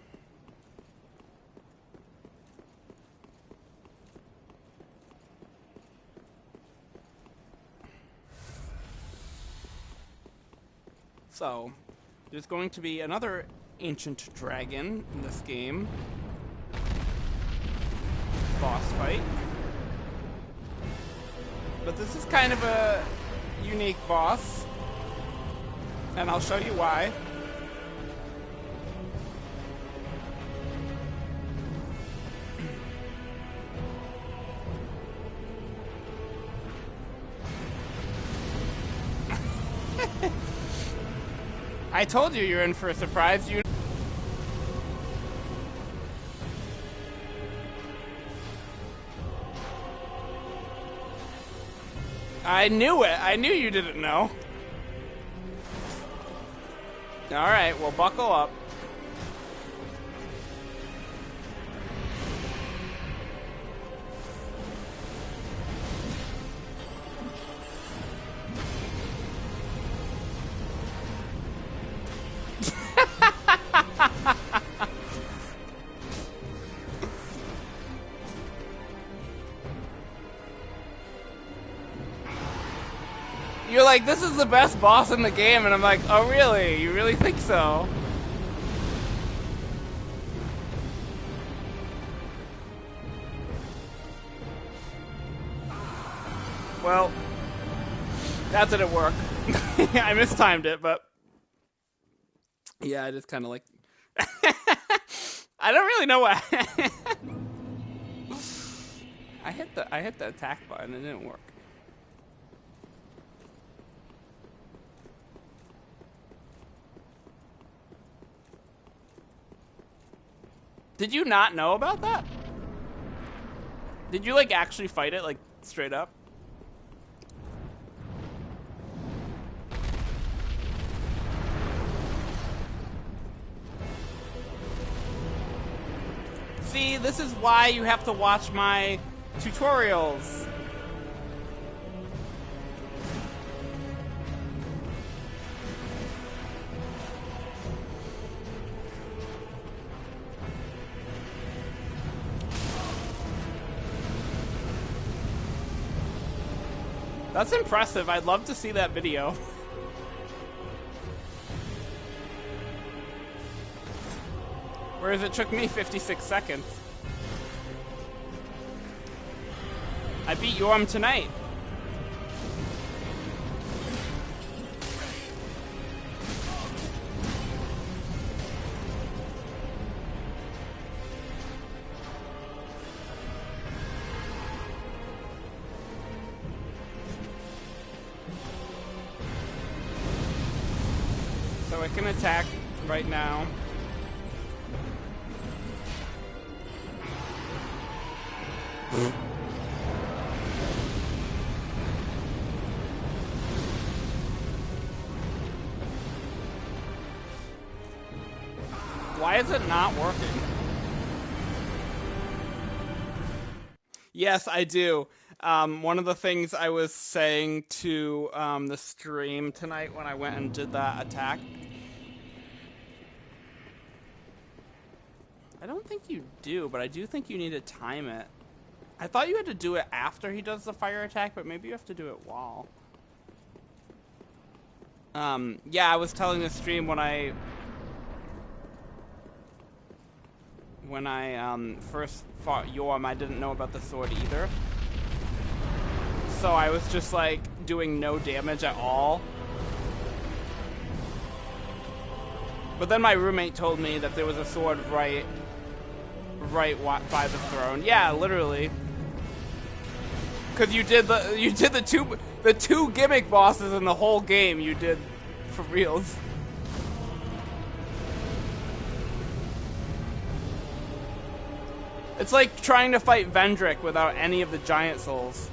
A: So, there's going to be another ancient dragon in this game. Boss fight. But this is kind of a unique boss, and I'll show you why. I told you you're in for a surprise. I knew it. I knew you didn't know. Alright, well, buckle up. You're like, this is the best boss in the game, and I'm like, oh really? You really think so? Well, that didn't work. I mistimed it, but yeah, I just kind of like. I don't really know what. I hit the attack button and it didn't work. Did you not know about that? Did you like actually fight it like straight up? See, this is why you have to watch my tutorials. That's impressive. I'd love to see that video. Whereas it took me 56 seconds. I beat Yhorm tonight. So it can attack right now. Why is it not working? Yes, I do. One of the things I was saying to the stream tonight when I went and did that attack. I don't think you do, but I do think you need to time it. I thought you had to do it after he does the fire attack, but maybe you have to do it while. Yeah, I was telling the stream when I first fought Yhorm, I didn't know about the sword either. So I was just like doing no damage at all. But then my roommate told me that there was a sword right by the throne. Yeah, literally. Cause you did the two gimmick bosses in the whole game. You did for reals. It's like trying to fight Vendrick without any of the giant souls.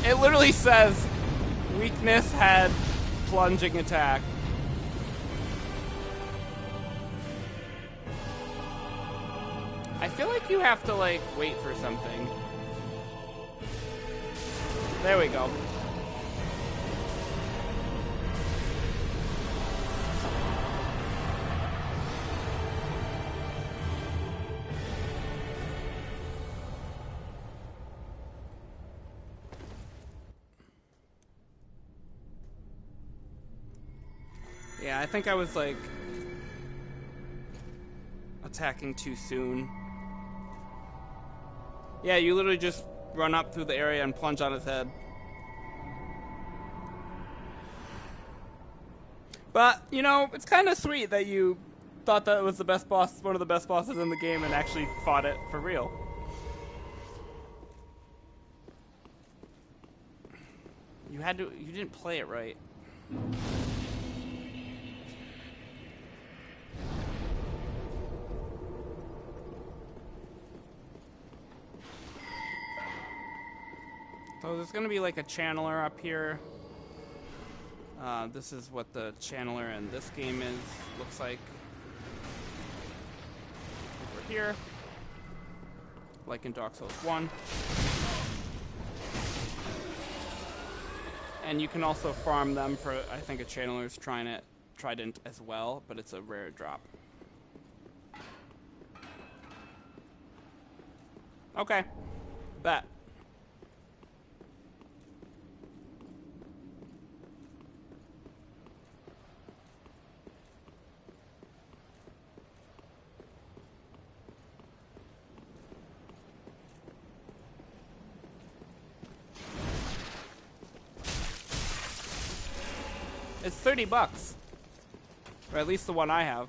A: It literally says weakness had plunging attack. I feel like you have to like wait for something. There we go. Yeah, I think I was like attacking too soon. Yeah, you literally just run up through the area and plunge on his head. But, you know, it's kind of sweet that you thought that it was the best boss, one of the best bosses in the game, and actually fought it for real. You didn't play it right. So there's going to be like a channeler up here. This is what the channeler in this game looks like. Over here. Like in Dark Souls 1. And you can also farm them for, I think a channeler's trident as well, but it's a rare drop. Okay. Bet. It's $30. Or at least the one I have.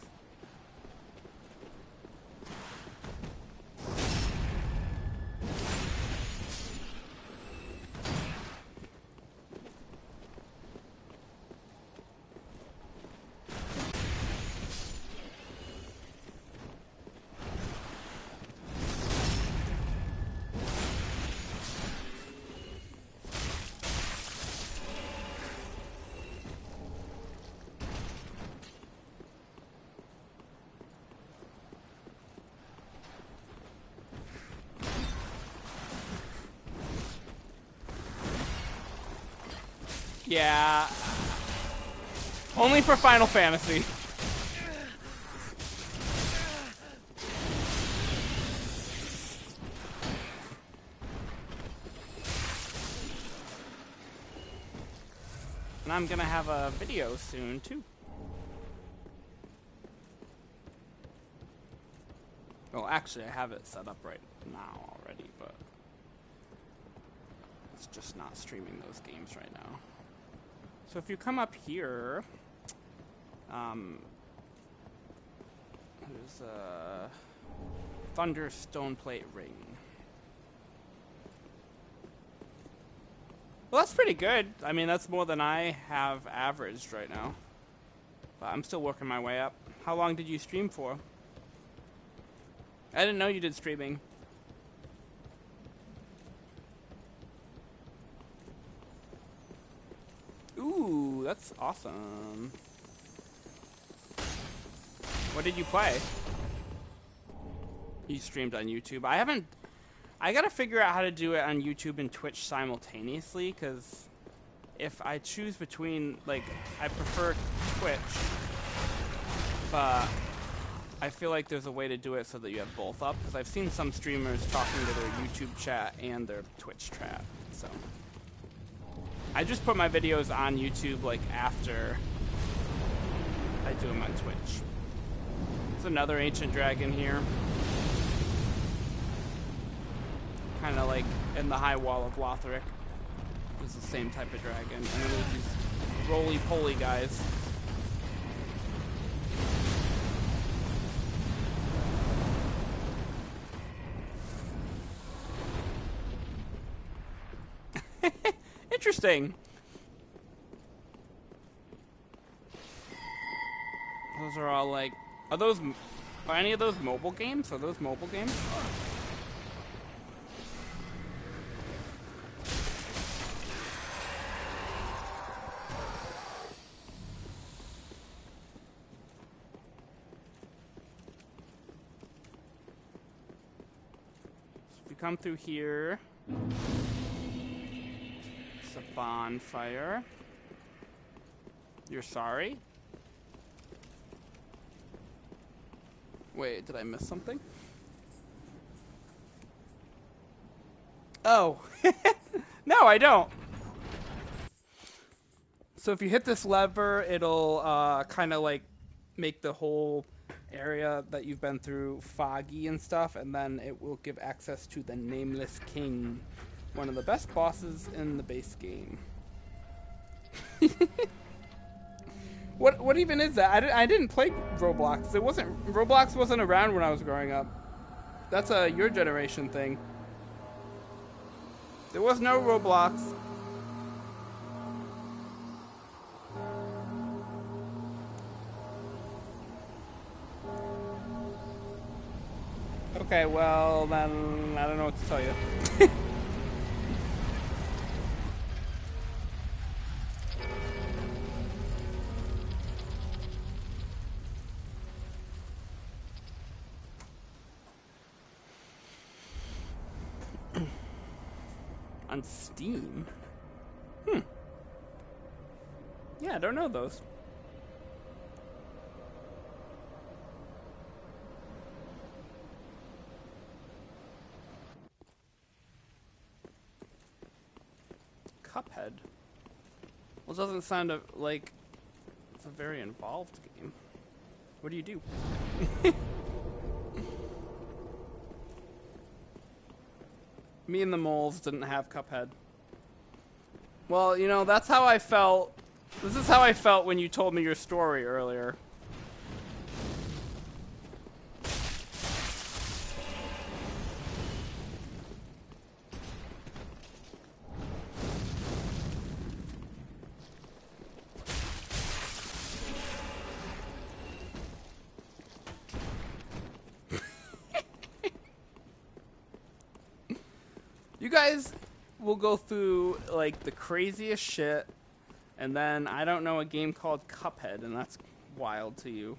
A: Yeah. Only for Final Fantasy. And I'm gonna have a video soon too. Well, actually I have it set up right now already, but it's just not streaming those games right now. So if you come up here, there's a Thunder Stoneplate Ring. Well, that's pretty good. I mean, that's more than I have averaged right now. But I'm still working my way up. How long did you stream for? I didn't know you did streaming. Ooh, that's awesome. What did you play? You streamed on YouTube. I gotta figure out how to do it on YouTube and Twitch simultaneously, because if I choose between, like, I prefer Twitch, but I feel like there's a way to do it so that you have both up, because I've seen some streamers talking to their YouTube chat and their Twitch chat, so. I just put my videos on YouTube, like, after I do them on Twitch. There's another ancient dragon here. Kind of like in the high wall of Lothric. It's the same type of dragon. And then there's these roly-poly guys. Interesting. Those are all like, are any of those mobile games? Are those mobile games? So if you come through here, it's a bonfire. You're sorry? Wait, did I miss something? Oh. No, I don't. So if you hit this lever, it'll kind of like make the whole area that you've been through foggy and stuff, and then it will give access to the Nameless King, one of the best bosses in the base game. What even is that? I didn't play Roblox. Roblox wasn't around when I was growing up. That's a your generation thing. There was no Roblox. Okay, well, then I don't know what to tell you. On Steam? Yeah, I don't know those. Cuphead. Well, it doesn't sound like it's a very involved game. What do you do? Me and the Moles didn't have Cuphead. Well, you know, that's how I felt. This is how I felt when you told me your story earlier. You guys will go through, like, the craziest shit, and then I don't know a game called Cuphead, and that's wild to you.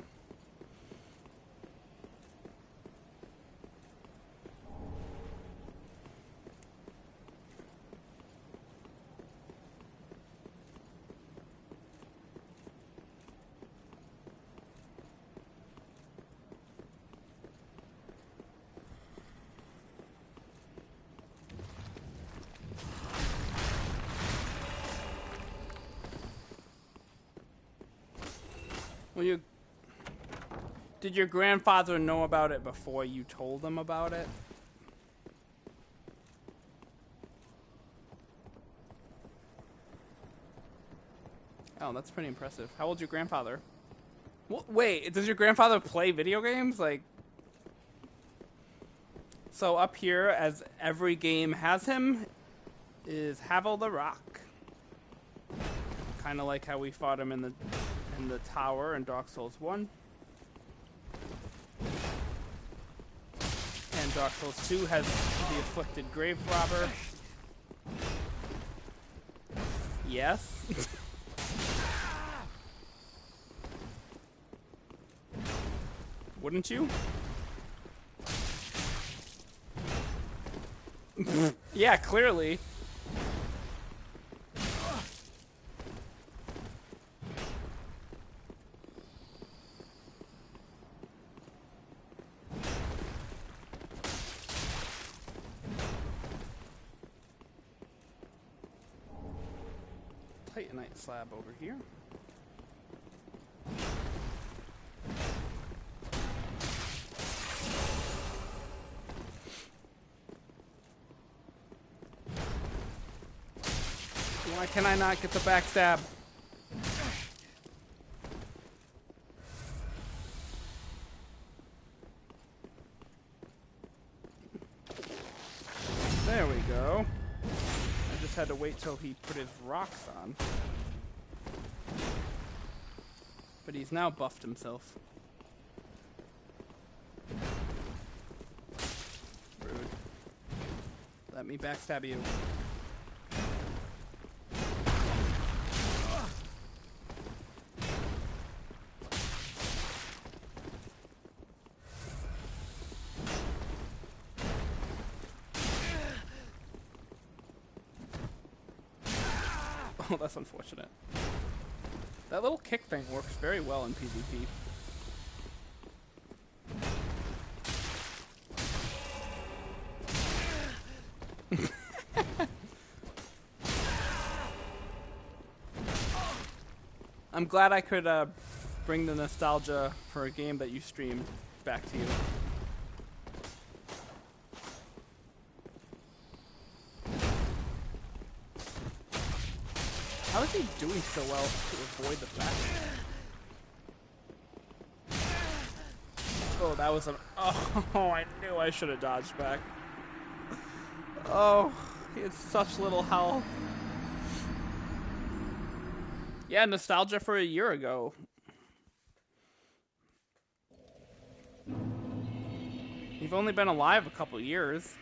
A: Well, did your grandfather know about it before you told him about it? Oh, that's pretty impressive. How old's your grandfather? Wait, does your grandfather play video games? Like, so up here, as every game has him, is Havel the Rock. Kind of like how we fought him in the tower in Dark Souls 1. And Dark Souls 2 has the Afflicted Grave Robber. Yes. Wouldn't you? Yeah, clearly. Titanite slab over here. Why can I not get the backstab? There we go. I just had to wait till he put his rocks on. But he's now buffed himself. Rude. Let me backstab you. Oh, that's unfortunate. That little kick thing works very well in PvP. I'm glad I could bring the nostalgia for a game that you streamed back to you. How is he doing so well to avoid the back? Oh, that was an... Oh, I knew I should have dodged back. Oh, he had such little health. Yeah, nostalgia for a year ago. You've only been alive a couple years.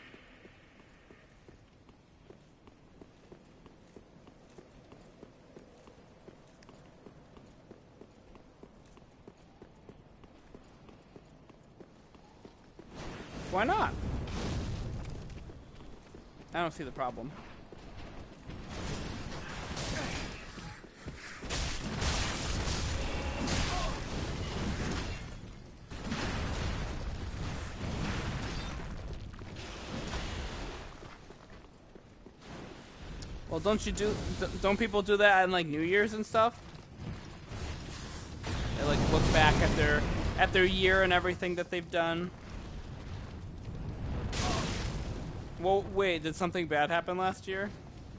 A: Why not? I don't see the problem. Well, don't people do that on like New Year's and stuff? They like look back at their year and everything that they've done. Well, wait, did something bad happen last year?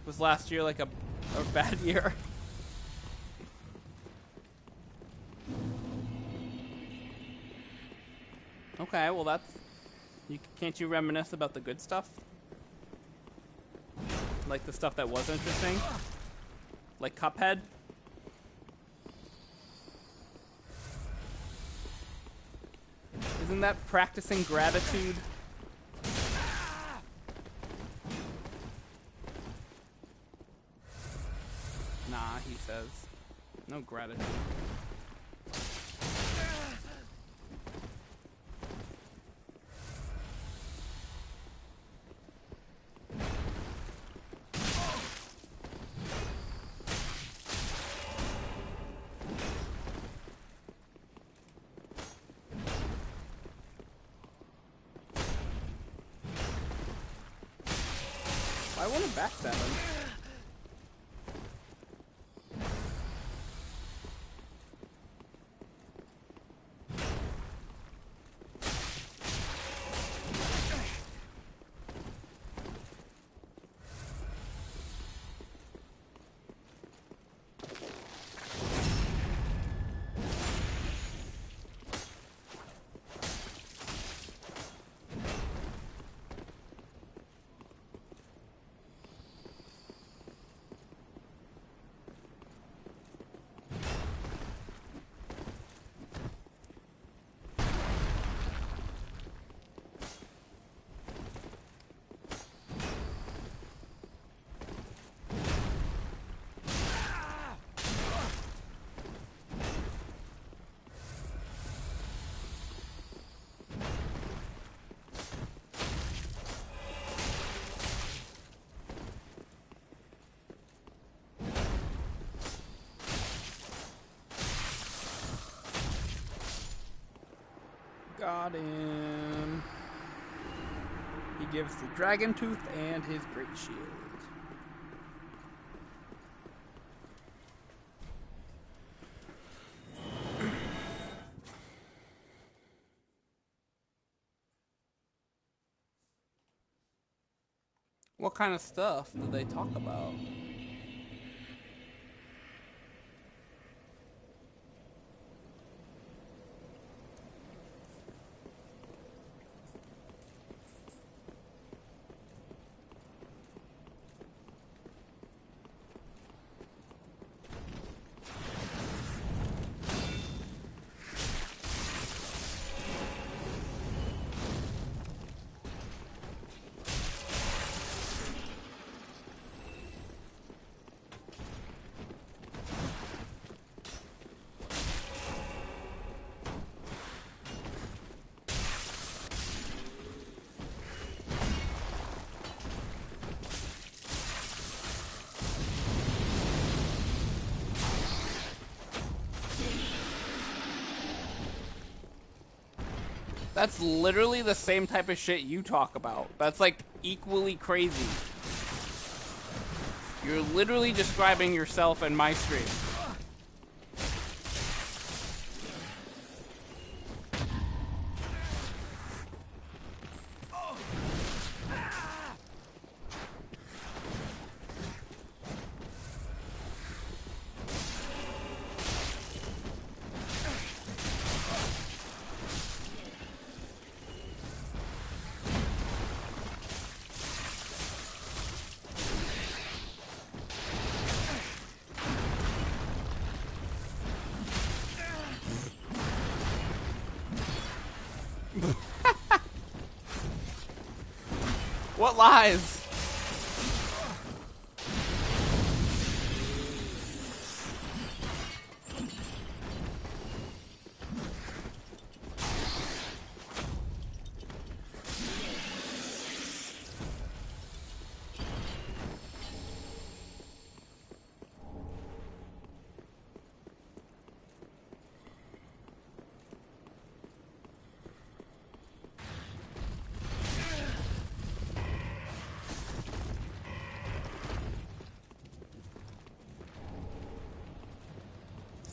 A: Was last year like a bad year? Okay, well can't you reminisce about the good stuff? Like the stuff that was interesting? Like Cuphead? Isn't that practicing gratitude? Nah, he says. No gratitude. I want to backstab him. Got him. He gives the dragon tooth and his great shield. What kind of stuff do they talk about? That's literally the same type of shit you talk about. That's like equally crazy. You're literally describing yourself in my stream. about lies.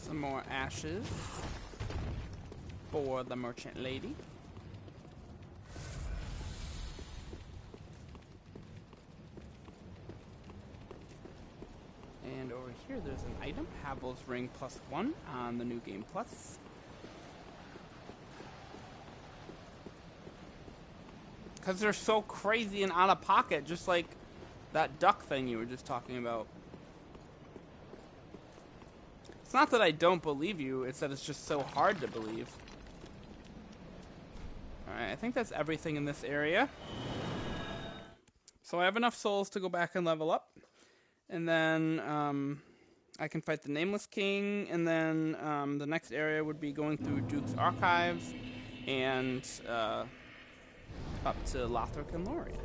A: Some more ashes for the merchant lady. And over here there's an item, Havel's Ring +1 on the New Game Plus. Because they're so crazy and out of pocket, just like that duck thing you were just talking about. It's not that I don't believe you, it's that it's just so hard to believe. Alright, I think that's everything in this area. So I have enough souls to go back and level up. And then I can fight the Nameless King, and then the next area would be going through Duke's Archives and up to Lothric and Lorian.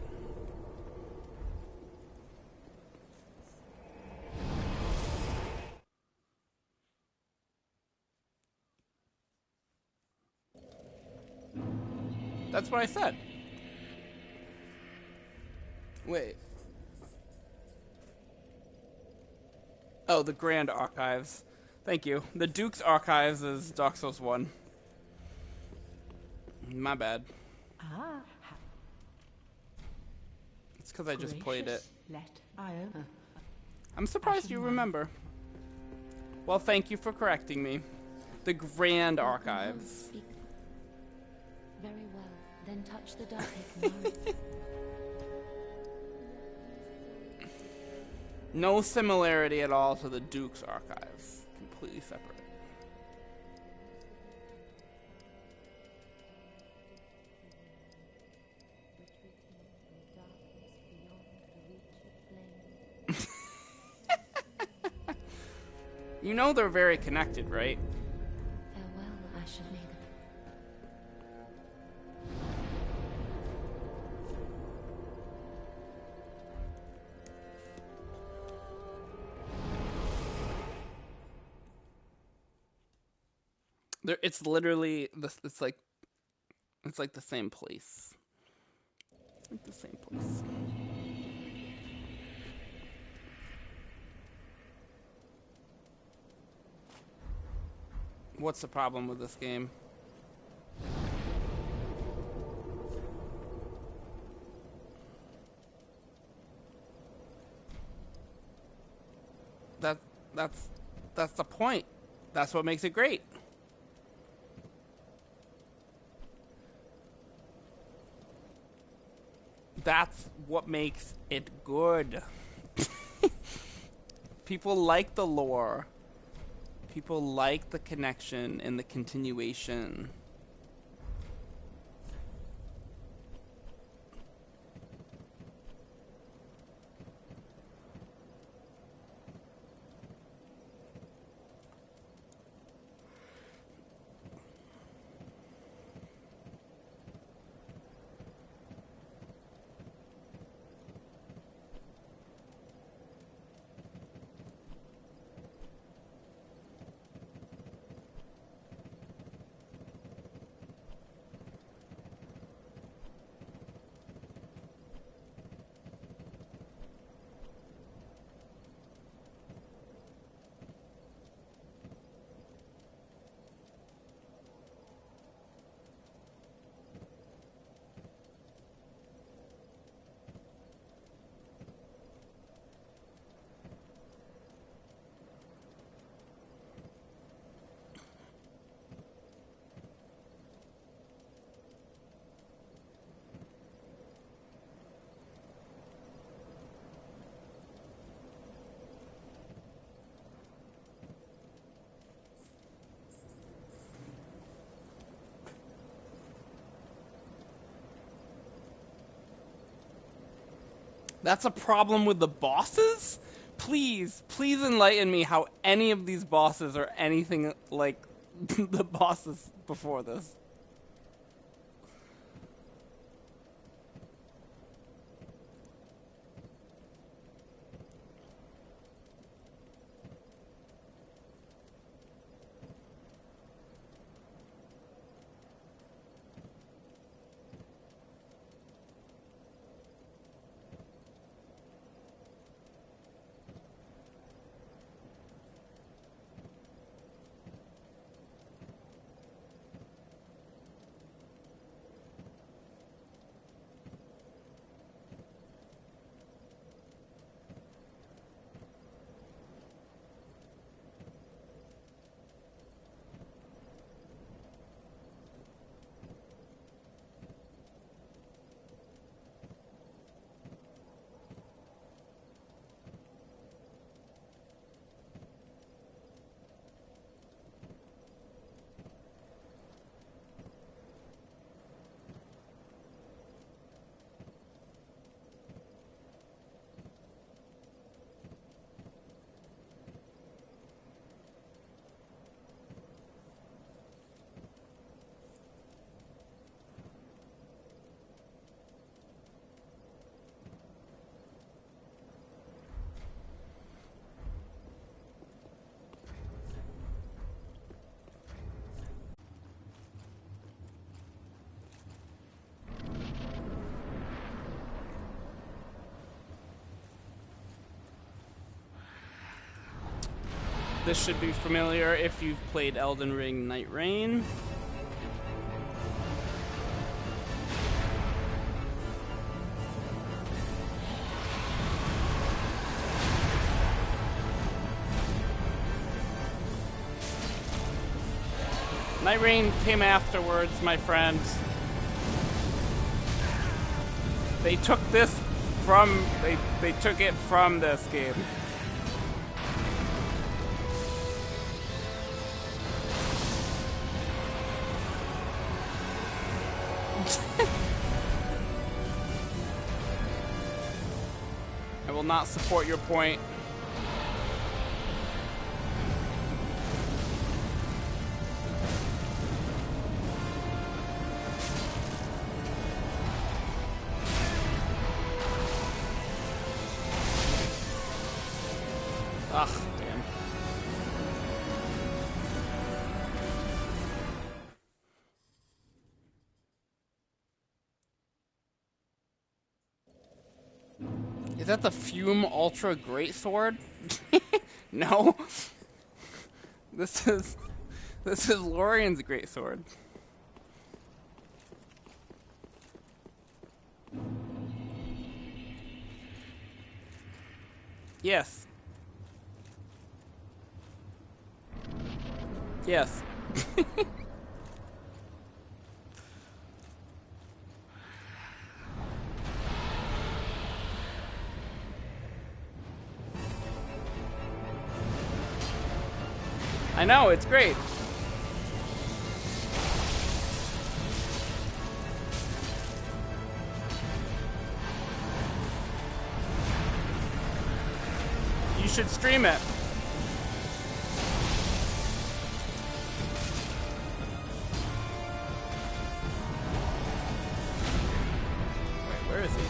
A: That's what I said. Wait. Oh, the Grand Archives. Thank you. The Duke's Archives is Dark Souls 1. My bad.
D: Ah.
A: It's because I just played it.
D: Let Iona.
A: I'm surprised you remember. Well, thank you for correcting me. The Grand Archives.
B: Very well. Then touch the dark ignorance.
A: No similarity at all to the Duke's Archives. Completely separate. You know they're very connected, right?
B: Farewell, I shall make
A: It's literally this. It's like the same place. It's like the same place. What's the problem with this game? That's the point. That's what makes it great. That's what makes it good. People like the lore. People like the connection and the continuation. That's a problem with the bosses? Please enlighten me how any of these bosses are anything like the bosses before this. This should be familiar if you've played Elden Ring Night Rain. Night Rain came afterwards, my friends. They took this from they took it from this game. I will not support your point. Ugh, damn. Is that the Fume Ultra Greatsword? No. This is Lorian's Greatsword. Yes. Yes. I know, it's great. You should stream it. Wait, where is he?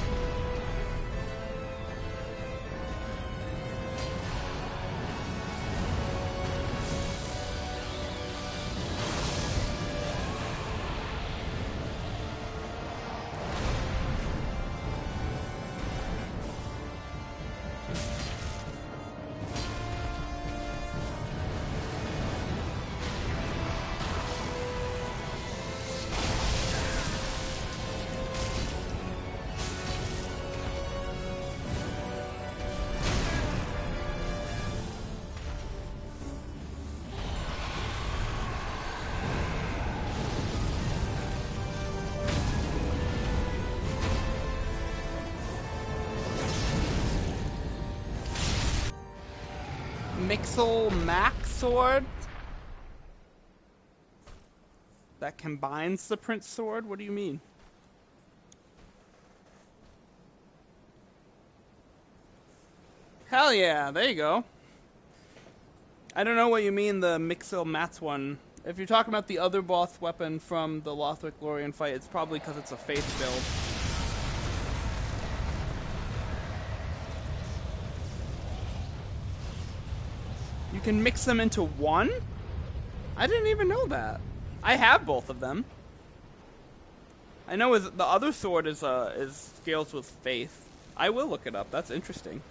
A: Mixel Mac Sword? That combines the Prince Sword? What do you mean? Hell yeah, there you go. I don't know what you mean, the Mixil Mats one. If you're talking about the other boss weapon from the Lothric Lorian fight, it's probably because it's a faith build. You can mix them into one? I didn't even know that. I have both of them. I know the other sword is scales with faith. I will look it up. That's interesting.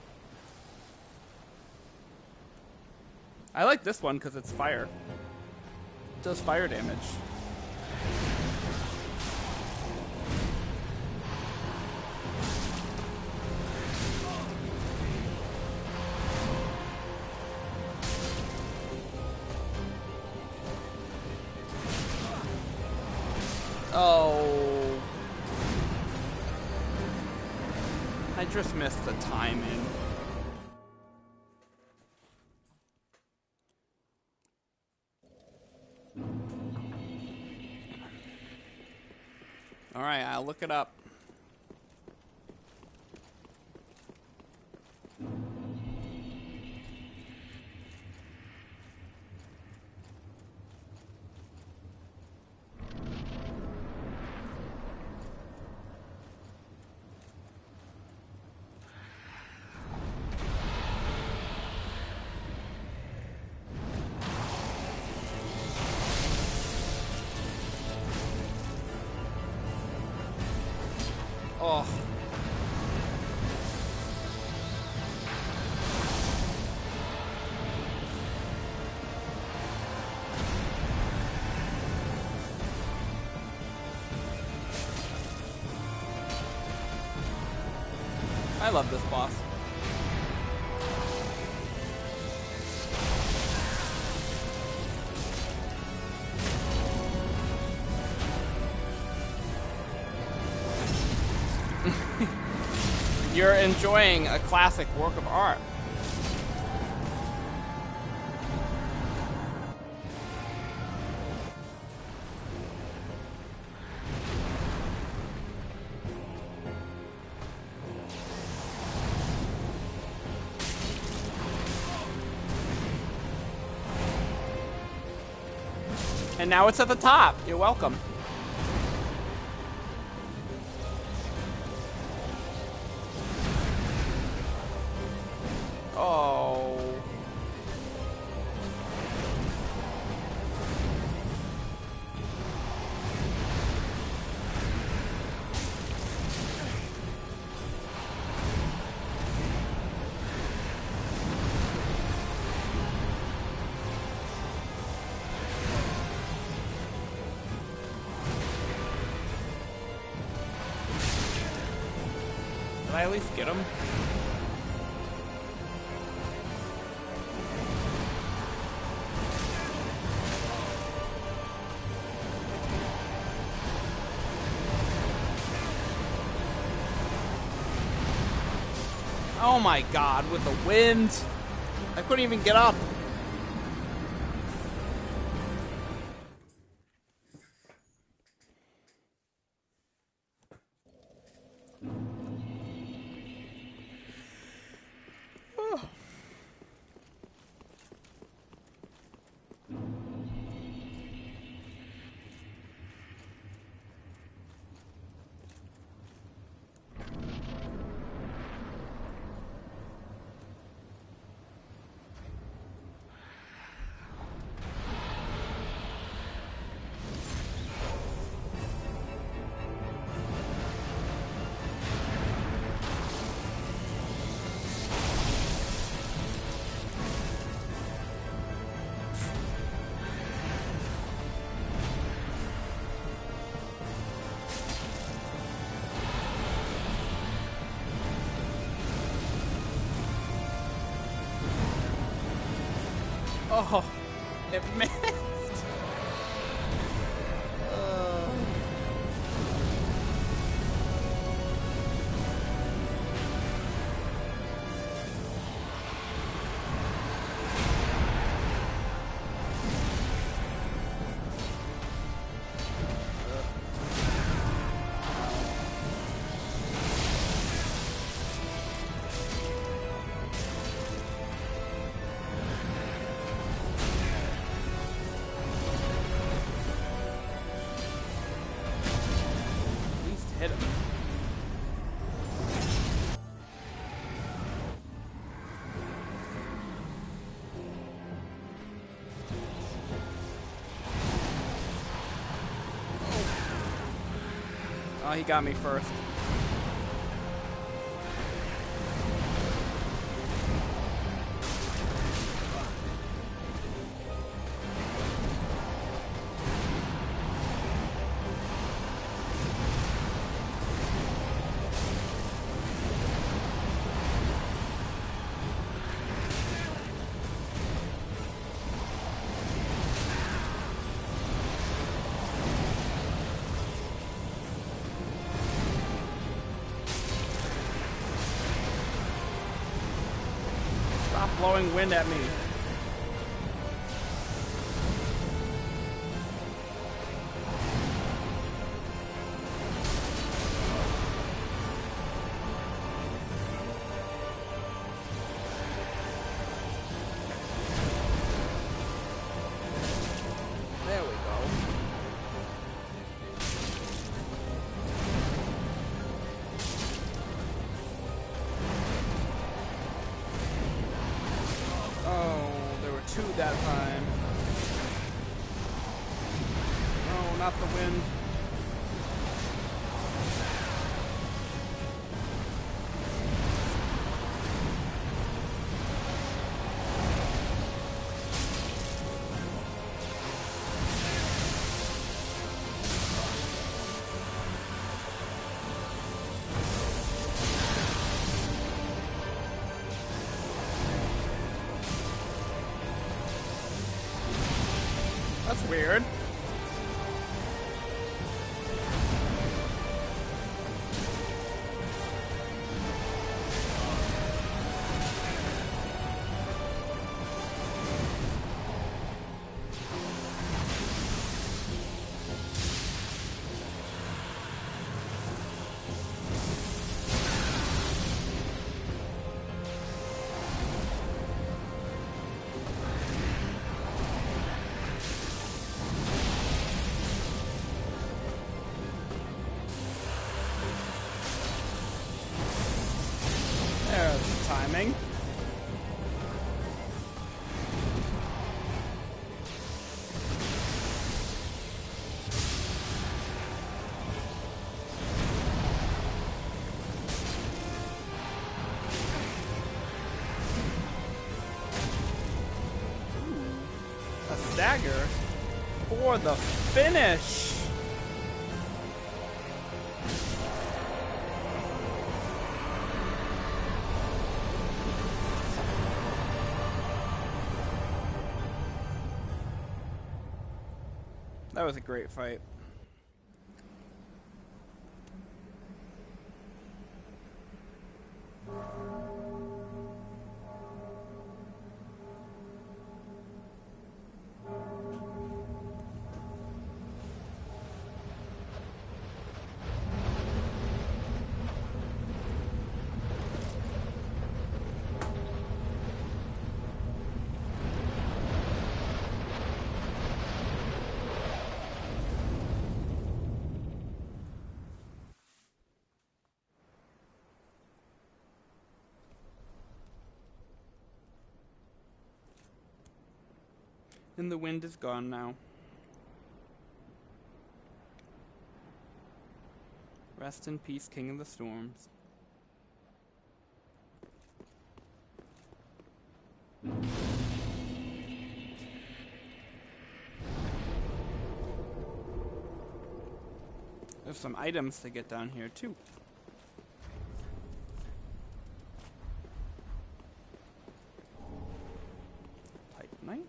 A: I like this one because it's fire. It does fire damage. Oh. I just missed the timing. Alright, I'll look it up. Oh. I love this boss. You're enjoying a classic work of art. And now it's at the top. You're welcome. Oh. Did I at least get him? Oh my god, with the wind! I couldn't even get up! Oh, it missed. hit him. Oh, he got me first. Blowing wind at me. There we go. Two that time. No, not the wind. That's weird. Timing. A stagger for the finish. That was a great fight. And the wind is gone now. Rest in peace, King of the Storms. There's some items to get down here too. Titanite.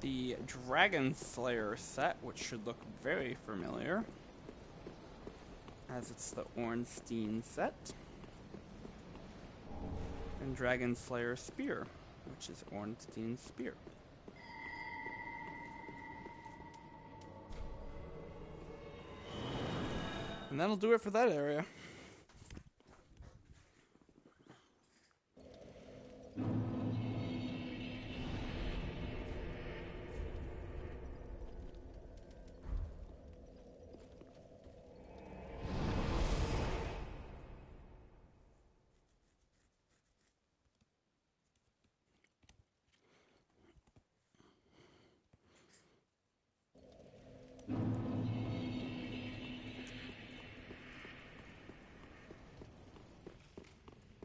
A: The Drgoonslayer set, which should look very familiar, as it's the Ornstein set. And Drgoonslayer Spear, which is Ornstein's Spear. And that'll do it for that area.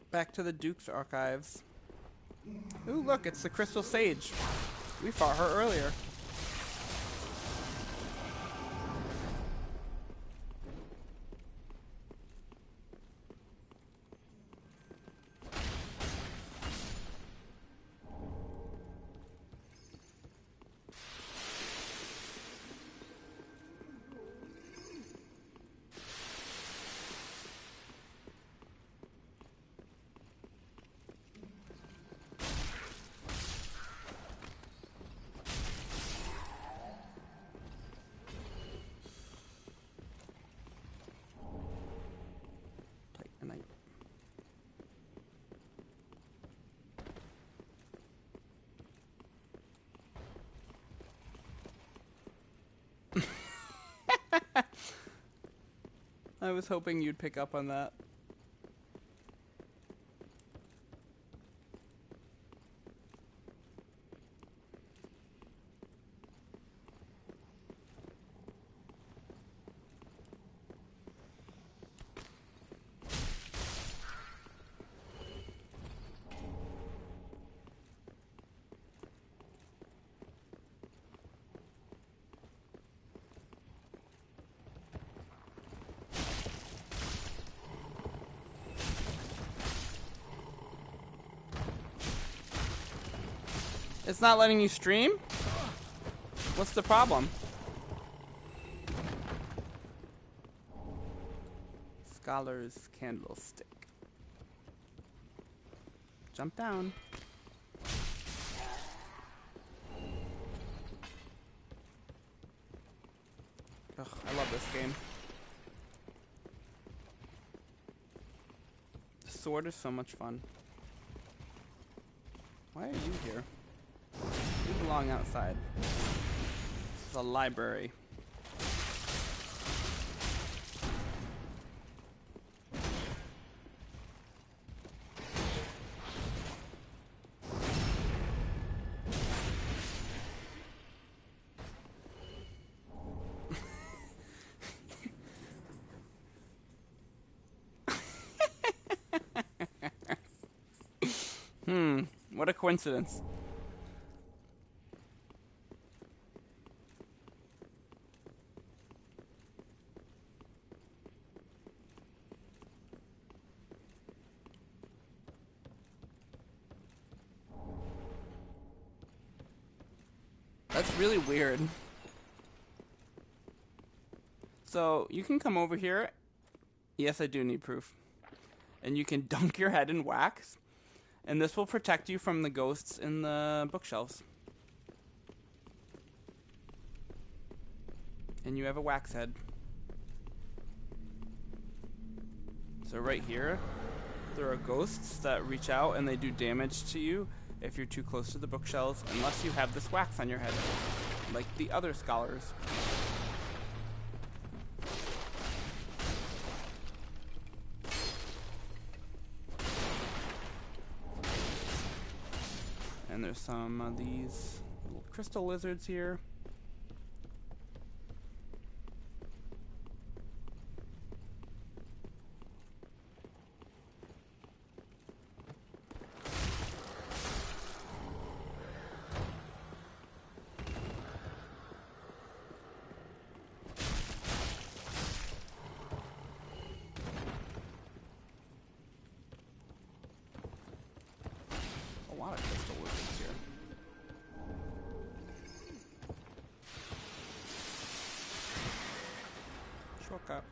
A: Back to the Duke's archives. Ooh, look, it's the Crystal Sage. We fought her earlier. I was hoping you'd pick up on that. It's not letting you stream? What's the problem? Scholar's Candlestick. Jump down. Ugh, I love this game. The sword is so much fun. Why are you here? You belong outside. This is a library. What a coincidence. That's really weird. So, you can come over here. Yes, I do need proof. And you can dunk your head in wax. And this will protect you from the ghosts in the bookshelves. And you have a wax head. So right here, there are ghosts that reach out and they do damage to you if you're too close to the bookshelves, unless you have this wax on your head, like the other scholars. And there's some of these little crystal lizards here. A lot of crystal lizards here. Shortcut.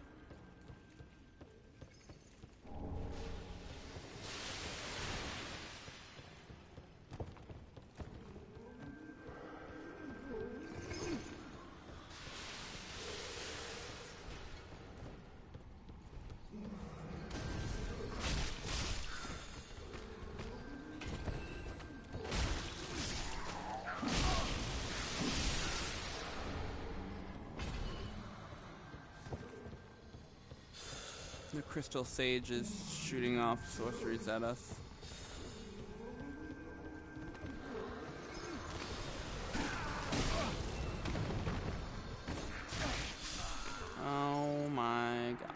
A: Crystal Sage is shooting off sorceries at us. Oh my god.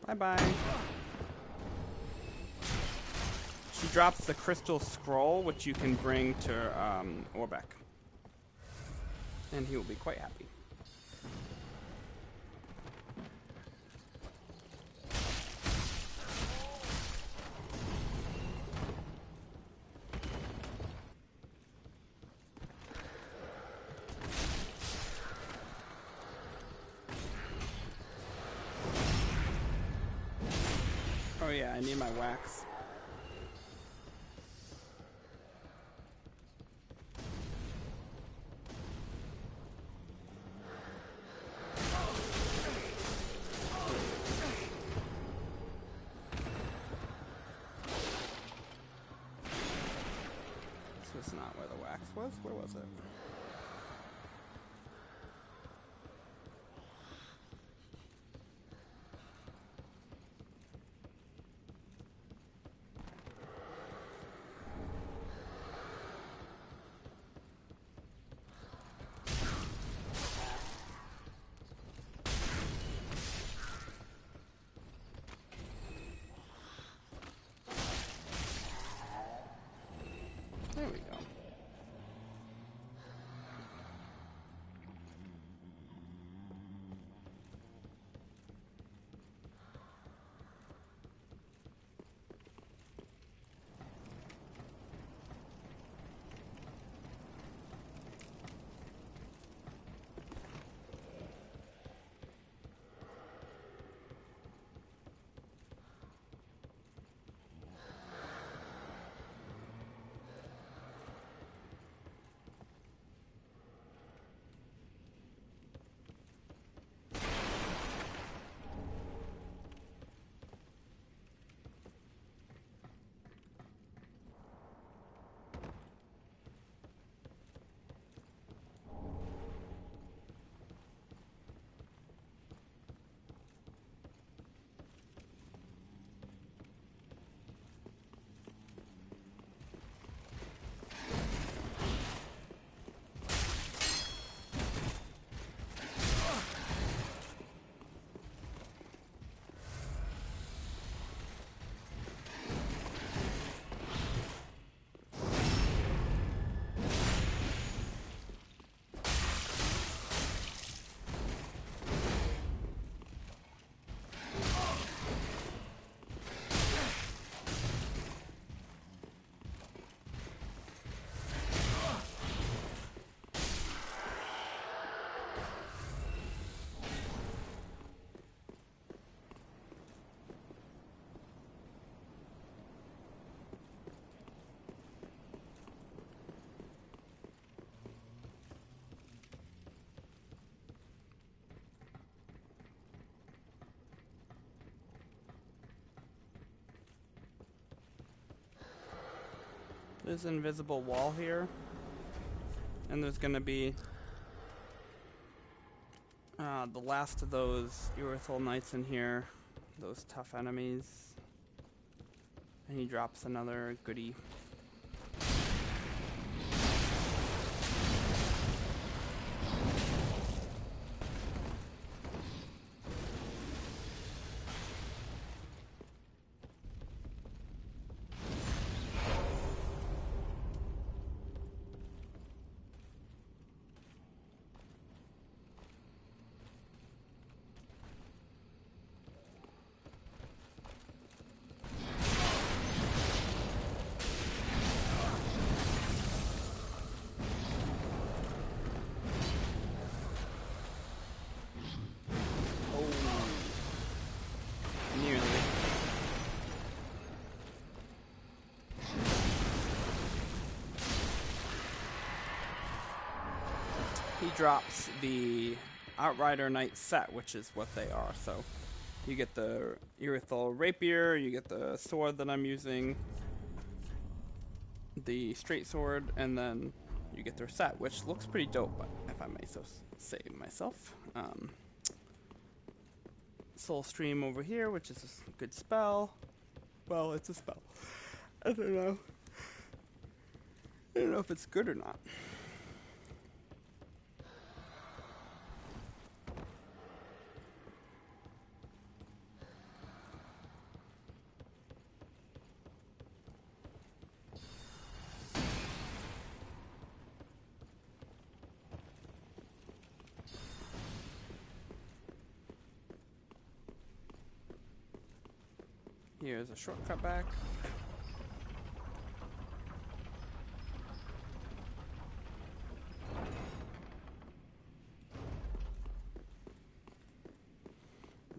A: Bye-bye. She drops the crystal scroll, which you can bring to Orbeck. And he will be quite happy. Oh yeah, I need my wax. This was not where the wax was. Where was it? There we go. There's an invisible wall here. And there's gonna be the last of those Irithyll knights in here. Those tough enemies. And he drops another goodie. He drops the Outrider Knight set, which is what they are. So you get the Irithyll Rapier, you get the sword that I'm using, the straight sword, and then you get their set, which looks pretty dope, if I may so say myself. Soul Stream over here, which is a good spell. Well, it's a spell. I don't know. I don't know if it's good or not. Here's a shortcut back.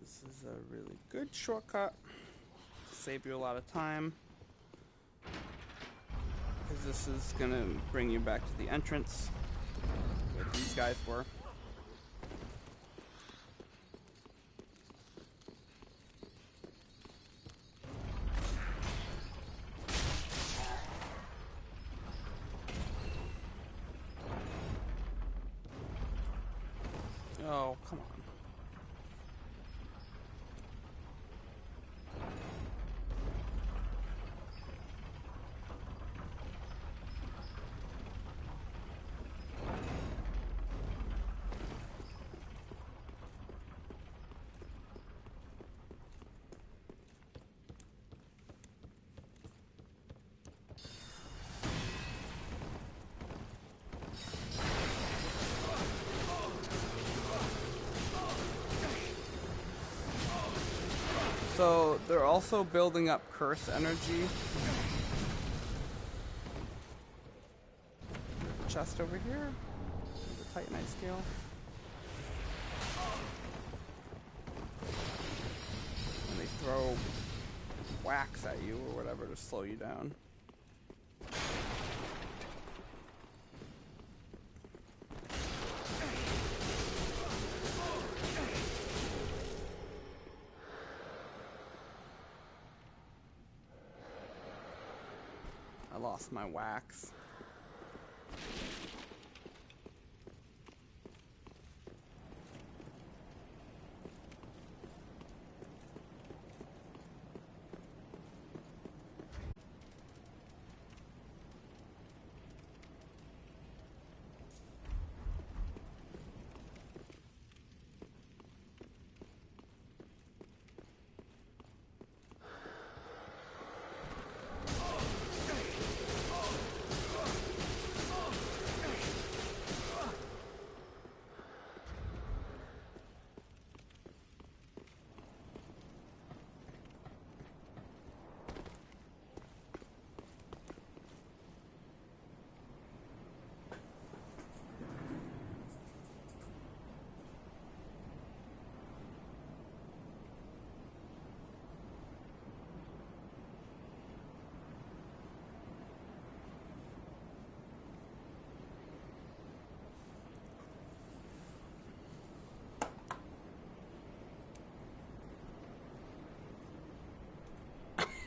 A: This is a really good shortcut. Save you a lot of time. Because this is going to bring you back to the entrance where these guys were. Oh, come on. So they're also building up curse energy. Chest over here. The Titanite scale. And they throw wax at you or whatever to slow you down. I lost my wax.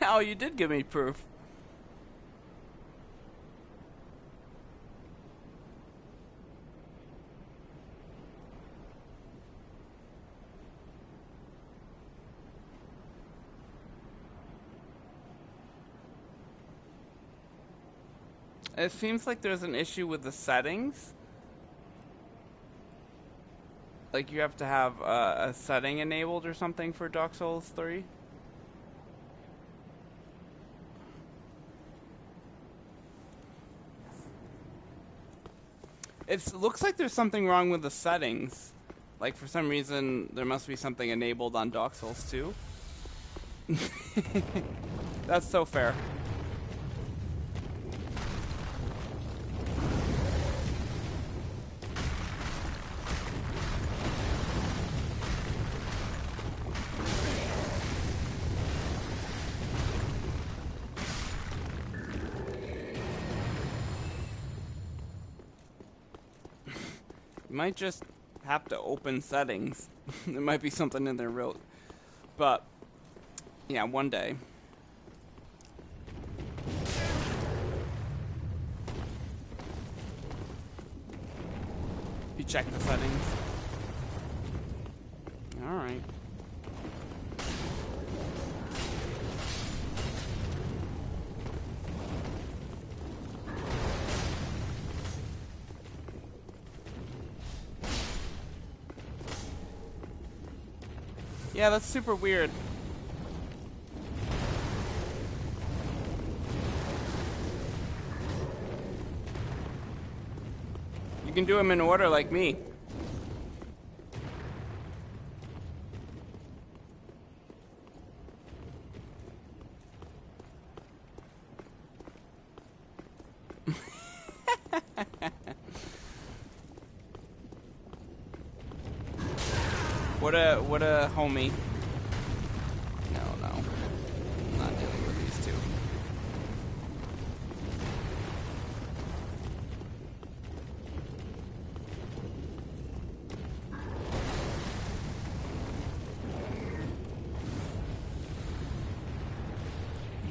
A: Oh, you did give me proof. It seems like there's an issue with the settings. Like you have to have a setting enabled or something for Dark Souls 3. It looks like there's something wrong with the settings. Like for some reason there must be something enabled on Dark Souls 2. That's so fair. You might just have to open settings. There might be something in there real. But, yeah, one day. You check the settings. Alright. Yeah, that's super weird. You can do them in order like me. What a homie. No. I'm not dealing with these two.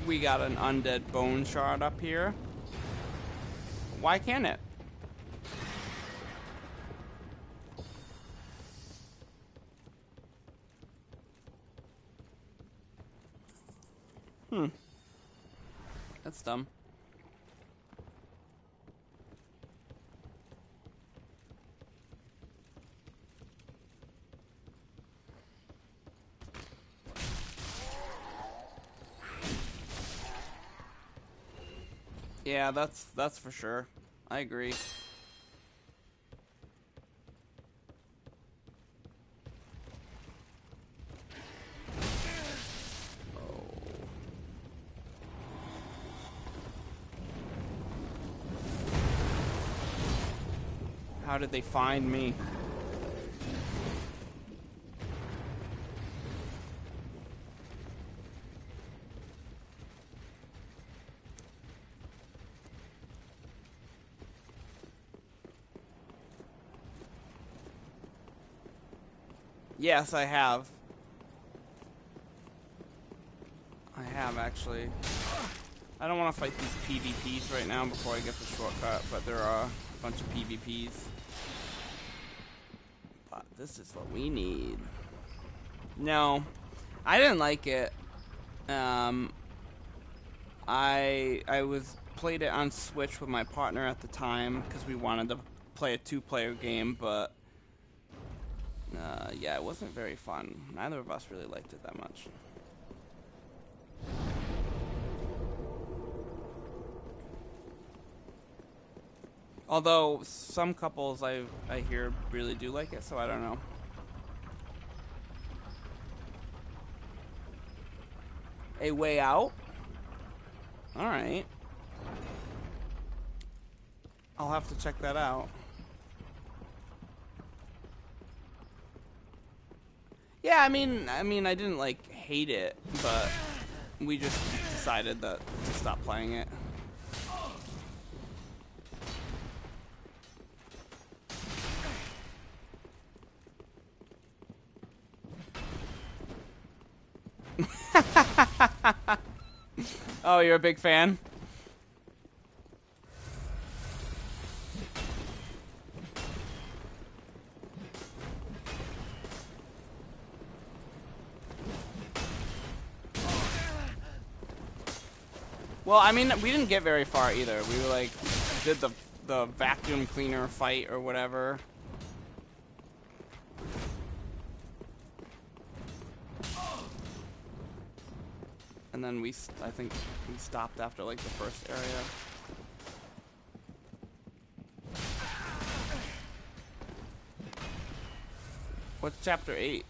A: We got an undead bone shard up here. Why can't it? That's dumb. Yeah, that's for sure. I agree. How did they find me? Yes, I have. I have, actually. I don't want to fight these PvPs right now before I get the shortcut, but there are a bunch of PvPs. But this is what we need. No, I didn't like it. I played it on Switch with my partner at the time because we wanted to play a 2-player game, but yeah, it wasn't very fun. Neither of us really liked it that much. Although some couples I hear really do like it, so I don't know. A Way Out? Alright. I'll have to check that out. Yeah, I mean I didn't like hate it, but we just decided to stop playing it. Oh, you're a big fan? Well, I mean, we didn't get very far either. We were like, did the vacuum cleaner fight or whatever. And then I think we stopped after like the first area. What's chapter 8?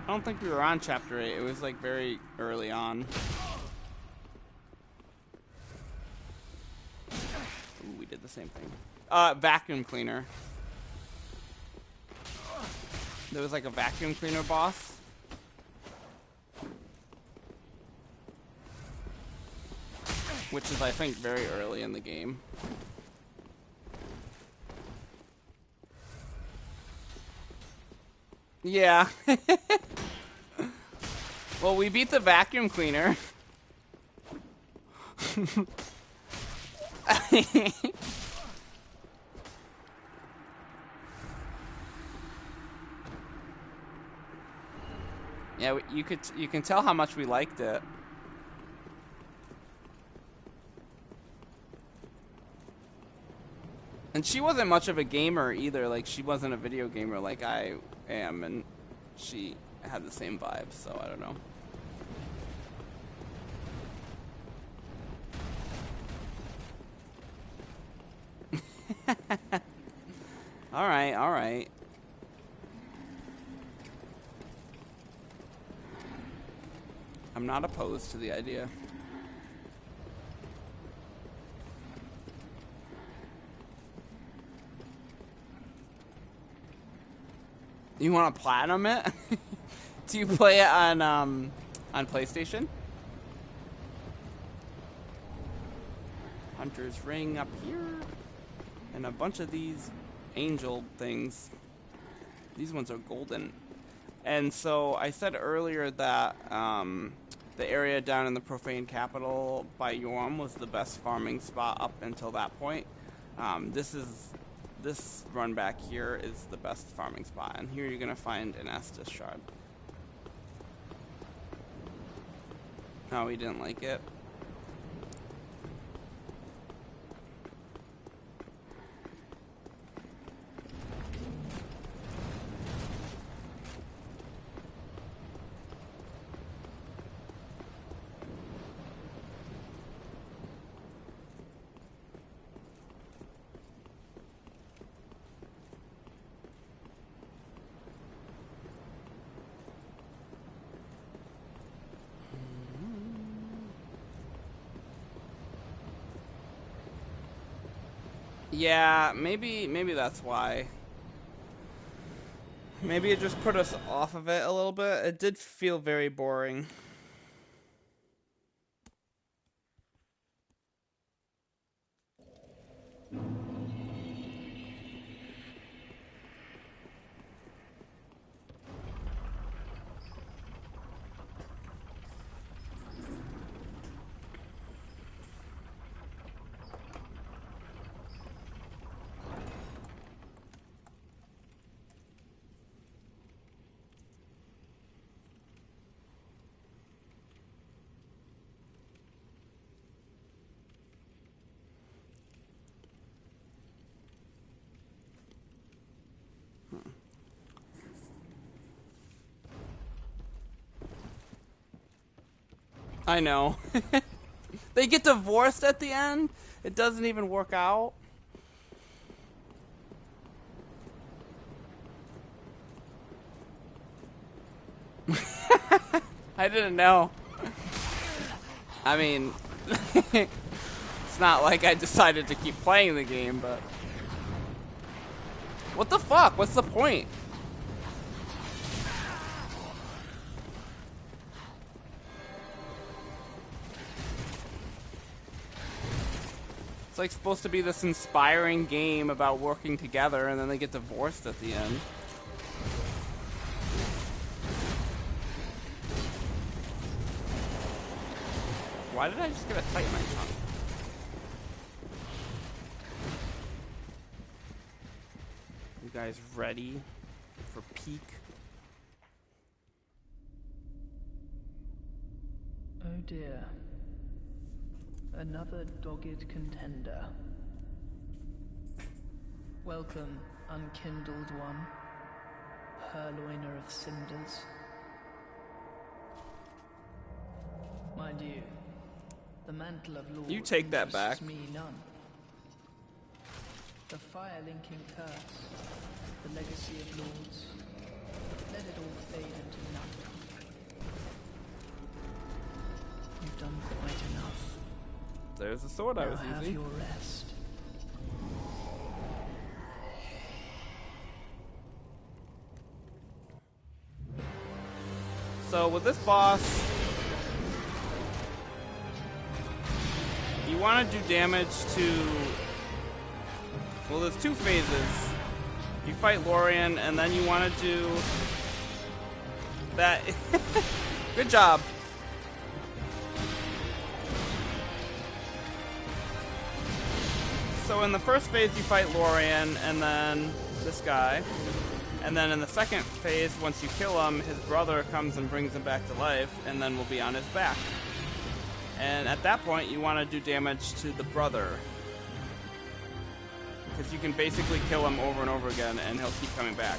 A: I don't think we were on chapter 8. It was like very early on. Ooh, we did the same thing. Vacuum cleaner. There was like a vacuum cleaner boss. Which is, I think, very early in the game. Yeah. Well, we beat the vacuum cleaner. Yeah, you can tell how much we liked it. And she wasn't much of a gamer either. Like, she wasn't a video gamer like I am, and she had the same vibes, so I don't know. Alright, alright. I'm not opposed to the idea. You want to platinum it? Do you play it on PlayStation? Hunter's Ring up here. And a bunch of these angel things. These ones are golden. And so I said earlier that the area down in the Profaned capital by Yhorm was the best farming spot up until that point. This run back here is the best farming spot, and here you're gonna find an Estus shard. No, we didn't like it. Yeah, maybe that's why. Maybe it just put us off of it a little bit. It did feel very boring. I know. They get divorced at the end? It doesn't even work out? I didn't know. I mean, it's not like I decided to keep playing the game, but... What the fuck? What's the point? It's like supposed to be this inspiring game about working together, and then they get divorced at the end. Why did I just get a tight my tongue? You guys ready for peak?
L: dear. Another dogged contender. Welcome, unkindled one, purloiner of cinders. Mind you, the mantle of Lord
A: You take that
L: interests
A: back.
L: me none. The fire-linking curse, the legacy of lords, let it all fade into nothing. You've done quite enough.
A: There's the sword I was
L: Now have
A: using.
L: your rest.
A: So with this boss, you want to do damage to... Well, there's two phases. You fight Lorian, and then you want to do that. Good job. So in the first phase, you fight Lorian, and then this guy. And then in the second phase, once you kill him, his brother comes and brings him back to life, and then will be on his back. And at that point, you want to do damage to the brother. Because you can basically kill him over and over again, and he'll keep coming back.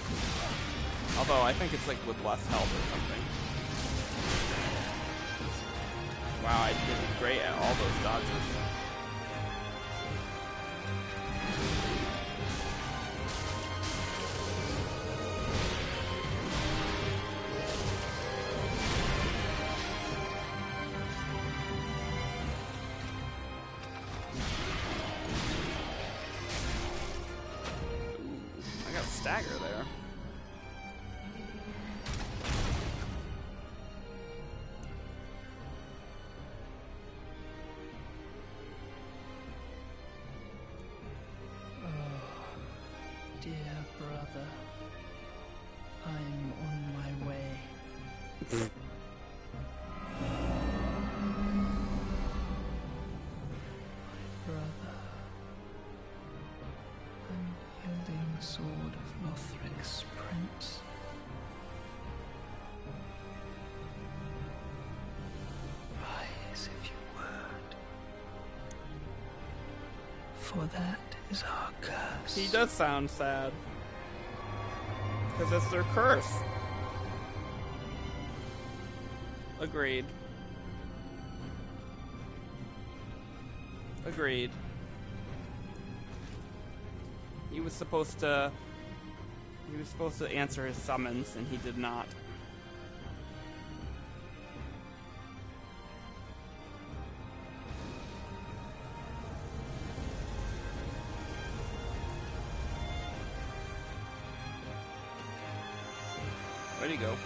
A: Although, I think it's like with less health or something. Wow, I did great at all those dodges. Stagger there.
L: Oh, dear brother, I'm on my way. Brother, unyielding sword of Lothric's prince. Rise if you would, for that is our curse.
A: He does sound sad. Because it's their curse. Agreed. Agreed. He was supposed to answer his summons, and he did not. Where'd he go?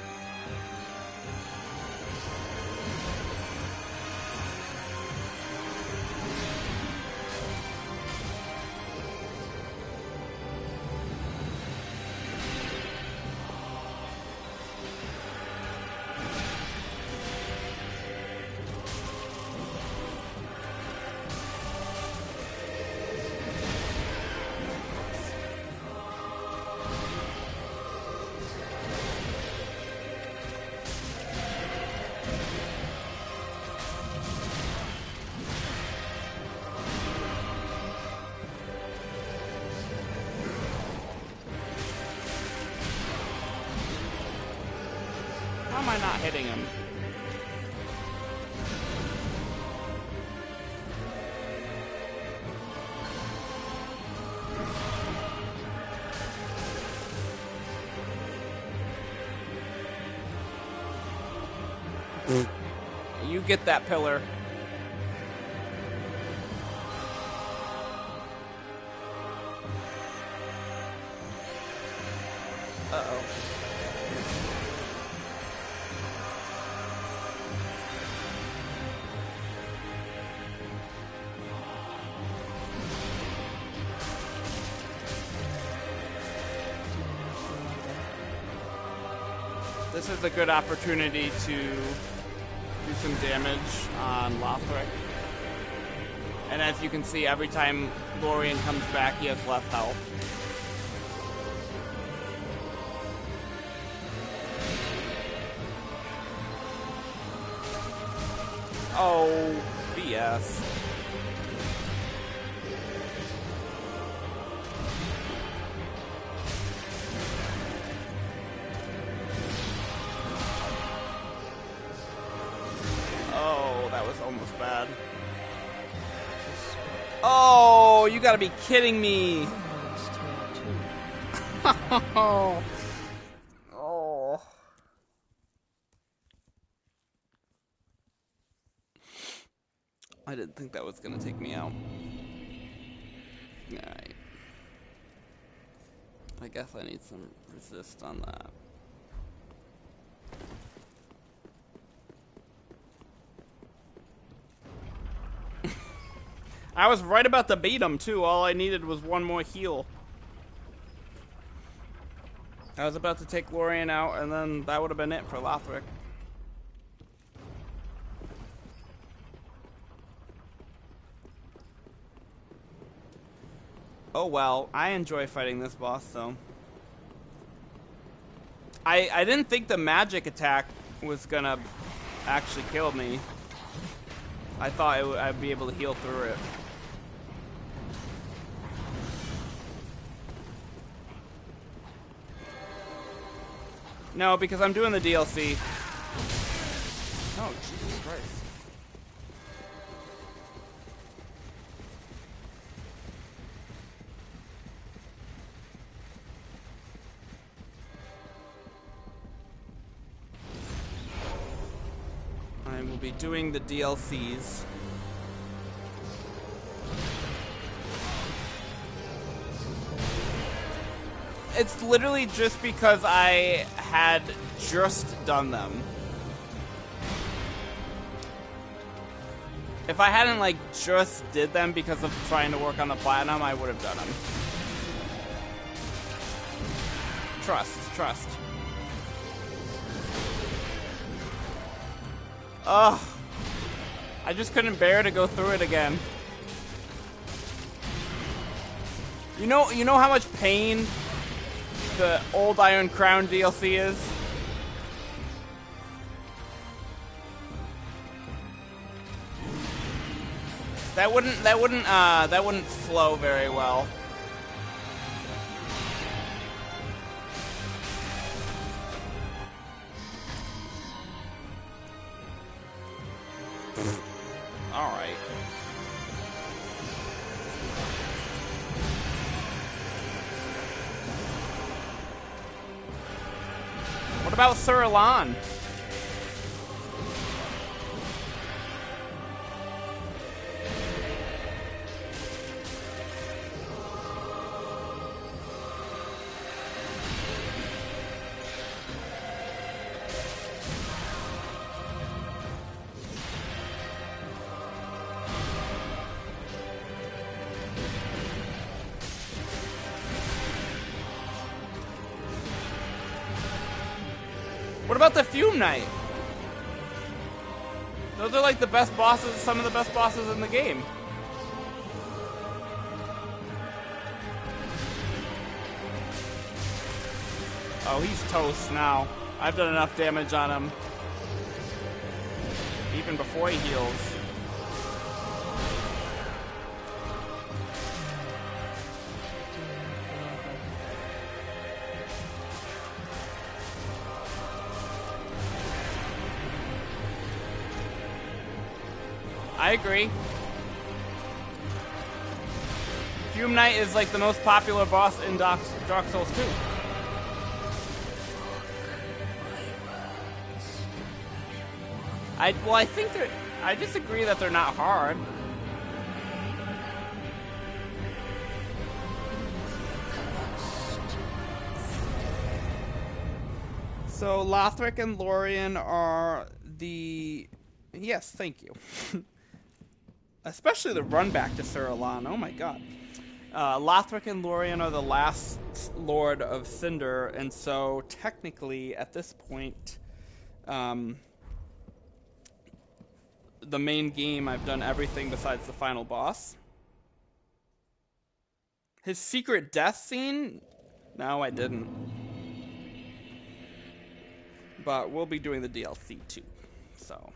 A: How am I not hitting him? You get that pillar. Uh-oh. This is a good opportunity to do some damage on Lothric. And as you can see, every time Lorian comes back, he has less health. Oh, BS. Oh, that was almost bad. Oh, you gotta be kidding me. Oh. Oh. I didn't think that was gonna take me out. Alright. I guess I need some resist on that. I was right about to beat him too. All I needed was one more heal. I was about to take Lorian out, and then that would have been it for Lothric. Oh well, I enjoy fighting this boss though. I didn't think the magic attack was gonna actually kill me. I thought I'd be able to heal through it. No, because I'm doing the DLC. Oh, Jesus Christ. I will be doing the DLCs. It's literally just because I had just done them. If I hadn't like just did them because of trying to work on the platinum, I would have done them. Trust. Ugh. I just couldn't bear to go through it again. You know how much pain the old Iron Crown DLC is? That wouldn't flow very well. All right. What about Sir Elan? What about the Fume Knight? Those are like the best bosses, some of the best bosses in the game. Oh, he's toast now. I've done enough damage on him. Even before he heals. I agree. Fume Knight is like the most popular boss in Dark Souls 2. I think I disagree that they're not hard. So Lothric and Lorian are the... Yes, thank you. Especially the run back to Sir Elan. Oh my god. Lothric and Lorian are the last Lord of Cinder, and so technically at this point, the main game, I've done everything besides the final boss. His secret death scene? No, I didn't. But we'll be doing the DLC too, so...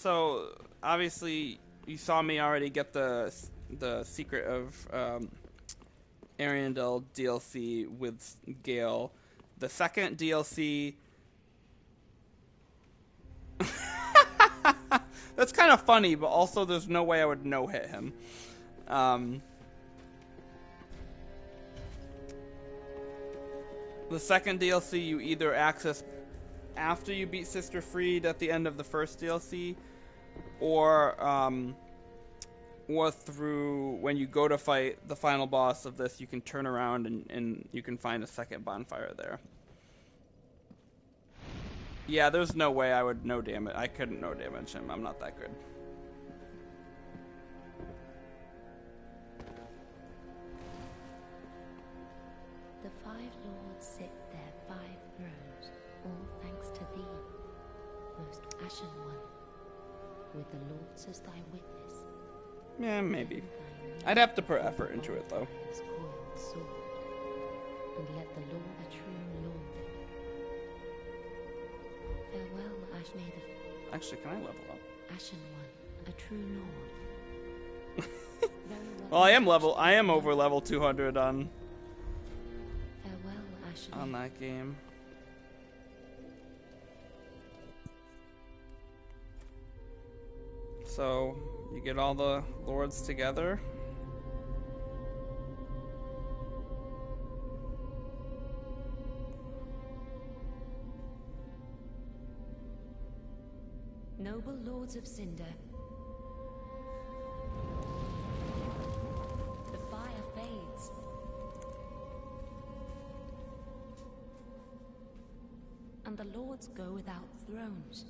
A: So obviously you saw me already get the Secret of Ariandel DLC with Gale. The second DLC. That's kind of funny, but also there's no way I would no-hit him. The second DLC you either access after you beat Sister Freed at the end of the first DLC, or through when you go to fight the final boss of this, you can turn around and you can find a second bonfire there. Yeah, there's no way I would no damage. I couldn't no damage him. I'm not that good.
J: The five lords sit their 5 thrones, all thanks to thee, most ashen one, with the lords as thy witness.
A: Yeah, maybe. I'd have to put effort into it, though.
J: And let the law a true lord. Farewell, Ashmaid of...
A: Actually, can I level up?
J: Ashen one, a true lord.
A: Well, I am over level 200 on...
J: Farewell, Ashmaid.
A: On that game. So, you get all the lords together.
J: Noble lords of Cinder, the fire fades. And the lords go without thrones.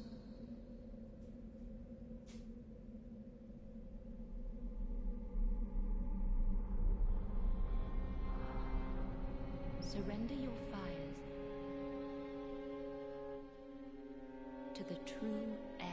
J: Surrender your fires to the true heir.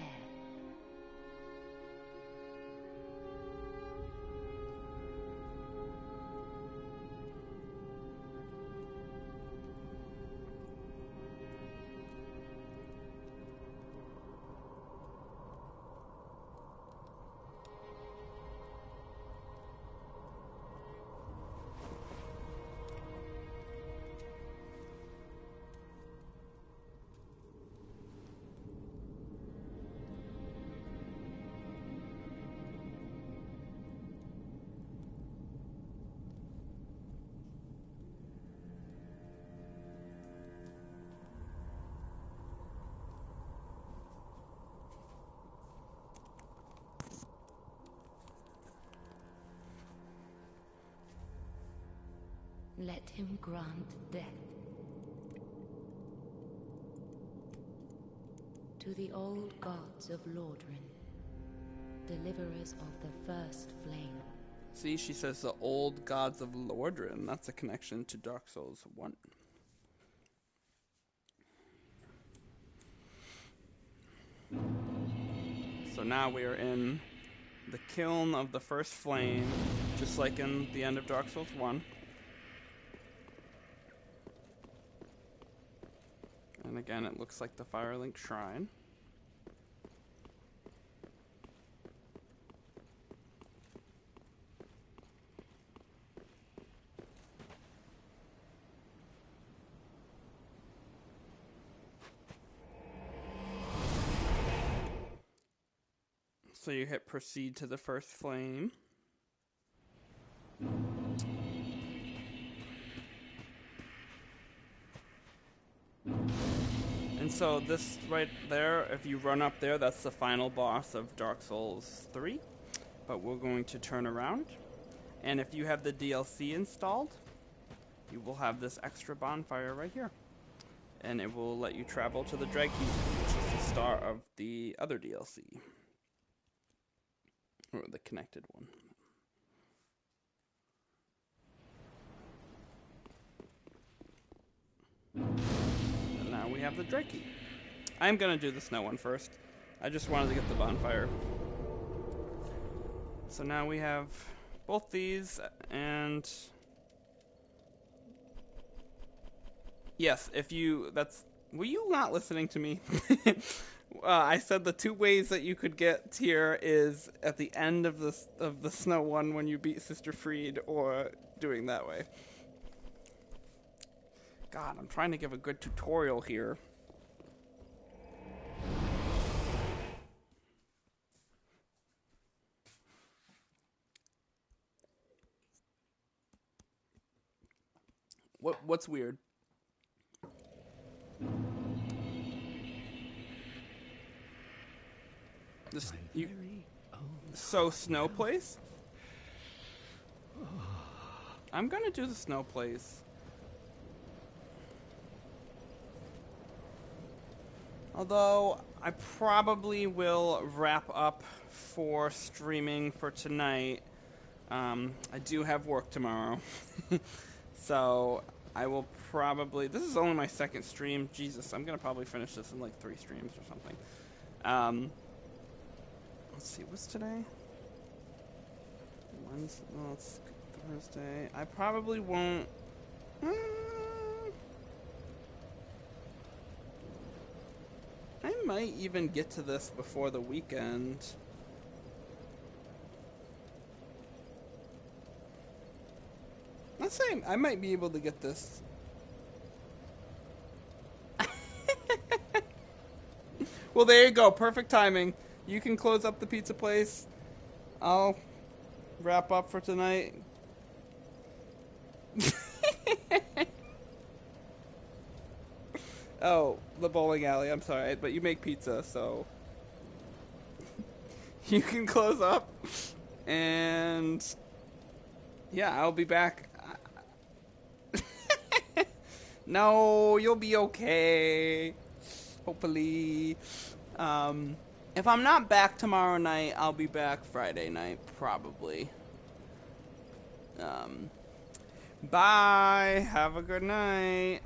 J: Let him grant death to the old gods of Lordran, deliverers of the first flame.
A: See, she says the old gods of Lordran. That's a connection to Dark Souls 1. So now we are in the kiln of the first flame, just like in the end of Dark Souls 1. And again, it looks like the Firelink Shrine. So you hit proceed to the first flame. And so this right there, if you run up there, that's the final boss of Dark Souls 3. But we're going to turn around. And if you have the DLC installed, you will have this extra bonfire right here. And it will let you travel to the Dragkeep, which is the star of the other DLC. Or the connected one. And now we have the Dragkeep. I'm gonna do the snow one first. I just wanted to get the bonfire. So now we have both these, and yes, if you, were you not listening to me? I said the 2 ways that you could get here is at the end of the snow one when you beat Sister Freed, or doing that way. God, I'm trying to give a good tutorial here. What's weird? This snow place? I'm gonna do the snow place. Although I probably will wrap up for streaming for tonight. I do have work tomorrow. So I will probably, this is only my 2nd stream. Jesus, I'm gonna probably finish this in like 3 streams or something. Let's see, what's today? Wednesday, well, it's Thursday. I probably won't. I might even get to this before the weekend. Let's say I might be able to get this. Well, there you go. Perfect timing. You can close up the pizza place. I'll wrap up for tonight. Oh, the bowling alley. I'm sorry, but you make pizza, so you can close up. And yeah, I'll be back. No, you'll be okay. Hopefully. If I'm not back tomorrow night, I'll be back Friday night, probably. Bye. Have a good night.